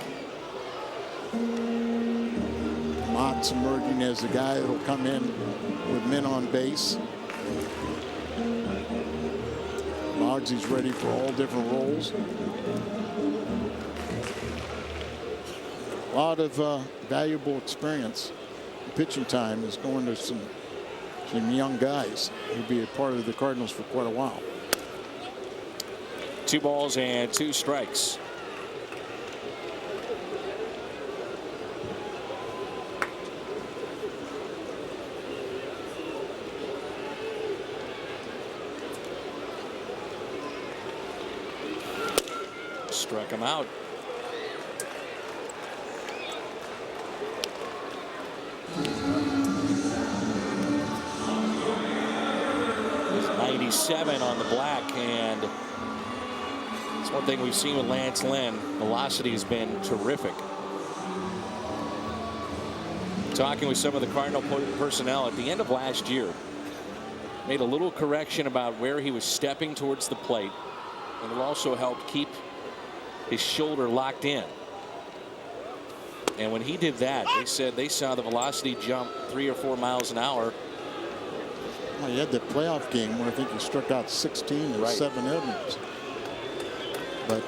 Mott's emerging as the guy that'll come in with men on base. Moggsy's ready for all different roles. A lot of valuable experience. Pitching time is going to some young guys who'll be a part of the Cardinals for quite a while. 2 balls and 2 strikes. Struck him out. He's 97 on the black, and it's one thing we've seen with Lance Lynn. Velocity has been terrific. Talking with some of the Cardinal personnel at the end of last year, made a little correction about where he was stepping towards the plate, and it also helped keep his shoulder locked in. And when he did that, they said they saw the velocity jump 3 or 4 miles an hour. Well, he had the playoff game where I think he struck out 16 in 7 innings. But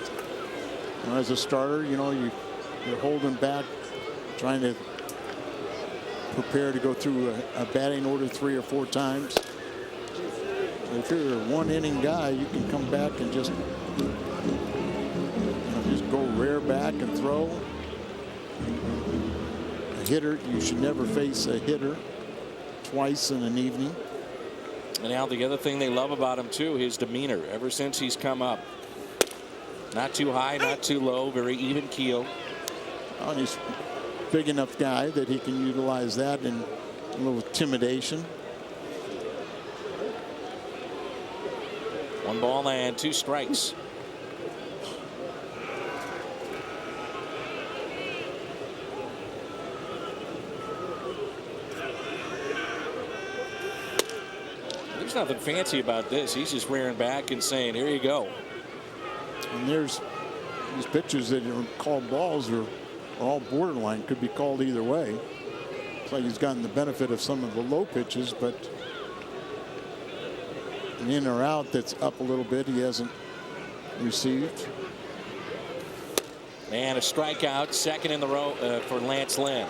as a starter, you're holding back, trying to prepare to go through a batting order 3 or 4 times. If you're a 1-inning guy, you can come back and just go rear back and throw. A hitter, you should never face a hitter twice in an evening. And now the other thing they love about him too, his demeanor ever since he's come up. Not too high, not too low, very even keel. Oh, and he's a big enough guy that he can utilize that in a little intimidation. 1 ball and 2 strikes. There's nothing fancy about this. He's just rearing back and saying, here you go. And there's these pitches that are called balls are all borderline, could be called either way. It's like he's gotten the benefit of some of the low pitches, but an in or out that's up a little bit he hasn't received. And a strikeout, 2nd in the row for Lance Lynn.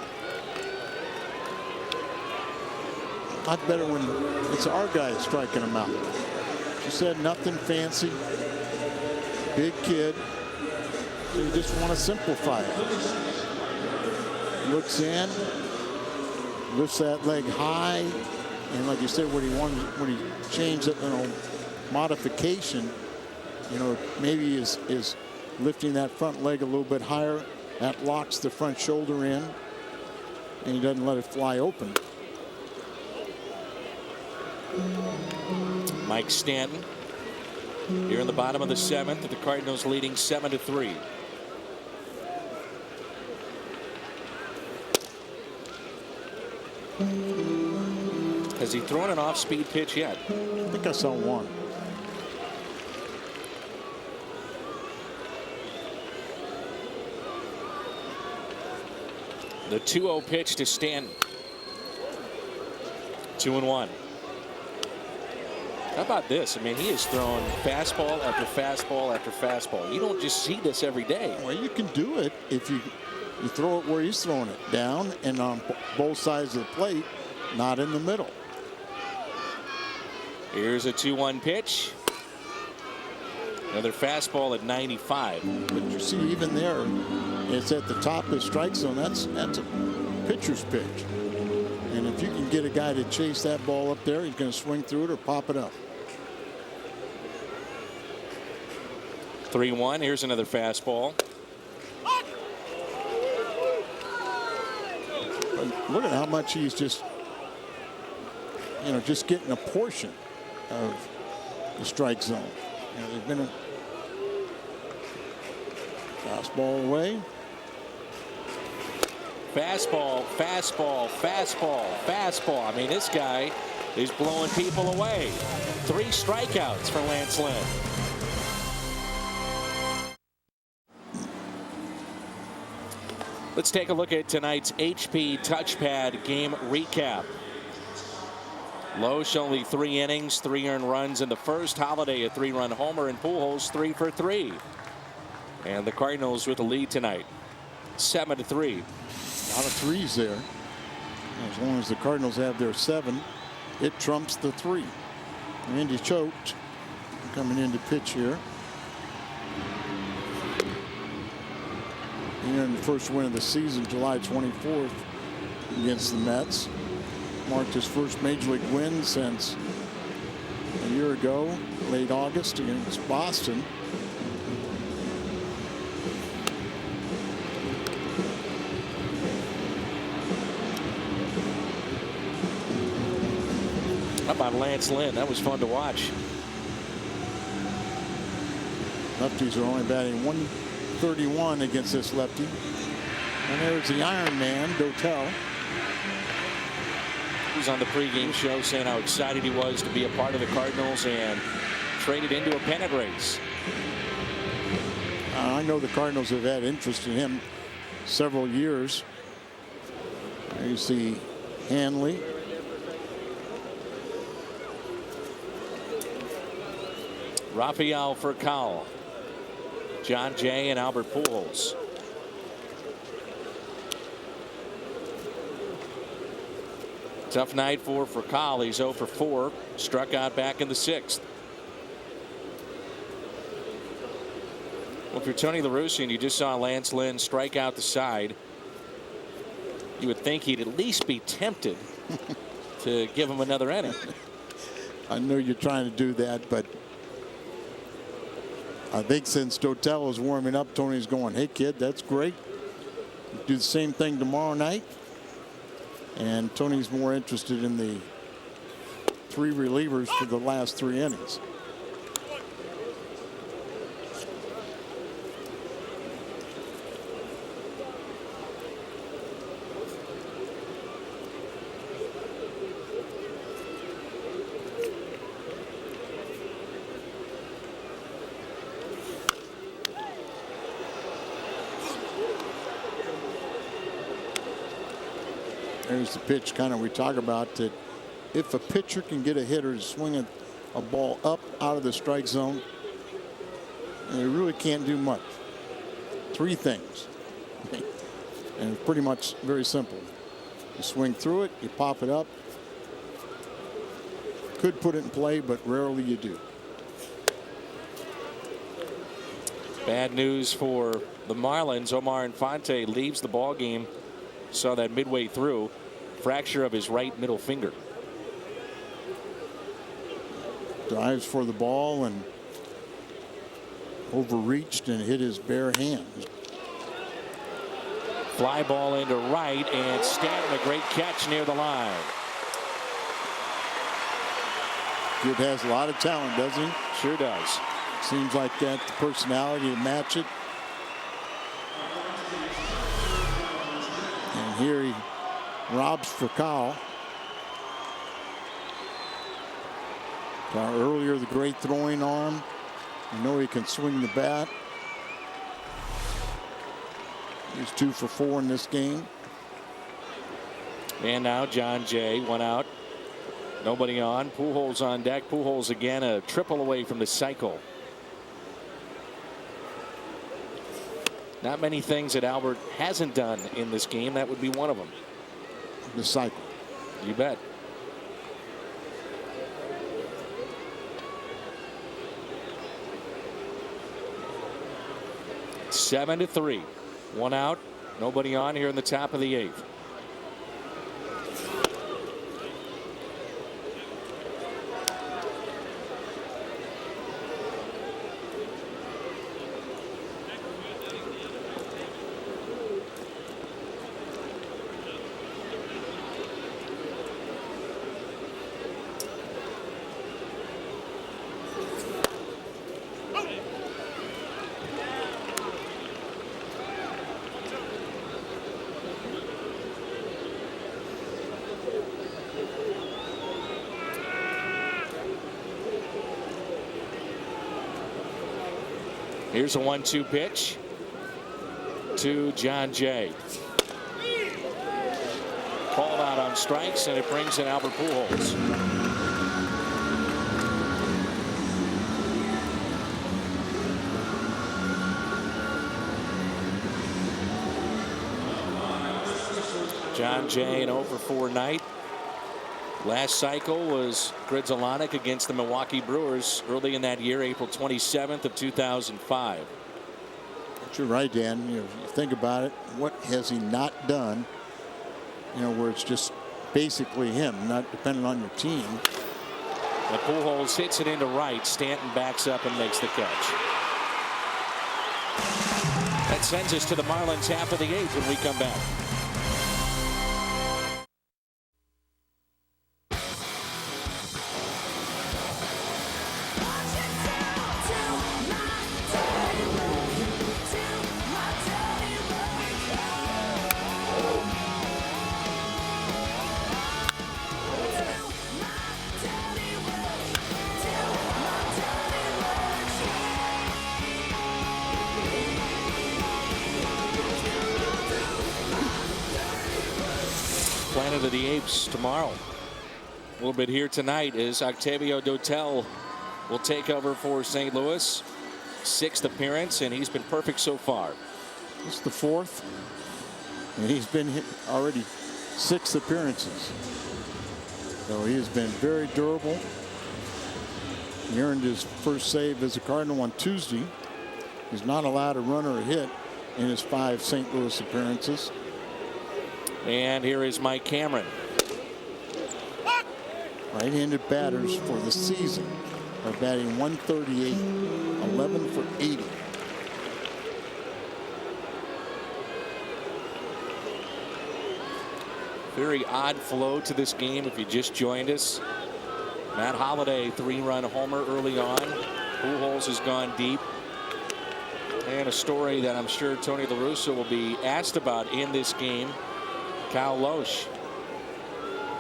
A lot better when it's our guy striking him out. She said nothing fancy. Big kid. So you just want to simplify it. Looks in, lifts that leg high, and like you said, when he changed it, modification, maybe is lifting that front leg a little bit higher. That locks the front shoulder in, and he doesn't let it fly open. Mike Stanton here in the bottom of the 7th, the Cardinals leading 7-3. Has he thrown an off-speed pitch yet? I think I saw one. The 2-0 pitch to Stanton. 2-1. How about this? I mean, he has thrown fastball after fastball after fastball. You don't just see this every day. Well, you can do it if you throw it where he's throwing it, down and on both sides of the plate, not in the middle. Here's a 2-1 pitch. Another fastball at 95. But you see, even there, it's at the top of the strike zone. That's a pitcher's pitch. And if you can get a guy to chase that ball up there, he's going to swing through it or pop it up. 3-1. Here's another fastball. But look at how much he's just getting a portion of the strike zone. There's been a fastball away. Fastball, fastball, fastball, fastball. I mean, this guy is blowing people away. 3 strikeouts for Lance Lynn. Let's take a look at tonight's HP Touchpad game recap. Loesch only 3 innings, 3 earned runs in the first. Holiday a 3-run homer, and Pujols 3 for 3. And the Cardinals with the lead tonight, 7-3. A lot of threes there. As long as the Cardinals have their 7, it trumps the 3. Randy choked, coming in to pitch here. In the first win of the season, July 24th, against the Mets. Marked his first major league win since a year ago, late August, against Boston. How about Lance Lynn? That was fun to watch. Lefties are only batting 131 against this lefty. And there's the Iron Man, Dotel. He was on the pregame show saying how excited he was to be a part of the Cardinals and traded into a pennant race. I know the Cardinals have had interest in him several years. There you see Hanley. Rafael Furcal, John Jay, and Albert Pujols. Tough night for Furcal. He's 0 for 4. Struck out back in the 6th. Well, if you're Tony La Russa and you just saw Lance Lynn strike out the side, you would think he'd at least be tempted to give him another inning. I know you're trying to do that, but I think since Dotel is warming up, Tony's going, hey, kid, that's great. Do the same thing tomorrow night. And Tony's more interested in the 3 relievers for the last 3 innings. There's the pitch kind of we talk about, that if a pitcher can get a hitter to swing a ball up out of the strike zone, they really can't do much. 3 things. And it's pretty much very simple. You swing through it, you pop it up. Could put it in play, but rarely you do. Bad news for the Marlins. Omar Infante leaves the ball game. Saw that midway through. Fracture of his right middle finger. Dives for the ball and overreached and hit his bare hand. Fly ball into right, and Stanton a great catch near the line. Kid has a lot of talent, doesn't he? Sure does. Seems like that, the personality to match it. And here he robs Furcal. Earlier, the great throwing arm. You know he can swing the bat. He's 2 for 4 in this game. And now John Jay, 1 out. Nobody on. Pujols on deck. Pujols again, a triple away from the cycle. Not many things that Albert hasn't done in this game. That would be one of them. The cycle. You bet. Seven to 3. One out. Nobody on here in the top of the 8th. Here's a 1-2 pitch to John Jay. Called out on strikes, and it brings in Albert Pujols. John Jay, an 0-for-4 night. Last cycle was Grizzolonic against the Milwaukee Brewers early in that year, April 27th of 2005. But you're right, Dan. You think about it. What has he not done? Where it's just basically him, not dependent on your team. The Pujols hits it into right. Stanton backs up and makes the catch. That sends us to the Marlins half of the 8th when we come back. Planet of the Apes tomorrow. A little bit here tonight as Octavio Dotel will take over for St. Louis. 6th appearance, and he's been perfect so far. This is the 4th, and he's been hit already 6 appearances. So he has been very durable. He earned his first save as a Cardinal on Tuesday. He's not allowed a run or a hit in his 5 St. Louis appearances. And here is Mike Cameron. Right-handed batters for the season are batting .138, 11 for 80. Very odd flow to this game if you just joined us. Matt Holliday, 3-run homer early on. Pujols has gone deep. And a story that I'm sure Tony La Russa will be asked about in this game. Kyle Loesch,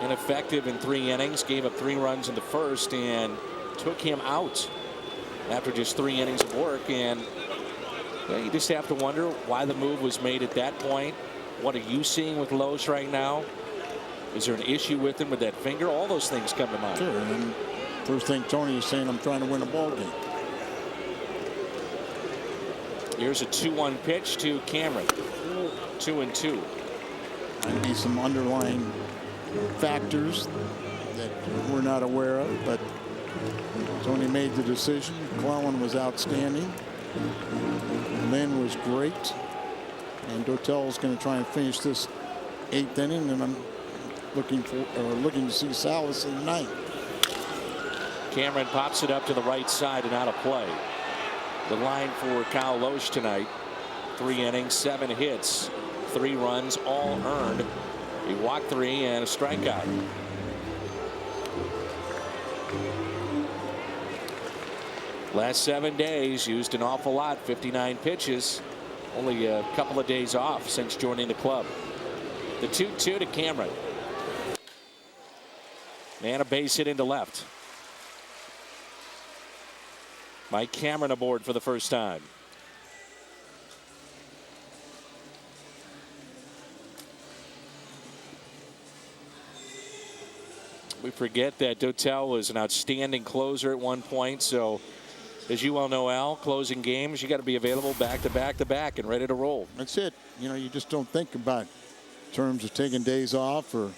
ineffective in 3 innings, gave up 3 runs in the first and took him out after just 3 innings of work. And you just have to wonder why the move was made at that point. What are you seeing with Loesch right now? Is there an issue with him with that finger? All those things come to mind. Sure. And first thing Tony is saying, I'm trying to win a ball game. Here's a 2-1 pitch to Cameron. 2-2. Might be some underlying factors that we're not aware of, but Tony made the decision. McClellan was outstanding. Lynn was great. And Dotel is going to try and finish this 8th inning, and I'm looking to see Salas in the 9th. Cameron pops it up to the right side and out of play. The line for Kyle Loesch tonight: 3 innings, 7 hits, 3 runs, all earned. He walked 3 and a strikeout. Last 7 days, used an awful lot, 59 pitches. Only a couple of days off since joining the club. The 2-2 to Cameron. And a base hit into left. Mike Cameron aboard for the first time. We forget that Dotel was an outstanding closer at one point. So, as you well know, Al, closing games, you got to be available back to back to back and ready to roll. That's it. You know, you just don't think about terms of taking days off, or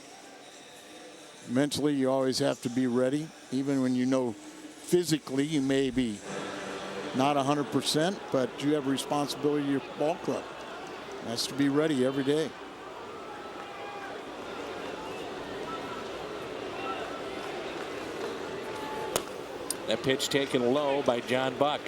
mentally you always have to be ready, even when you know physically you may be not 100%, but you have a responsibility to your ball club. That's to be ready every day. That pitch taken low by John Buck.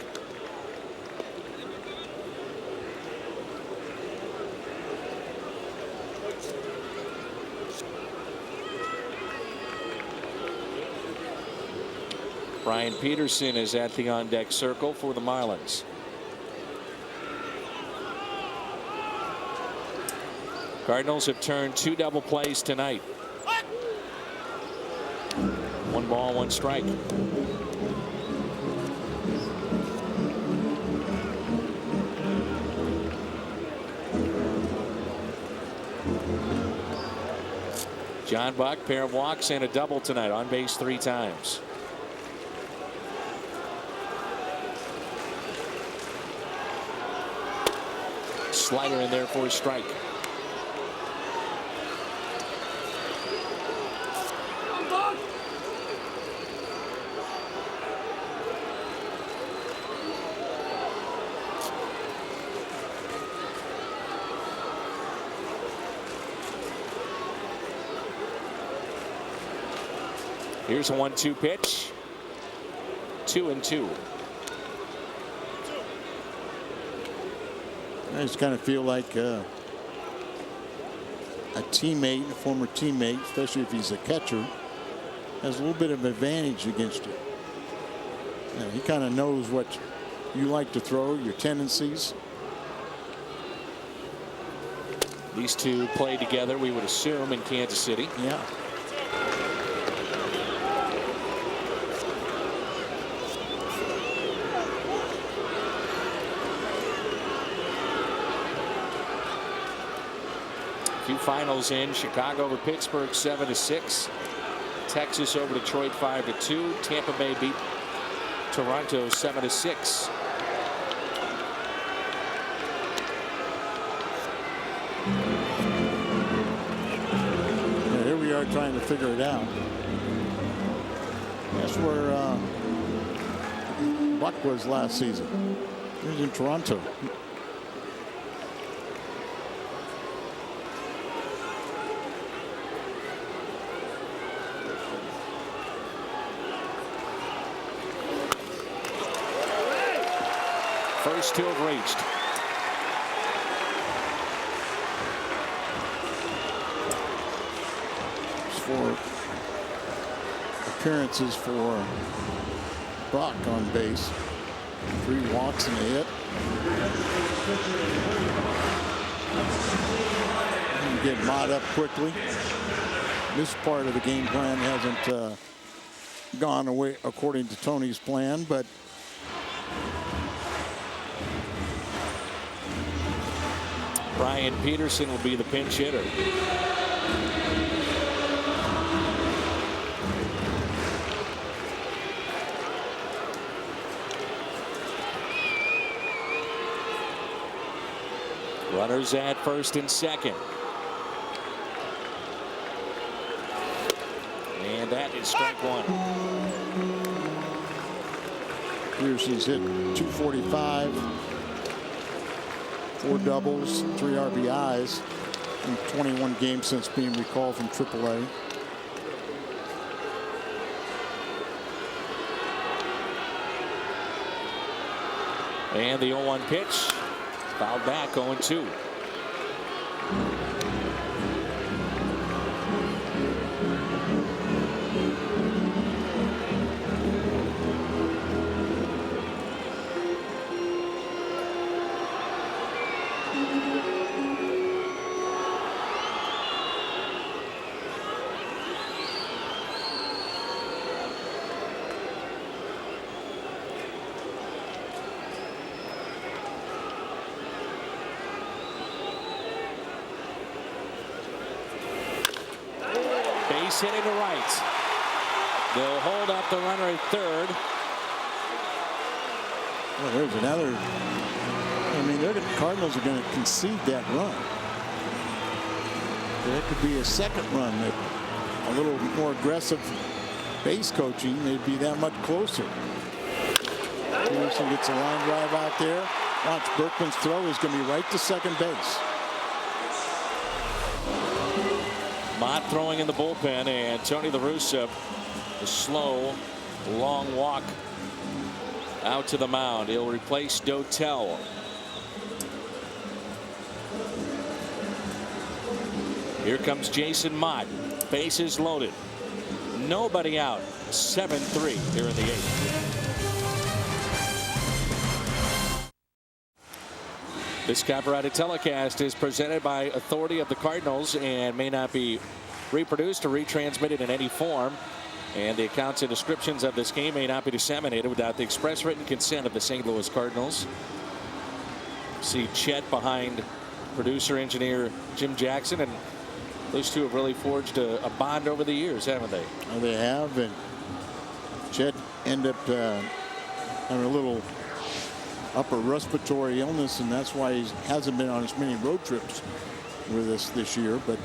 Brian Peterson is at the on-deck circle for the Marlins. Cardinals have turned 2 double plays tonight. 1 ball, 1 strike. John Buck, pair of walks and a double tonight, on base 3 times. Slider in there for a strike. Here's a 1-2 pitch. 2-2. I just kind of feel like a teammate, a former teammate, especially if he's a catcher, has a little bit of advantage against you. You know, he kind of knows what you like to throw, your tendencies. These two played together, we would assume, in Kansas City. Yeah. Few finals in. Chicago over Pittsburgh 7-6. Texas over Detroit 5-2. Tampa Bay beat Toronto 7-6. Yeah, here we are trying to figure it out. That's where Buck was last season. He was in Toronto. First to have reached. For appearances for Buck on base. 3 walks and a hit. And get Mott up quickly. This part of the game plan hasn't gone away according to Tony's plan, but Brian Peterson will be the pinch hitter. Runners at first and second. And that is strike 1. Peterson's hit .245. 4 doubles, 3 RBIs in 21 games since being recalled from AAA. And the 0-1 pitch. Fouled back, 0-2. Base hit into right. They'll hold up the runner at third. Well, there's another. I mean, the Cardinals are going to concede that run. There could be a second run that a little more aggressive base coaching, they'd be that much closer. Peterson gets a line drive out there. Watch, Berkman's throw is going to be right to second base. Mott throwing in the bullpen, and Tony La Russa, a slow, long walk out to the mound. He'll replace Dotel. Here comes Jason Mott. Bases loaded. Nobody out. 7-3 here in the 8th. This copyrighted telecast is presented by authority of the Cardinals and may not be reproduced or retransmitted in any form. And the accounts and descriptions of this game may not be disseminated without the express written consent of the St. Louis Cardinals. See Chet behind producer engineer Jim Jackson, and those two have really forged a bond over the years, haven't they? Well, they have, and Chet ended up having a little upper respiratory illness, and that's why he hasn't been on as many road trips with us this year. But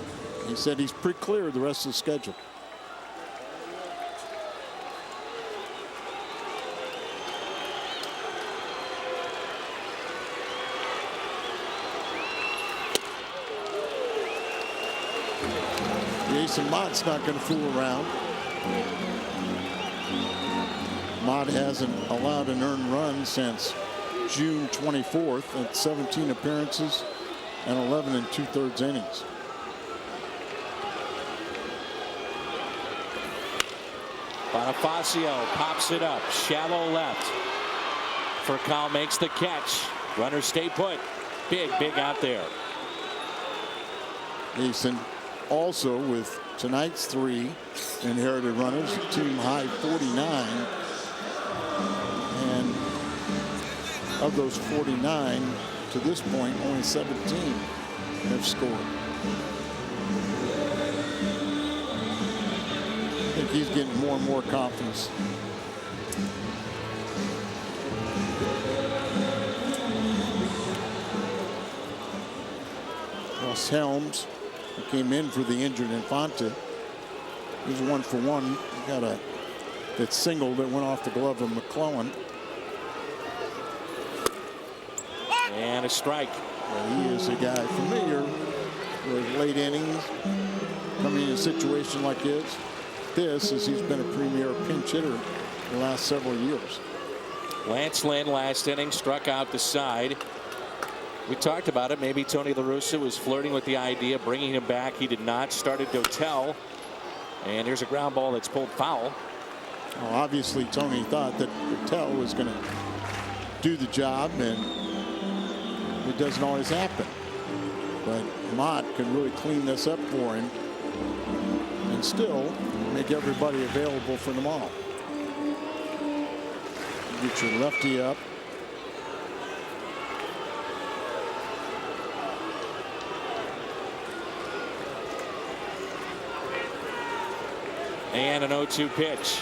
he said he's pretty clear of the rest of the schedule. Jason Mott's not going to fool around. Mott hasn't allowed an earned run since June 24th at 17 appearances and 11 2/3 innings. Bonifacio pops it up, shallow left. Furcal makes the catch. Runners stay put. Big out there. Mason also with tonight's 3 inherited runners, team high 49. And of those 49, to this point, only 17 have scored. I think he's getting more and more confidence. Ross Helms, who came in for the injured Infante, he's 1 for 1. Got that single that went off the glove of McClellan. And a strike. Well, he is a guy familiar with late innings, coming in a situation like this, as he's been a premier pinch hitter the last several years. Lance Lynn last inning struck out the side. We talked about it. Maybe Tony La Russa was flirting with the idea of bringing him back. He did not. Started Dotel. And here's a ground ball that's pulled foul. Well, obviously, Tony thought that Dotel was going to do the job, and it doesn't always happen. But Mott can really clean this up for him and still make everybody available for them all. Get your lefty up. And an 0-2 pitch.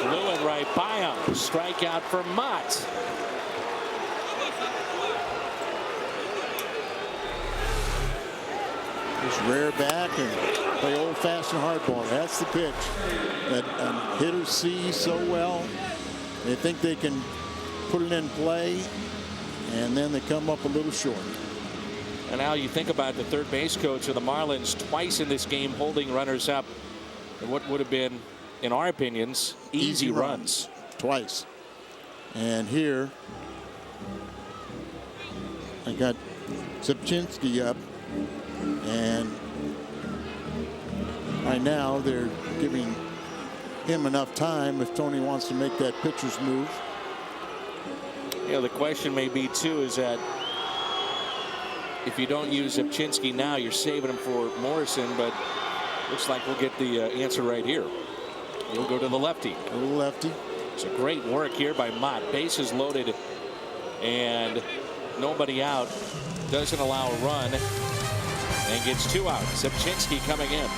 Blew it right by him. Strikeout for Mott. Just rear back and play old-fashioned hardball. That's the pitch that hitters see so well. They think they can put it in play, and then they come up a little short. And now you think about the third base coach of the Marlins twice in this game holding runners up in what would have been, in our opinions, easy runs. Twice. And here, I got Zipchinski up, and right now they're giving him enough time if Tony wants to make that pitcher's move. You know, the question may be too is that if you don't use Zipchinski now, you're saving him for Morrison, but looks like we'll get the answer right here. We'll go to the lefty. A little lefty. It's a great work here by Mott. Bases loaded and nobody out. Doesn't allow a run and gets 2 out. Zipchinski coming in.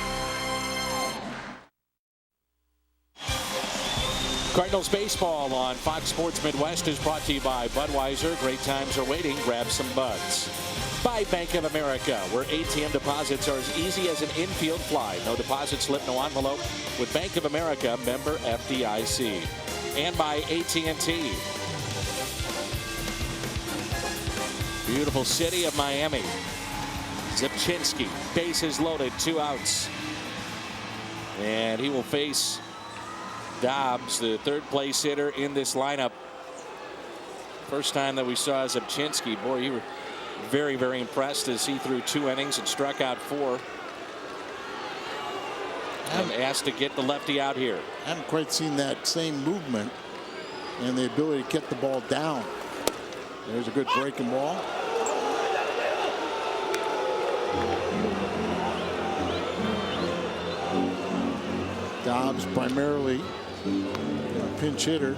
Cardinals baseball on Fox Sports Midwest is brought to you by Budweiser. Great times are waiting. Grab some buds. By Bank of America, where ATM deposits are as easy as an infield fly. No deposit slip, no envelope. With Bank of America, member FDIC. And by AT&T. Beautiful city of Miami. Zipchinski, bases loaded, 2 outs. And he will face Dobbs, the third place hitter in this lineup. First time that we saw Zipchinski. Boy, you were very, very impressed as he threw 2 innings and struck out 4. And asked to get the lefty out here. I haven't quite seen that same movement and the ability to get the ball down. There's a good breaking ball. Dobbs primarily a pinch hitter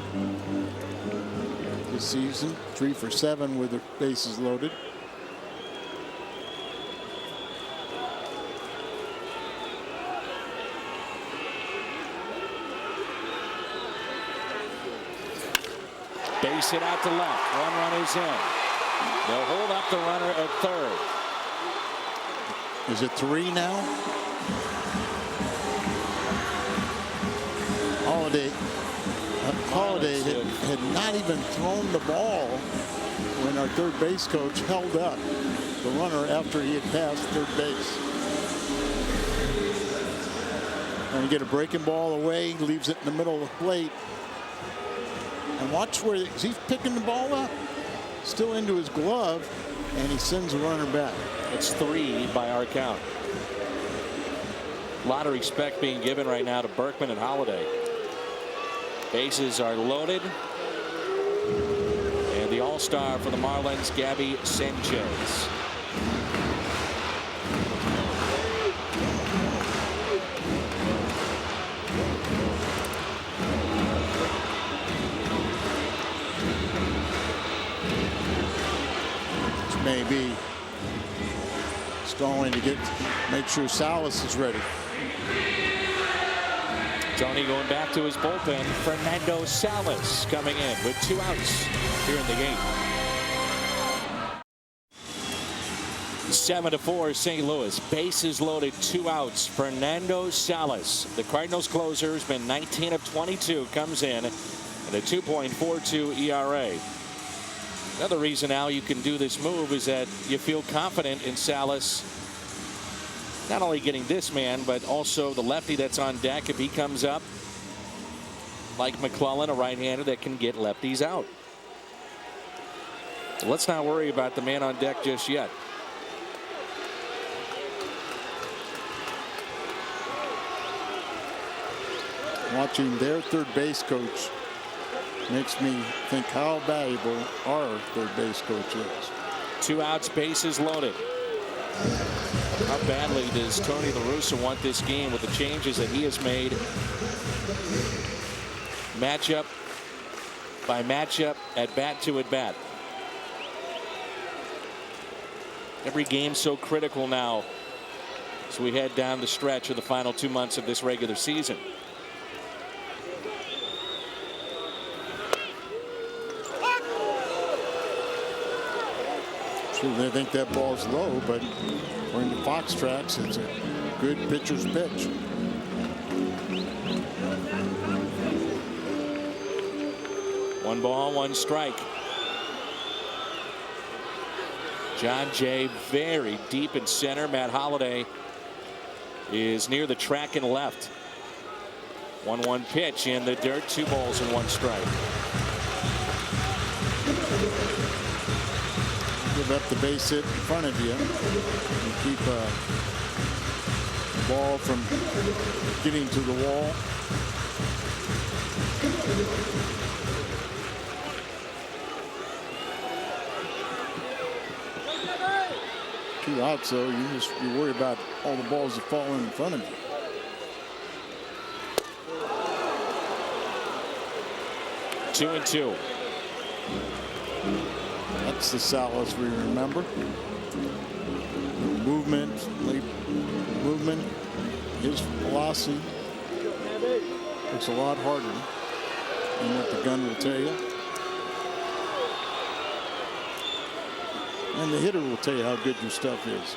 this season, 3 for 7 with the bases loaded. Base hit out to left. 1 run is in. They'll hold up the runner at third. Is it 3 now? Holiday had not even thrown the ball when our third base coach held up the runner after he had passed third base. And you get a breaking ball away, leaves it in the middle of the plate. And watch where he's picking the ball up, still into his glove, and he sends the runner back. It's 3 by our count. A lot of respect being given right now to Berkman and Holiday. Bases are loaded. And the all-star for the Marlins, Gabby Sanchez. Which may be stalling to make sure Salas is ready. Tony going back to his bullpen. Fernando Salas coming in with 2 outs here in the game. 7-4 St. Louis. Bases loaded, 2 outs. Fernando Salas, the Cardinals closer, has been 19 of 22. Comes in at a 2.42 ERA. Another reason now you can do this move is that you feel confident in Salas. Not only getting this man, but also the lefty that's on deck if he comes up. Like McClellan, a right-hander that can get lefties out. So let's not worry about the man on deck just yet. Watching their third base coach makes me think how valuable our third base coach is. 2 outs, bases loaded. How badly does Tony La Russa want this game with the changes that he has made? Matchup by matchup, at bat to at bat. Every game so critical now as we head down the stretch of the final 2 months of this regular season. Sure, they think that ball's low, but according to Fox Tracks, it's a good pitcher's pitch. One ball, 1 strike. John Jay very deep in center. Matt Holliday is near the track and left. 1-1 pitch in the dirt. 2 balls and 1 strike. Give up the base hit in front of you and keep the ball from getting to the wall. Two outs, though, you worry about all the balls that fall in front of you. Two and two. That's the Salas we remember. Movement, late movement. His velocity looks a lot harder. and what the gun will tell you. And the hitter will tell you how good your stuff is.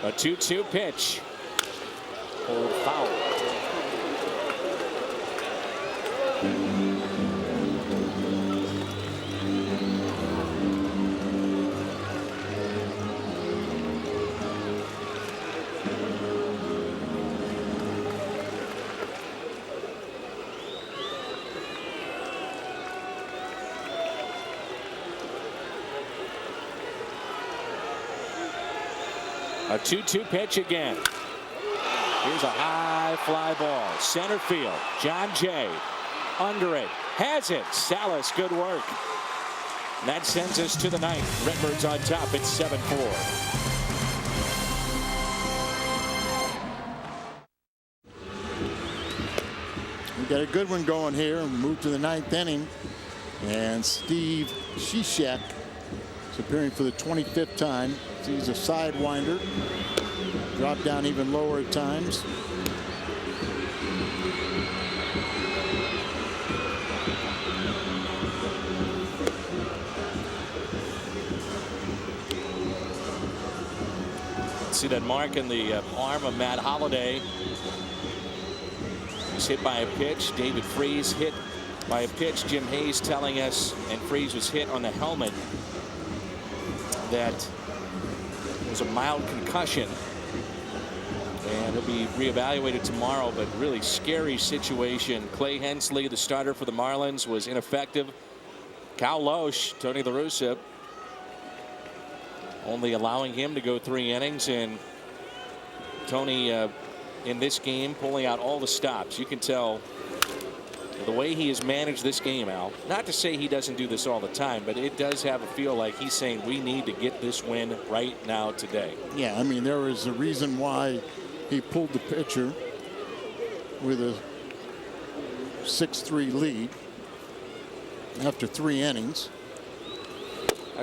A 2-2 pitch. Hold foul. A 2-2 pitch again. Here's a high fly ball. Center field. John Jay. Under it. Has it. Salas, good work. And that sends us to the ninth. Redbirds on top. It's 7-4. We got a good one going here and move to the ninth inning. And Steve Cishek is appearing for the 25th time. He's a sidewinder. Drop down even lower at times. See that mark in the arm of Matt Holliday. He's hit by a pitch. David Freese hit by a pitch. Jim Hayes telling us, and Freese was hit on the helmet, that it was a mild concussion. And he'll be reevaluated tomorrow, but really scary situation. Clay Hensley, the starter for the Marlins, was ineffective. Cal Loesch, Tony La Russa, only allowing him to go 3 innings, and Tony in this game pulling out all the stops. You can tell the way he has managed this game, Al. Not to say he doesn't do this all the time, but it does have a feel like he's saying we need to get this win right now today. Yeah, I mean, there is a reason why he pulled the pitcher with a 6-3 lead after 3 innings.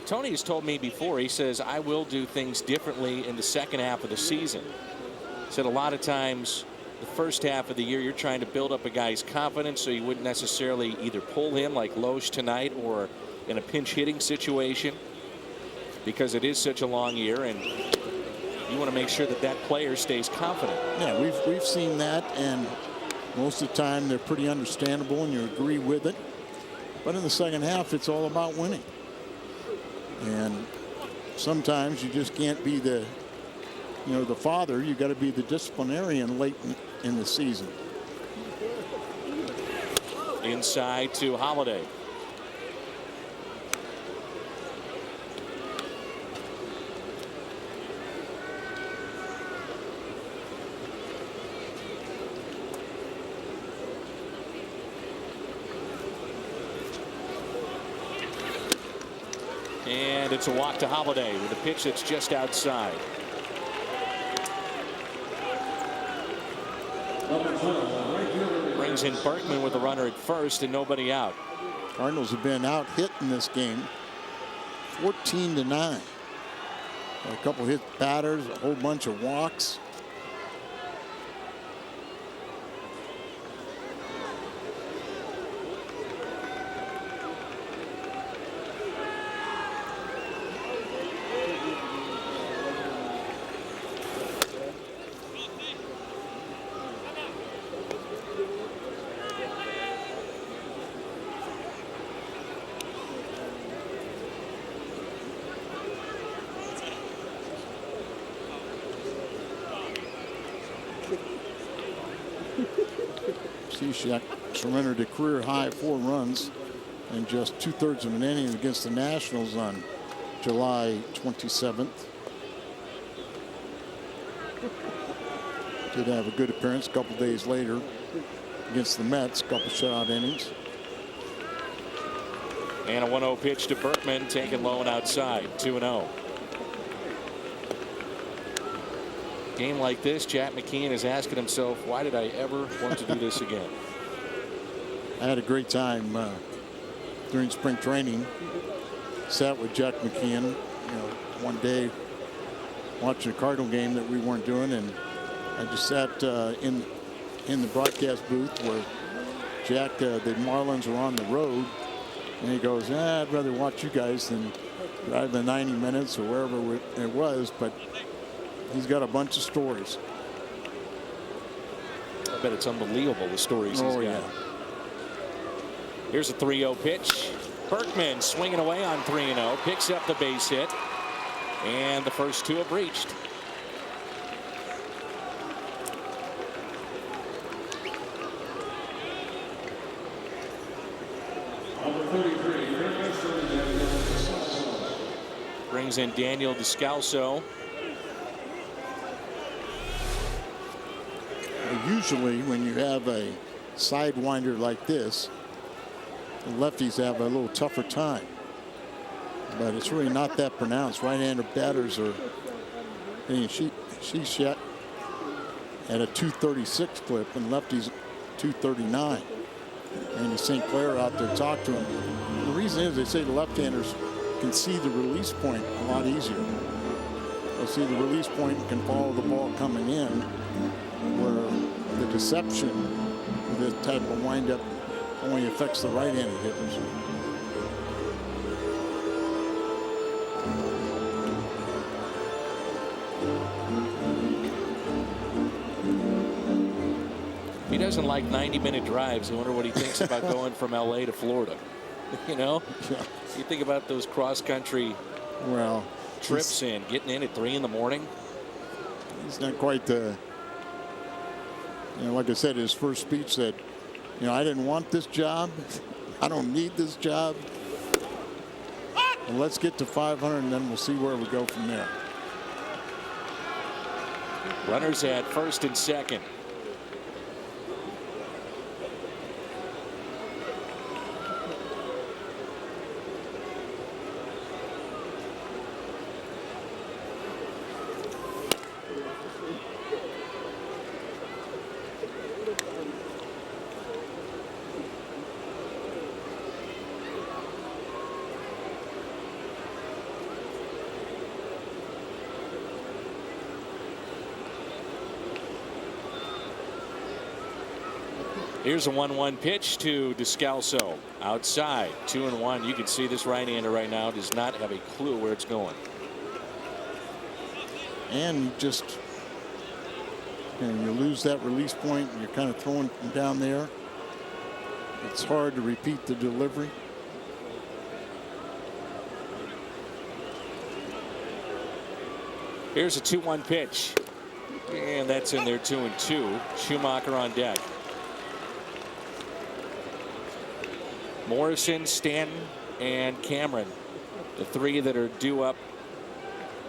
Tony has told me before, he says, I will do things differently in the second half of the season. He said a lot of times the first half of the year you're trying to build up a guy's confidence so you wouldn't necessarily either pull him like Loesch tonight or in a pinch hitting situation, because it is such a long year and you want to make sure that that player stays confident. Yeah, we've seen that, and most of the time they're pretty understandable and you agree with it. But in the second half, it's all about winning. And sometimes you just can't be the father. You got to be the disciplinarian late in the season. Inside to Holliday. And it's a walk to Holliday with a pitch that's just outside. Brings in Berkman with a runner at first and nobody out. Cardinals have been out hit in this game 14-9. A couple hit batters, a whole bunch of walks. Cishek surrendered a career high 4 runs in just 2/3 of an inning against the Nationals on July 27th. Did have a good appearance a couple days later against the Mets, a couple shutout innings. And a 1-0 pitch to Berkman, taken low and outside. 2-0. Game like this, Jack McKeon is asking himself, why did I ever want to do this again? I had a great time during spring training. Sat with Jack McKeon, one day watching a Cardinal game that we weren't doing, and I just sat in the broadcast booth where Jack, the Marlins are on the road. And he goes, I'd rather watch you guys than drive the 90 minutes or wherever it was. But he's got a bunch of stories. I bet it's unbelievable, the stories he's got. Yeah. Here's a 3-0 pitch. Berkman swinging away on 3-0. Picks up the base hit. And the first two have reached. Brings in Daniel Descalso. Usually when you have a sidewinder like this, the lefties have a little tougher time. But it's really not that pronounced. Right-handed batters are hitting she's shot at a 236 clip, and lefties 239. Andy St. Clair out there talked to him. The reason is they say the left-handers can see the release point a lot easier. They'll see the release point and can follow the ball coming in, where the deception of this type of windup only affects the right-handed hitters. He doesn't like 90-minute drives. I wonder what he thinks about going from LA to Florida. You know, Yeah. you think about those cross-country Well, trips and getting in at 3 in the morning. he's not quite the, like I said, his first speech said, I didn't want this job. I don't need this job. Well, let's get to 500 and then we'll see where we go from there. Runners at first and second. Here's a 1-1 pitch to Descalso. Outside, 2-1. You can see this right-hander right now does not have a clue where it's going. And you just, you lose that release point and you're kind of throwing down there. It's hard to repeat the delivery. Here's a 2-1 pitch. And that's in there, 2-2. Schumacher on deck. Morrison, Stanton, and Cameron, the three that are due up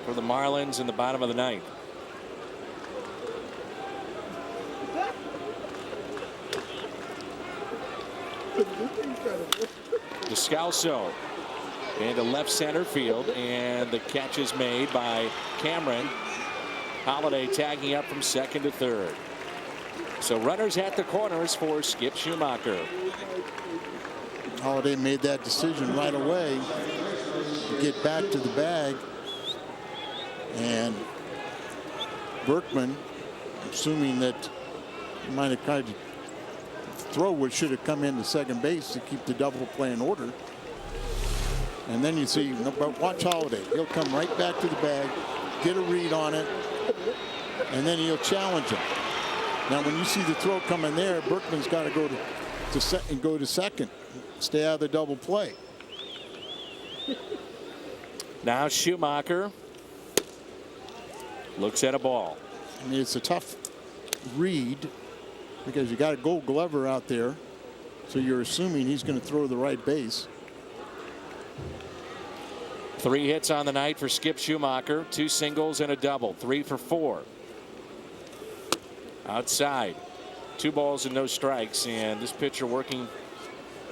for the Marlins in the bottom of the ninth. Descalso into left center field, and the catch is made by Cameron. Holiday tagging up from second to third. So runners at the corners for Skip Schumacher. Holiday made that decision right away to get back to the bag. And Berkman, assuming that he might have tried to throw what should have come into second base to keep the double play in order. And then you see, but watch Holiday. He'll come right back to the bag, get a read on it, and then he'll challenge him. Now, when you see the throw coming there, Berkman's got to go to second. Stay out of the double play. Now Schumacher looks at a ball. I mean, it's a tough read because you got a Gold Glover out there, so you're assuming he's going to throw the right base. 3 hits on the night for Skip Schumacher, 2 singles and a double, 3 for 4. Outside, 2 balls and no strikes, and this pitcher working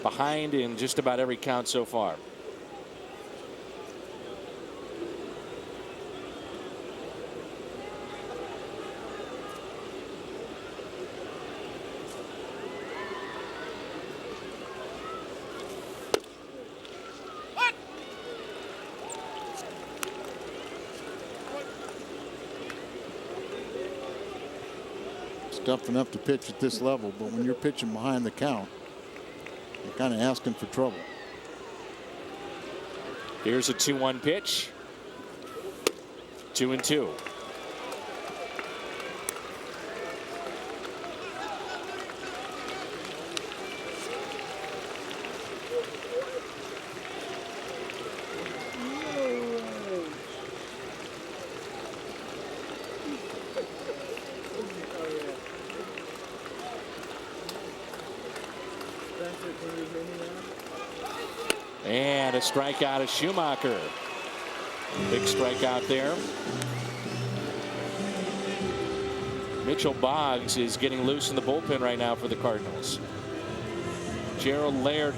behind in just about every count so far. It's tough enough to pitch at this level, but when you're pitching behind the count, kind of asking for trouble. Here's a 2-1 pitch. 2-2. And a strikeout of Schumacher. Big strikeout there. Mitchell Boggs is getting loose in the bullpen right now for the Cardinals. Gerald Laird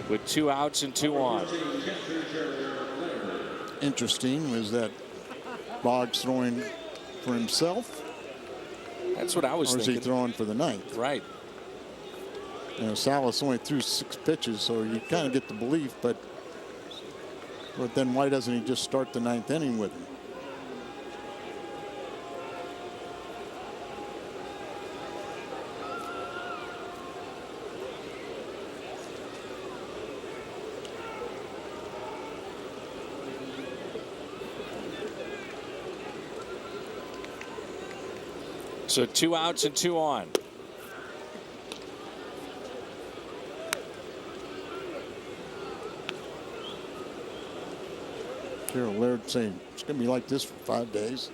with 2 outs and 2 on. Interesting was that Boggs throwing for himself. That's what I was thinking. Or is he throwing for the ninth? Right. You know, Salas only threw 6 pitches, so you kind of get the belief, but then why doesn't he just start the 9th inning with him? So 2 outs and 2 on. Gerald Laird saying it's going to be like this for 5 days.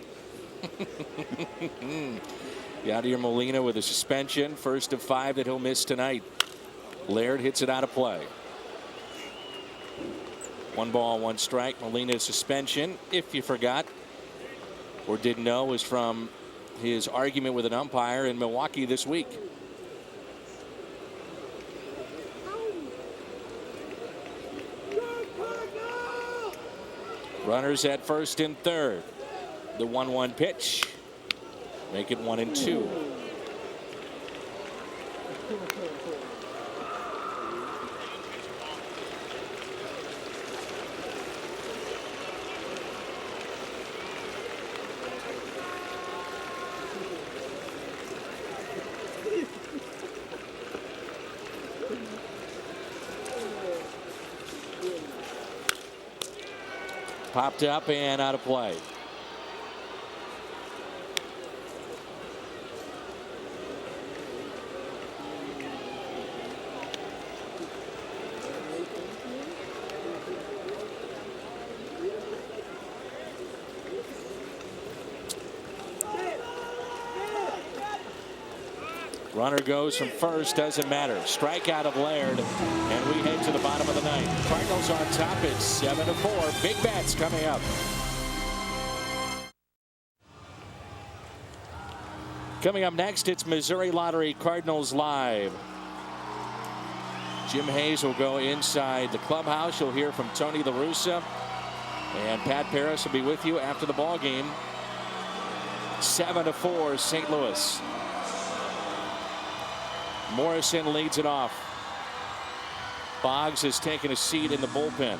Yadier Molina with a suspension, first of 5 that he'll miss tonight. Laird hits it out of play. 1 ball, 1 strike. Molina's suspension, if you forgot or didn't know, was from his argument with an umpire in Milwaukee this week. Runners at first and third. The 1-1 pitch. Make it 1-2. Popped up and out of play. Runner goes from first, doesn't matter. Strikeout of Laird, and we head to the bottom of the 9th. Cardinals on top. It's 7-4. Big bats coming up. Coming up next, it's Missouri Lottery Cardinals Live. Jim Hayes will go inside the clubhouse. You'll hear from Tony La Russa, and Pat Paris will be with you after the ball game. 7-4 St. Louis. Morrison leads it off. Boggs has taken a seat in the bullpen.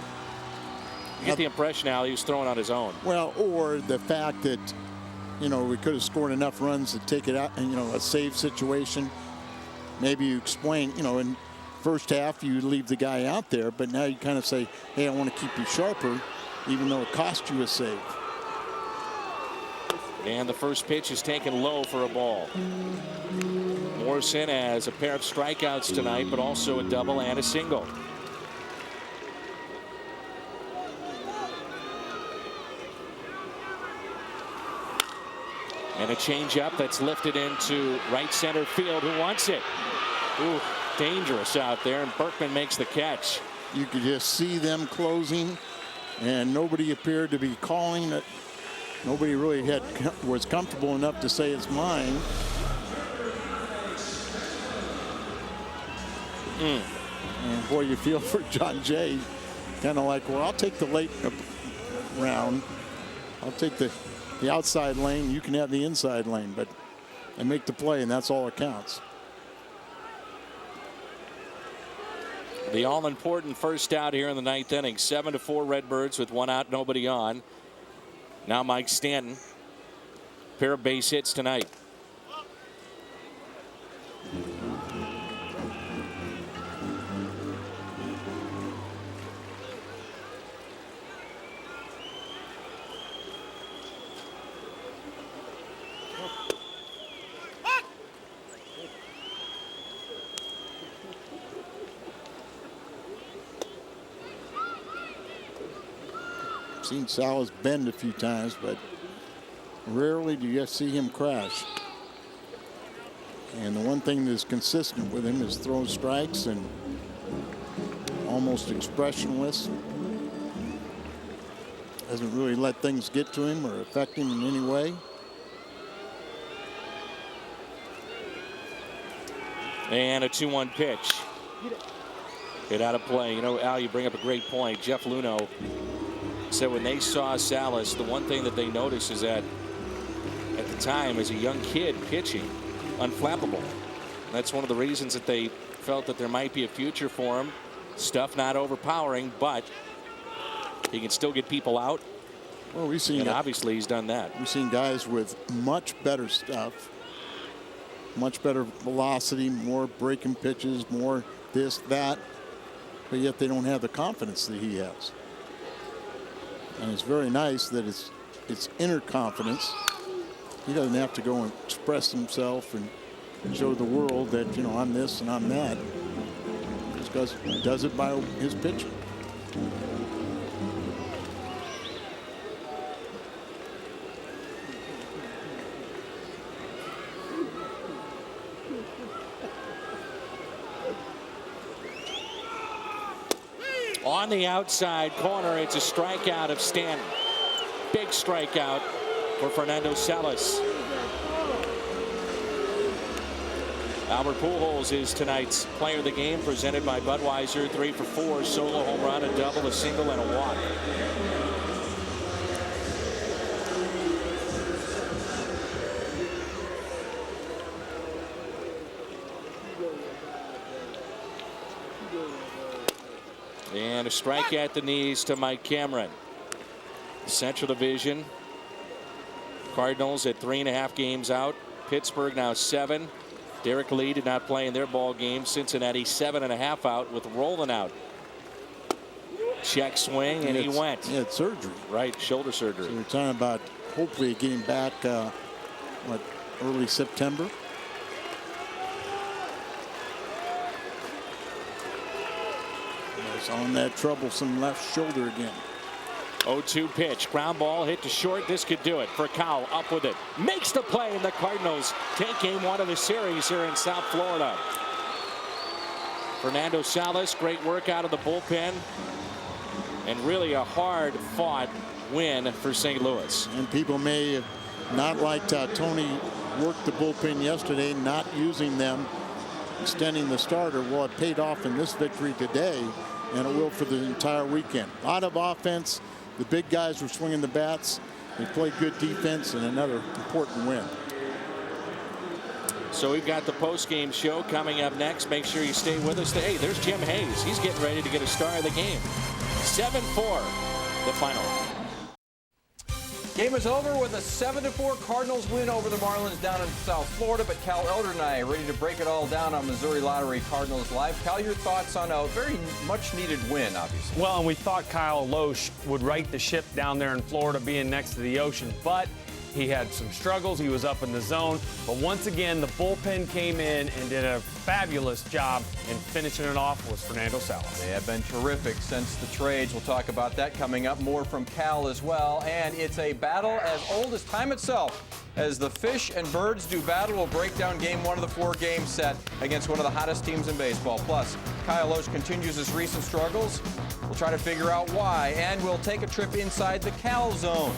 You get the impression now he was throwing on his own. Well, or the fact that, you know, we could have scored enough runs to take it out, and, you know, a save situation. Maybe you explain, you know, in first half you leave the guy out there, but now you kind of say, hey, I want to keep you sharper, even though it cost you a save. And the first pitch is taken low for a ball. Morrison has a pair of strikeouts tonight, but also a double and a single. And a changeup that's lifted into right center field. Who wants it? Ooh, dangerous out there, and Berkman makes the catch. You could just see them closing, and nobody appeared to be calling it. Nobody really was comfortable enough to say it's mine. And boy, you feel for John Jay, kind of like, well, I'll take the late round. I'll take the outside lane. You can have the inside lane, but I make the play, and that's all that counts. The all-important first out here in the 9th inning. 7-4 Redbirds with 1 out, nobody on. Now Mike Stanton. Pair of base hits tonight. Seen Salas bend a few times, but rarely do you see him crash. And the one thing that's consistent with him is throwing strikes and almost expressionless. Doesn't really let things get to him or affect him in any way. And a 2-1 pitch. Get out of play. You know, Al, you bring up a great point. Jeff Luhnow said when they saw Salas, the one thing that they noticed is that at the time, as a young kid pitching, unflappable. That's one of the reasons that they felt that there might be a future for him. Stuff not overpowering, but he can still get people out. Well, we've seen, and obviously he's done that. We've seen guys with much better stuff, much better velocity, more breaking pitches, more this, that, but yet they don't have the confidence that he has. And it's very nice that it's inner confidence. He doesn't have to go and express himself and show the world that, you know, I'm this and I'm that. Just because he does it by his pitching. On the outside corner, it's a strikeout of Stanton. Big strikeout for Fernando Salas. Albert Pujols is tonight's player of the game, presented by Budweiser. 3 for 4, solo home run, a double, a single, and a walk. And a strike at the knees to Mike Cameron. Central Division. Cardinals at 3.5 games out. Pittsburgh now 7. Derek Lee did not play in their ball game. Cincinnati 7.5 out with Roland out. Check swing, and he went. He had surgery. Right, shoulder surgery. So we're talking about hopefully getting back early September. He's on that troublesome left shoulder again. 0-2 pitch, ground ball hit to short. This could do it for Cowell. Up with it, makes the play, and the Cardinals take game 1 of the series here in South Florida. Fernando Salas, great work out of the bullpen, and really a hard-fought win for St. Louis. And people may have not liked how Tony worked the bullpen yesterday, not using them, extending the starter. Well, it paid off in this victory today, and it will for the entire weekend. A lot of offense. The big guys were swinging the bats. They played good defense, and another important win. So we've got the post-game show coming up next. Make sure you stay with us. Hey, there's Jim Hayes. He's getting ready to get a star of the game. 7-4, the final. Game is over with a 7-4 Cardinals win over the Marlins down in South Florida. But Cal Elder and I are ready to break it all down on Missouri Lottery Cardinals Live. Cal, your thoughts on a very much needed win, obviously. Well, and we thought Kyle Loesch would right the ship down there in Florida, being next to the ocean, but he had some struggles. He was up in the zone. But once again, the bullpen came in and did a fabulous job, and finishing it off was Fernando Salas. They have been terrific since the trades. We'll talk about that coming up. More from Cal as well. And it's a battle as old as time itself. As the fish and birds do battle, we'll break down game 1 of the 4-game set against one of the hottest teams in baseball. Plus, Kyle Loesch continues his recent struggles. We'll try to figure out why, and we'll take a trip inside the Cal zone.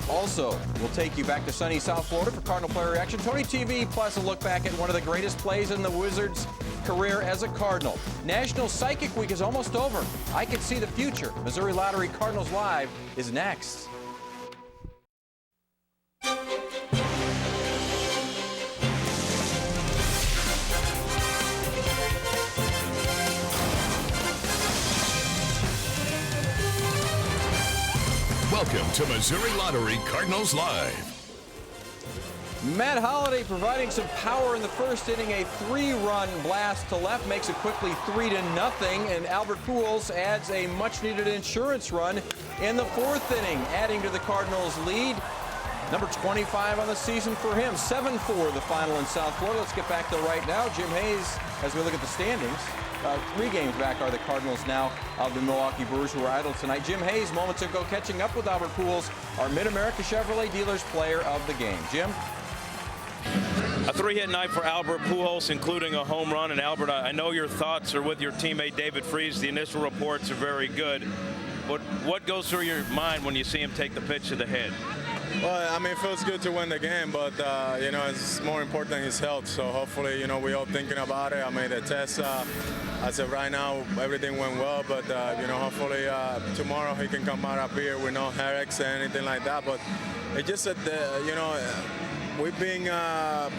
Also, we'll take you back to sunny South Florida for Cardinal player reaction. Tony TV, plus a look back at one of the greatest plays in the Wizards' career as a Cardinal. National Psychic Week is almost over. I can see the future. Missouri Lottery Cardinals Live is next. Welcome to Missouri Lottery Cardinals Live. Matt Holliday providing some power in the first inning. A 3-run blast to left makes it quickly 3-0. And Albert Pujols adds a much-needed insurance run in the 4th inning, adding to the Cardinals' lead. Number 25 on the season for him. 7-4 the final in South Florida. Let's get back to right now. Jim Hayes, as we look at the standings. 3 games back are the Cardinals now of the Milwaukee Brewers, who are idle tonight. Jim Hayes, moments ago, catching up with Albert Pujols, our Mid-America Chevrolet Dealers Player of the Game. Jim? A 3-hit night for Albert Pujols, including a home run. And Albert, I know your thoughts are with your teammate David Freese. The initial reports are very good. But what goes through your mind when you see him take the pitch to the head? Well, I mean, it feels good to win the game, but, you know, it's more important his health. So hopefully, you know, we're all thinking about it. I mean, the test, as of right now, everything went well. But, you know, hopefully tomorrow he can come out up here with no headaches or anything like that. But it just that, you know, we've been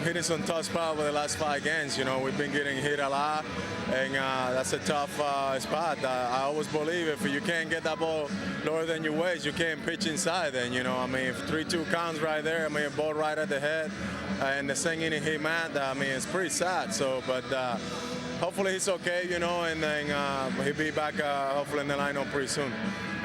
hitting some tough spots over the last 5 games. You know, we've been getting hit a lot, and that's a tough spot. I always believe if you can't get that ball lower than your waist, you can't pitch inside. And, you know, I mean, if 3-2 counts right there, I mean, a ball right at the head, and the same inning he Matt, I mean, it's pretty sad. So, but hopefully he's okay, you know, and then he'll be back hopefully in the lineup pretty soon.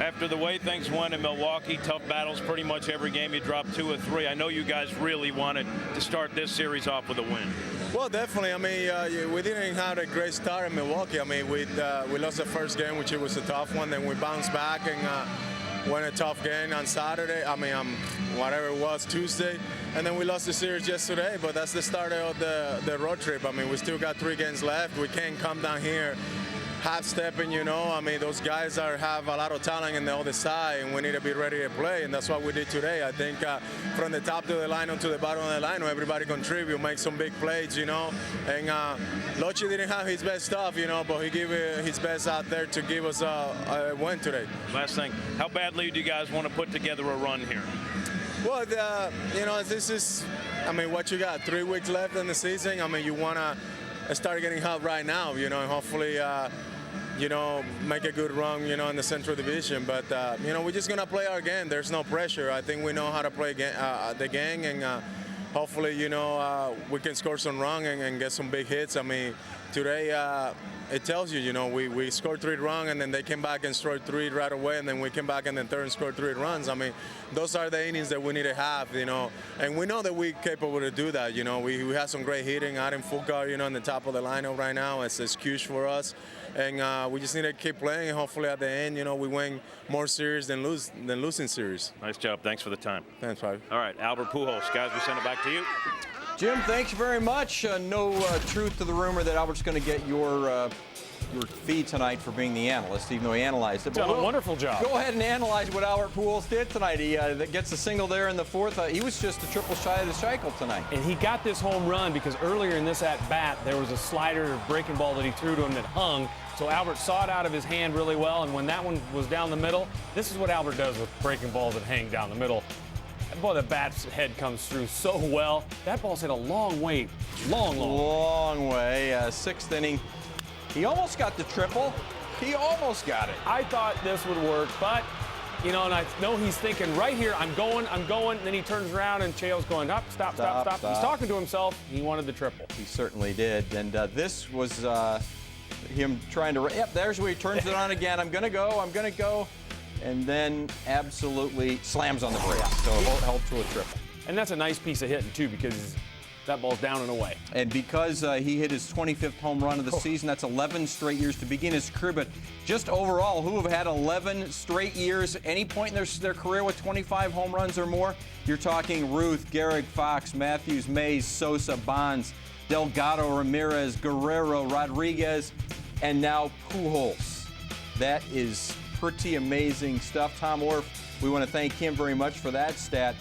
After the way things went in Milwaukee, tough battles pretty much every game. You dropped 2 or 3. I know you guys really wanted to start this series off with a win. Well, definitely. I mean, we didn't have a great start in Milwaukee. I mean, we lost the first game, which was a tough one. Then we bounced back and won a tough game on Saturday. I mean, whatever it was, Tuesday. And then we lost the series yesterday, but that's the start of the road trip. I mean, we still got 3 games left. We can't come down here half-stepping, you know. I mean, those guys have a lot of talent in the other side, and we need to be ready to play, and that's what we did today. I think from the top of the lineup to the bottom of the lineup, everybody contribute, make some big plays, you know. And Lochi didn't have his best stuff, you know, but he gave his best out there to give us a win today. Last thing, how badly do you guys want to put together a run here? Well, you know, this is, I mean, what you got, 3 weeks left in the season. I mean, you want to start getting hot right now, you know, and hopefully, you know, make a good run, you know, in the Central Division. But, you know, we're just going to play our game. There's no pressure. I think we know how to play the game, and hopefully, you know, we can score some runs and get some big hits. I mean, today it tells you, you know, we scored 3 runs, and then they came back and scored 3 right away, and then we came back in the third and scored 3 runs. I mean, those are the innings that we need to have, you know, and we know that we're capable to do that. You know, we have some great hitting out in Fulcar, you know, in the top of the lineup right now. It's huge for us, and we just need to keep playing, and hopefully at the end, you know, we win more series than losing series. Nice job. Thanks for the time. Thanks, Bobby. All right, Albert Pujols, guys, we send it back to you. Jim, thanks very much. No truth to the rumor that Albert's going to get your fee tonight for being the analyst, even though he analyzed it. Done a wonderful job. Go ahead and analyze what Albert Pujols did tonight. He that gets a single there in the 4th. He was just a triple shy of the cycle tonight. And he got this home run because earlier in this at-bat, there was a slider breaking ball that he threw to him that hung. So Albert saw it out of his hand really well, and when that one was down the middle, this is what Albert does with breaking balls that hang down the middle. Boy, the bat's head comes through so well. That ball's hit a long way, long way. 6th inning. He almost got the triple. He almost got it. I thought this would work, but, you know, and I know he's thinking right here, I'm going. And then he turns around and Cheo's going, up, stop. He's talking to himself. He wanted the triple. He certainly did. And this was him trying to, yep, there's where he turns it on again. I'm going to go. And then absolutely slams on the brakes. So it held to a triple. And that's a nice piece of hitting, too, because that ball's down and away. And because he hit his 25th home run of the season, that's 11 straight years to begin his career. But just overall, who have had 11 straight years, any point in their career with 25 home runs or more? You're talking Ruth, Gehrig, Fox, Matthews, Mays, Sosa, Bonds, Delgado, Ramirez, Guerrero, Rodriguez, and now Pujols. That is pretty amazing stuff. Tom Orff, we want to thank him very much for that stat.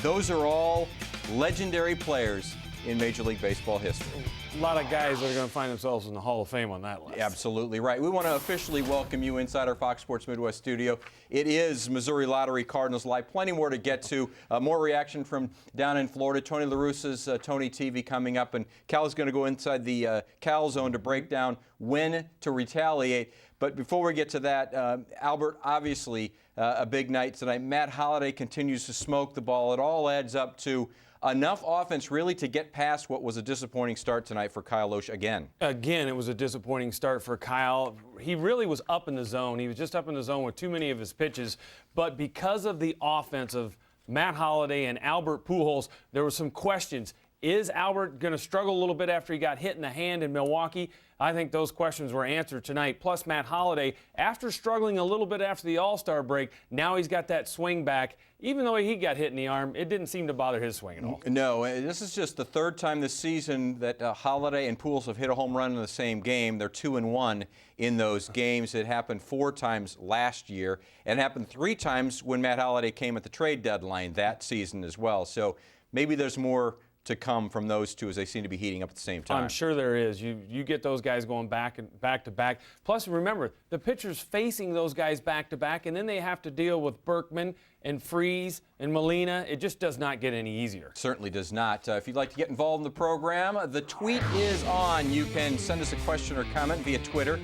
Those are all legendary players in Major League Baseball history. A lot of guys that are going to find themselves in the Hall of Fame on that list. Absolutely right. We want to officially welcome you inside our Fox Sports Midwest studio. It is Missouri Lottery Cardinals Live. Plenty more to get to. More reaction from down in Florida. Tony La Russa's Tony TV coming up, and Cal is going to go inside the Cal zone to break down when to retaliate. But before we get to that, Albert, obviously a big night tonight. Matt Holliday continues to smoke the ball. It all adds up to enough offense really to get past what was a disappointing start tonight for Kyle Lohse again. Again, it was a disappointing start for Kyle. He really was up in the zone. He was just up in the zone with too many of his pitches. But because of the offense of Matt Holliday and Albert Pujols, there were some questions. Is Albert going to struggle a little bit after he got hit in the hand in Milwaukee? I think those questions were answered tonight. Plus, Matt Holliday, after struggling a little bit after the All-Star break, now he's got that swing back. Even though he got hit in the arm, it didn't seem to bother his swing at all. No, this is just the third time this season that Holliday and Pujols have hit a home run in the same game. They're 2-1 in those games. It happened 4 times last year, and it happened 3 times when Matt Holliday came at the trade deadline that season as well. So maybe there's more to come from those two as they seem to be heating up at the same time. I'm sure there is. You get those guys going back to back. Plus, remember, the pitcher's facing those guys back to back, and then they have to deal with Berkman and Freese and Molina. It just does not get any easier. Certainly does not. If you'd like to get involved in the program, the tweet is on. You can send us a question or comment via Twitter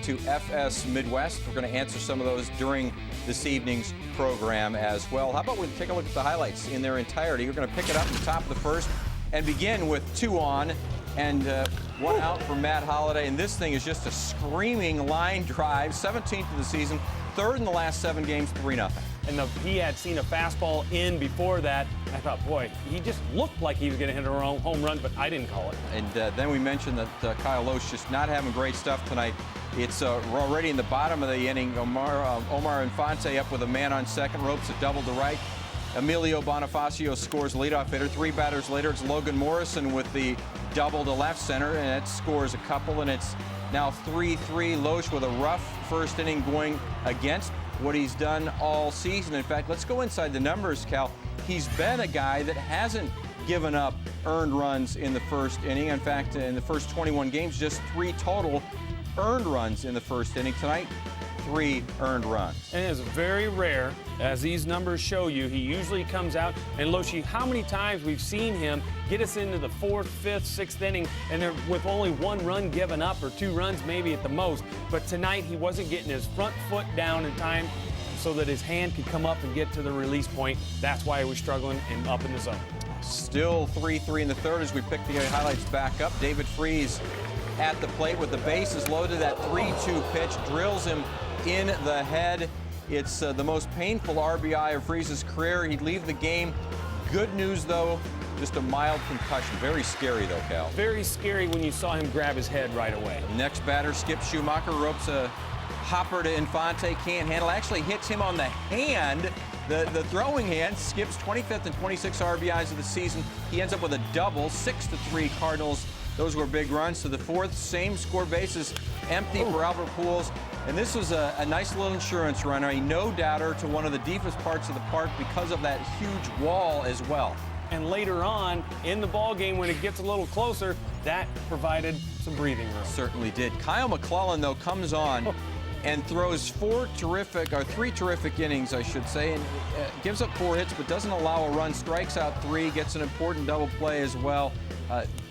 to FS Midwest. We're going to answer some of those during this evening's program as well. How about we take a look at the highlights in their entirety? We're going to pick it up at the top of the first and begin with 2 on and 1 out for Matt Holliday. And this thing is just a screaming line drive, 17th of the season, 3rd in the last 7 games, 3-0. And he had seen a fastball in before that. I thought, boy, he just looked like he was going to hit a home run, but I didn't call it. And then we mentioned that Kyle Loesch just not having great stuff tonight. It's already in the bottom of the inning. Omar Infante up with a man on second, ropes a double to right. Emilio Bonifacio scores leadoff hitter. 3 batters later, it's Logan Morrison with the double to left center, and it scores a couple, and it's now 3-3. Loesch with a rough first inning going against what he's done all season. In fact, let's go inside the numbers, Cal. He's been a guy that hasn't given up earned runs in the first inning. In fact, in the first 21 games, just 3 total earned runs in the first inning. Tonight, 3 earned runs. And it's very rare, as these numbers show you. He usually comes out, and Loesch, how many times we've seen him get us into the 4th, 5th, 6th inning, and they're with only 1 run given up, or 2 runs maybe at the most. But tonight, he wasn't getting his front foot down in time so that his hand could come up and get to the release point. That's why he was struggling and up in the zone. Still 3-3 in the 3rd as we pick the highlights back up. David Freese at the plate with the bases loaded. That 3-2 pitch drills him in the head. It's the most painful RBI of Freese's career. He'd leave the game. Good news, though, just a mild concussion. Very scary, though, Cal. Very scary when you saw him grab his head right away. Next batter, Skip Schumacher, ropes a hopper to Infante. Can't handle. Actually hits him on the hand. The throwing hand. Skip's 25th and 26th RBIs of the season. He ends up with a double. 6-3 Cardinals. Those were big runs. To the 4th, same score bases empty for Albert Pujols. And this was a nice little insurance run, a no-doubter to one of the deepest parts of the park because of that huge wall as well. And later on in the ball game, when it gets a little closer, that provided some breathing room. Certainly did. Kyle McClellan, though, comes on and throws 3 terrific innings, I should say, and gives up 4 hits, but doesn't allow a run, strikes out 3, gets an important double play as well.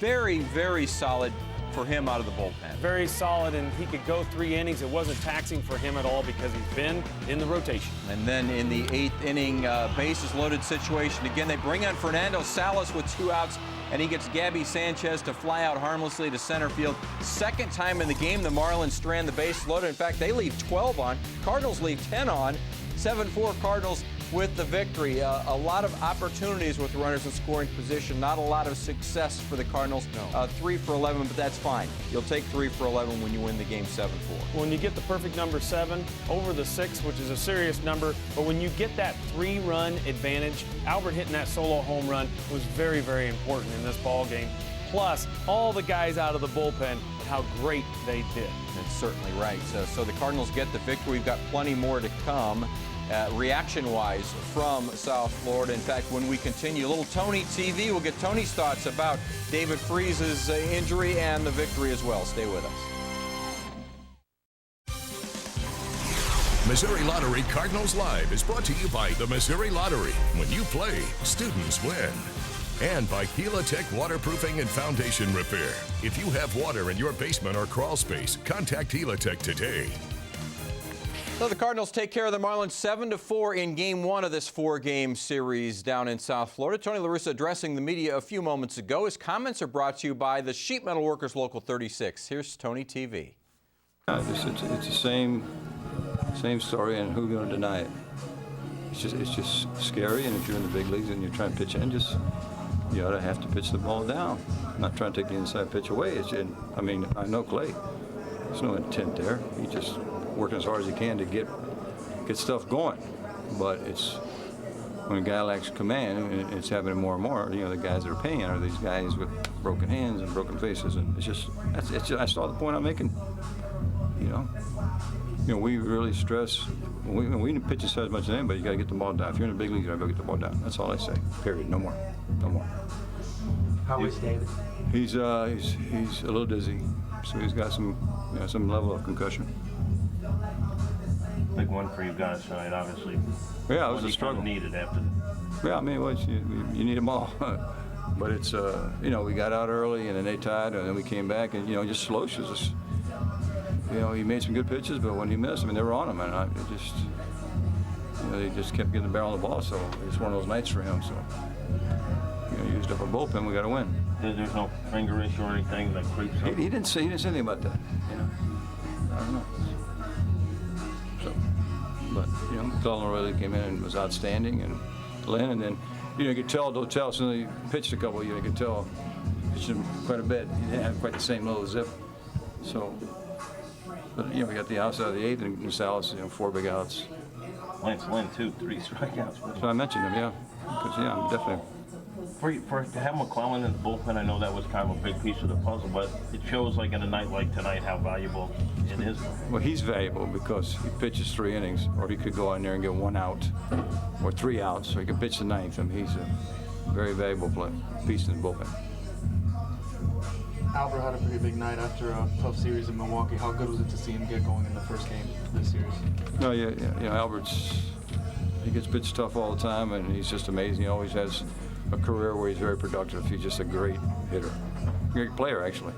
Very, very solid for him out of the bullpen. Very solid, and he could go 3 innings. It wasn't taxing for him at all because he's been in the rotation. And then in the 8th inning, bases loaded situation again. They bring on Fernando Salas with 2 outs, and he gets Gabby Sanchez to fly out harmlessly to center field. 2nd time in the game the Marlins strand the bases loaded. In fact, they leave 12 on. Cardinals leave 10 on. 7-4 Cardinals with the victory. A lot of opportunities with runners in scoring position. Not a lot of success for the Cardinals. No. 3 for 11, but that's fine. You'll take 3 for 11 when you win the game 7-4. When you get the perfect number 7 over the 6, which is a serious number, but when you get that 3-run advantage, Albert hitting that solo home run was very, very important in this ball game. Plus, all the guys out of the bullpen, how great they did. That's certainly right. So the Cardinals get the victory. We've got plenty more to come. Reaction-wise from South Florida. In fact, when we continue, a little Tony TV, we'll get Tony's thoughts about David Freese's injury and the victory as well. Stay with us. Missouri Lottery Cardinals Live is brought to you by the Missouri Lottery. When you play, students win. And by Helitech Waterproofing and Foundation Repair. If you have water in your basement or crawl space, contact Helitech today. So the Cardinals take care of the Marlins 7-4 in Game 1 of this 4-game series down in South Florida. Tony La Russa addressing the media a few moments ago. His comments are brought to you by the Sheet Metal Workers Local 36. Here's Tony TV. It's the same story, and who's going to deny it? It's just scary, and if you're in the big leagues and you're trying to pitch in, just you ought to have to pitch the ball down. I'm not trying to take the inside pitch away. I mean, I know Clay. There's no intent there. He's just working as hard as he can to get stuff going. But it's when a guy lacks command, and it's happening more and more. You know, the guys that are paying are these guys with broken hands and broken faces, and it's just I saw the point I'm making. You know, we really stress when we pitch as much as anybody. You got to get the ball down. If you're in the big leagues, you got to go get the ball down. That's all I say. Period. No more. No more. How is David? He's a little dizzy, so he's got some level of concussion. Big one for you guys tonight, obviously. Yeah, it was a struggle. Needed after. Yeah, I mean, you need them all. But it's we got out early and then they tied and then we came back and just Slosh was just, he made some good pitches, but when he missed, I mean, they were on him and they just kept getting the barrel on the ball. So it's one of those nights for him. So used up our bullpen, we got to win. There's no finger issue or anything that creeps up. He didn't say anything about that. I don't know. So, but McClellan really came in and was outstanding, and Lynn, and then you could tell Dotel, as soon as he pitched a couple, you could tell pitched him quite a bit. He didn't have quite the same little zip. So, but we got the outs out of the eighth, and Gonzalez, 4 big outs. Lance Lynn too, 3 strikeouts. So I mentioned him, yeah, because I'm definitely. To have McClellan in the bullpen, I know that was kind of a big piece of the puzzle, but it shows, like in a night like tonight, how valuable it is. Well, he's valuable because he pitches 3 innings, or he could go in there and get 1 out, or 3 outs, or he can pitch the 9th. I mean, he's a very valuable piece in the bullpen. Albert had a pretty big night after a tough series in Milwaukee. How good was it to see him get going in the first game of this series? No, yeah, he gets pitched tough all the time, and he's just amazing. He always has a career where he's very productive. He's just a great hitter. Great player, actually.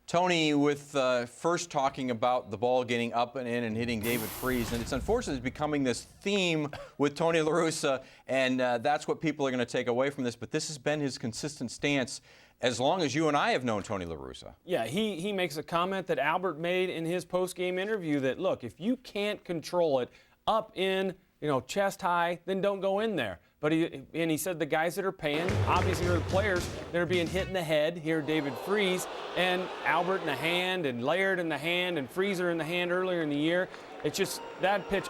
Tony, with first talking about the ball getting up and in and hitting David Freese, and it's unfortunate it's becoming this theme with Tony La Russa, and that's what people are going to take away from this, but this has been his consistent stance as long as you and I have known Tony La Russa. Yeah, he makes a comment that Albert made in his post-game interview that, look, if you can't control it up in, chest high, then don't go in there. But he said the guys that are paying, obviously, are the players that are being hit in the head. Here, David Freese, and Albert in the hand, and Laird in the hand, and Freezer in the hand earlier in the year. It's just that pitch,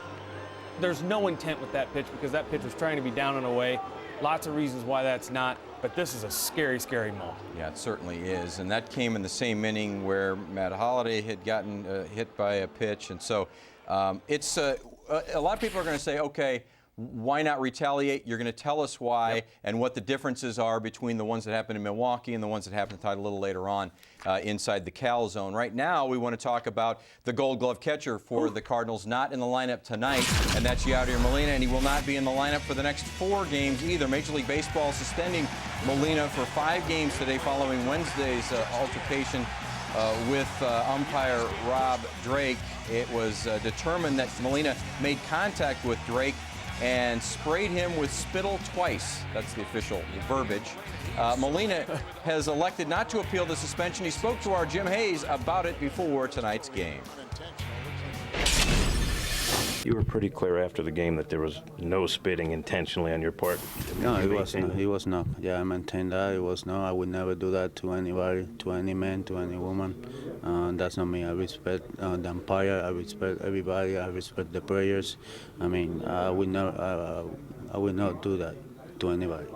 there's no intent with that pitch because that pitch was trying to be down and away. Lots of reasons why that's not, but this is a scary, scary moment. Yeah, it certainly is. And that came in the same inning where Matt Holliday had gotten hit by a pitch. And so it's a lot of people are going to say, okay, why not retaliate? You're going to tell us why and what the differences are between the ones that happened in Milwaukee and the ones that happened a little later on inside the Cal zone. Right now, we want to talk about the Gold Glove catcher for the Cardinals, not in the lineup tonight, and that's Yadier Molina, and he will not be in the lineup for the next 4 games either. Major League Baseball suspending Molina for 5 games today following Wednesday's altercation with umpire Rob Drake. It was determined that Molina made contact with Drake and sprayed him with spittle twice. That's the official verbiage. Molina has elected not to appeal the suspension. He spoke to our Jim Hayes about it before tonight's game. You were pretty clear after the game that there was no spitting intentionally on your part. No, it was not. It was not. Yeah, I maintain that. It was not. I would never do that to anybody, to any man, to any woman. That's not me. I respect the umpire. I respect everybody. I respect the players. I mean, I would not do that to anybody.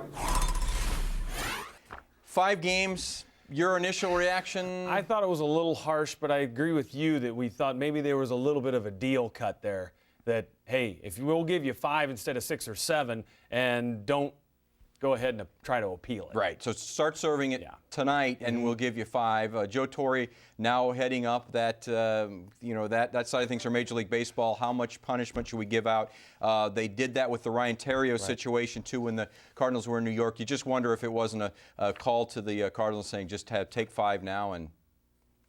5 games. Your initial reaction? I thought it was a little harsh, but I agree with you that we thought maybe there was a little bit of a deal cut there. That, hey, if we'll give you 5 instead of 6 or 7, and don't go ahead and try to appeal it. Right. So start serving it tonight, and we'll give you 5. Joe Torre now heading up that that side of things for Major League Baseball. How much punishment should we give out? They did that with the Ryan Theriot situation too when the Cardinals were in New York. You just wonder if it wasn't a call to the Cardinals saying just take 5 now and.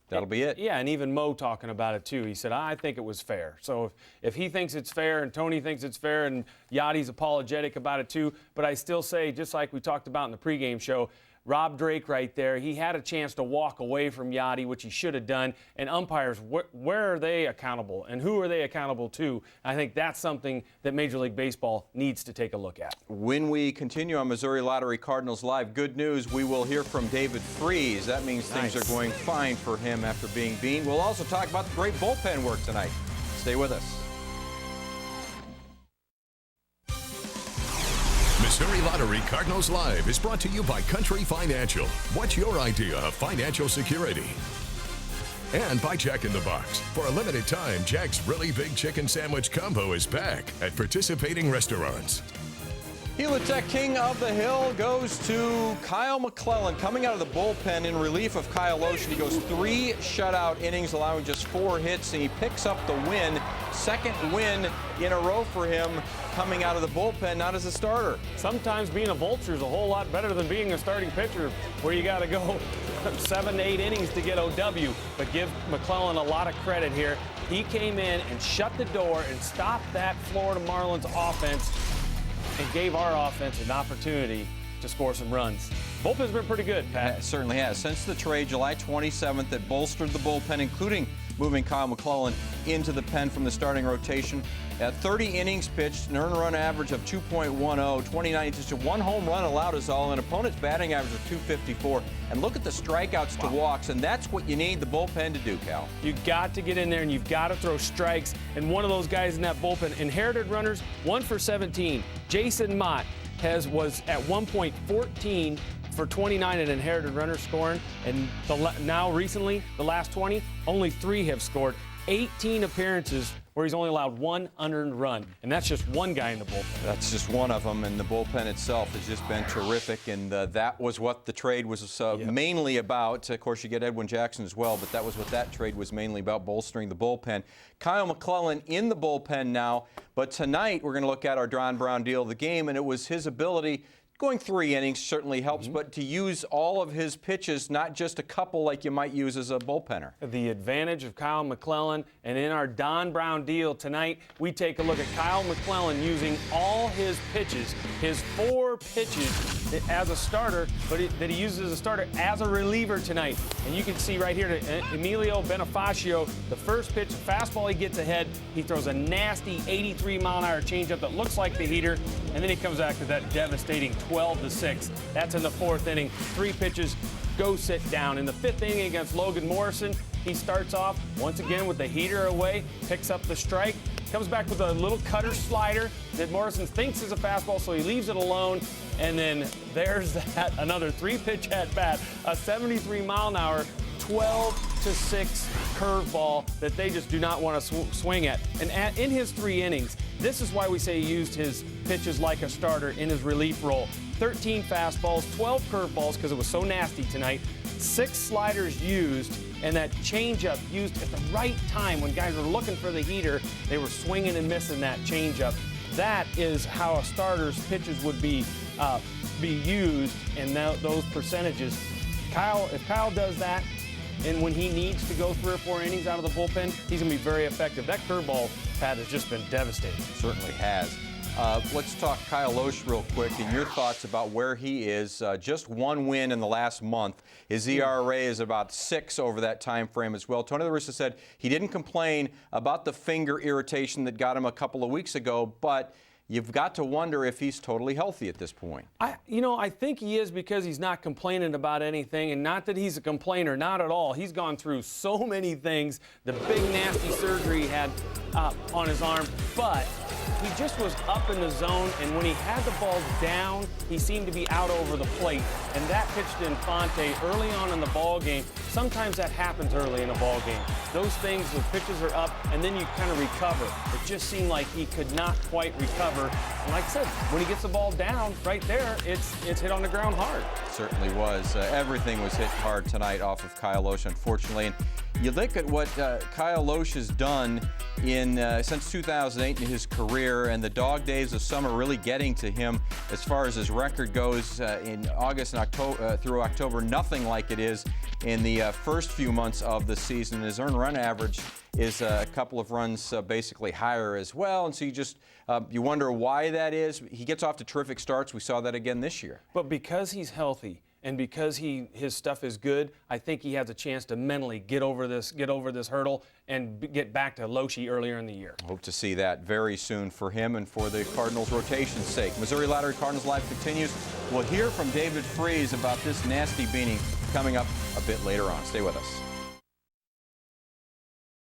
That'll be it. Yeah, and even Mo talking about it, too. He said, I think it was fair. So if he thinks it's fair and Tony thinks it's fair and Yadi's apologetic about it, too, but I still say, just like we talked about in the pregame show, Rob Drake right there. He had a chance to walk away from Yachty, which he should have done. And umpires, where are they accountable? And who are they accountable to? I think that's something that Major League Baseball needs to take a look at. When we continue on Missouri Lottery Cardinals Live, good news, we will hear from David Freese. That means things are going fine for him after being beaten. We'll also talk about the great bullpen work tonight. Stay with us. Missouri Lottery Cardinals Live is brought to you by Country Financial. What's your idea of financial security? And by Jack in the Box. For a limited time, Jack's Really Big Chicken Sandwich Combo is back at participating restaurants. Helitech King of the Hill goes to Kyle McClellan, coming out of the bullpen in relief of Kyle Loesch. He goes 3 shutout innings, allowing just 4 hits, and he picks up the win. Second win in a row for him coming out of the bullpen, not as a starter. Sometimes being a vulture is a whole lot better than being a starting pitcher, where you got to go 7 to 8 innings to get OW. But give McClellan a lot of credit here. He came in and shut the door and stopped that Florida Marlins offense and gave our offense an opportunity to score some runs. Bullpen's been pretty good, Pat. It certainly has. Since the trade July 27th that bolstered the bullpen, including moving Kyle McClellan into the pen from the starting rotation. At 30 innings pitched, an earned run average of 2.10, 29, just 1 home run allowed is all, an opponent's batting average of 254. And look at the strikeouts to walks, and that's what you need the bullpen to do, Cal. You got to get in there and you've got to throw strikes. And one of those guys in that bullpen, inherited runners, 1 for 17. Jason Mott was at 1.14 for 29 in inherited runner scoring, and now recently, the last 20, only 3 have scored. 18 appearances where he's only allowed 1 unearned run, and that's just one guy in the bullpen. That's just one of them, and the bullpen itself has just been terrific, and that was what the trade was mainly about. Of course, you get Edwin Jackson as well, but that was what that trade was mainly about, bolstering the bullpen. Kyle McClellan in the bullpen now, but tonight we're going to look at our Don Brown deal of the game, and it was his ability. Going 3 innings certainly helps, but to use all of his pitches, not just a couple like you might use as a bullpenner. The advantage of Kyle McClellan, and in our Don Brown deal tonight, we take a look at Kyle McClellan using all his pitches, his 4 pitches as a starter, but that he uses as a starter as a reliever tonight. And you can see right here to Emilio Bonifacio, the first pitch, fastball he gets ahead, he throws a nasty 83-mile-an-hour changeup that looks like the heater, and then he comes back to that devastating 12-6. That's in the 4th inning. 3 pitches, go sit down. In the 5th inning against Logan Morrison, he starts off once again with the heater away, picks up the strike, comes back with a little cutter slider that Morrison thinks is a fastball, so he leaves it alone. And then there's that, another 3-pitch at bat, a 73-mile-an-hour, 12-6 curveball that they just do not want to swing at. And in his 3 innings, this is why we say he used his pitches like a starter in his relief role. 13 fastballs, 12 curveballs because it was so nasty tonight, 6 sliders used, and that changeup used at the right time when guys were looking for the heater. They were swinging and missing that changeup. That is how a starter's pitches would be used, and those percentages. If Kyle does that, and when he needs to go 3 or 4 innings out of the bullpen, he's going to be very effective. That curveball, Pat, has just been devastating. Certainly has. Let's talk Kyle Loesch real quick, and your thoughts about where he is. Just 1 win in the last month. His ERA is about 6 over that time frame as well. Tony La Russa said he didn't complain about the finger irritation that got him a couple of weeks ago, but you've got to wonder if he's totally healthy at this point. I think he is, because he's not complaining about anything, and not that he's a complainer, not at all. He's gone through so many things, the big nasty surgery he had on his arm, but he just was up in the zone, and when he had the ball down, he seemed to be out over the plate. And that pitch to Infante early on in the ball game, sometimes that happens early in a ball game. Those things, the pitches are up, and then you kind of recover. It just seemed like he could not quite recover. And like I said, when he gets the ball down right there, it's hit on the ground hard. It certainly was. Everything was hit hard tonight off of Kyle Loesch, unfortunately. And you look at what Kyle Loesch has done since 2008 in his career, and the dog days of summer really getting to him as far as his record goes in August and October through October. Nothing like it is in the first few months of the season. His earned run average is a couple of runs basically higher as well, and so you wonder why that is. He gets off to terrific starts. We saw that again this year. But because he's healthy, and because his stuff is good, I think he has a chance to mentally get over this hurdle and get back to Loesch earlier in the year. Hope to see that very soon for him and for the Cardinals' rotation's sake. Missouri Lottery Cardinals Live continues. We'll hear from David Freese about this nasty beating coming up a bit later on. Stay with us.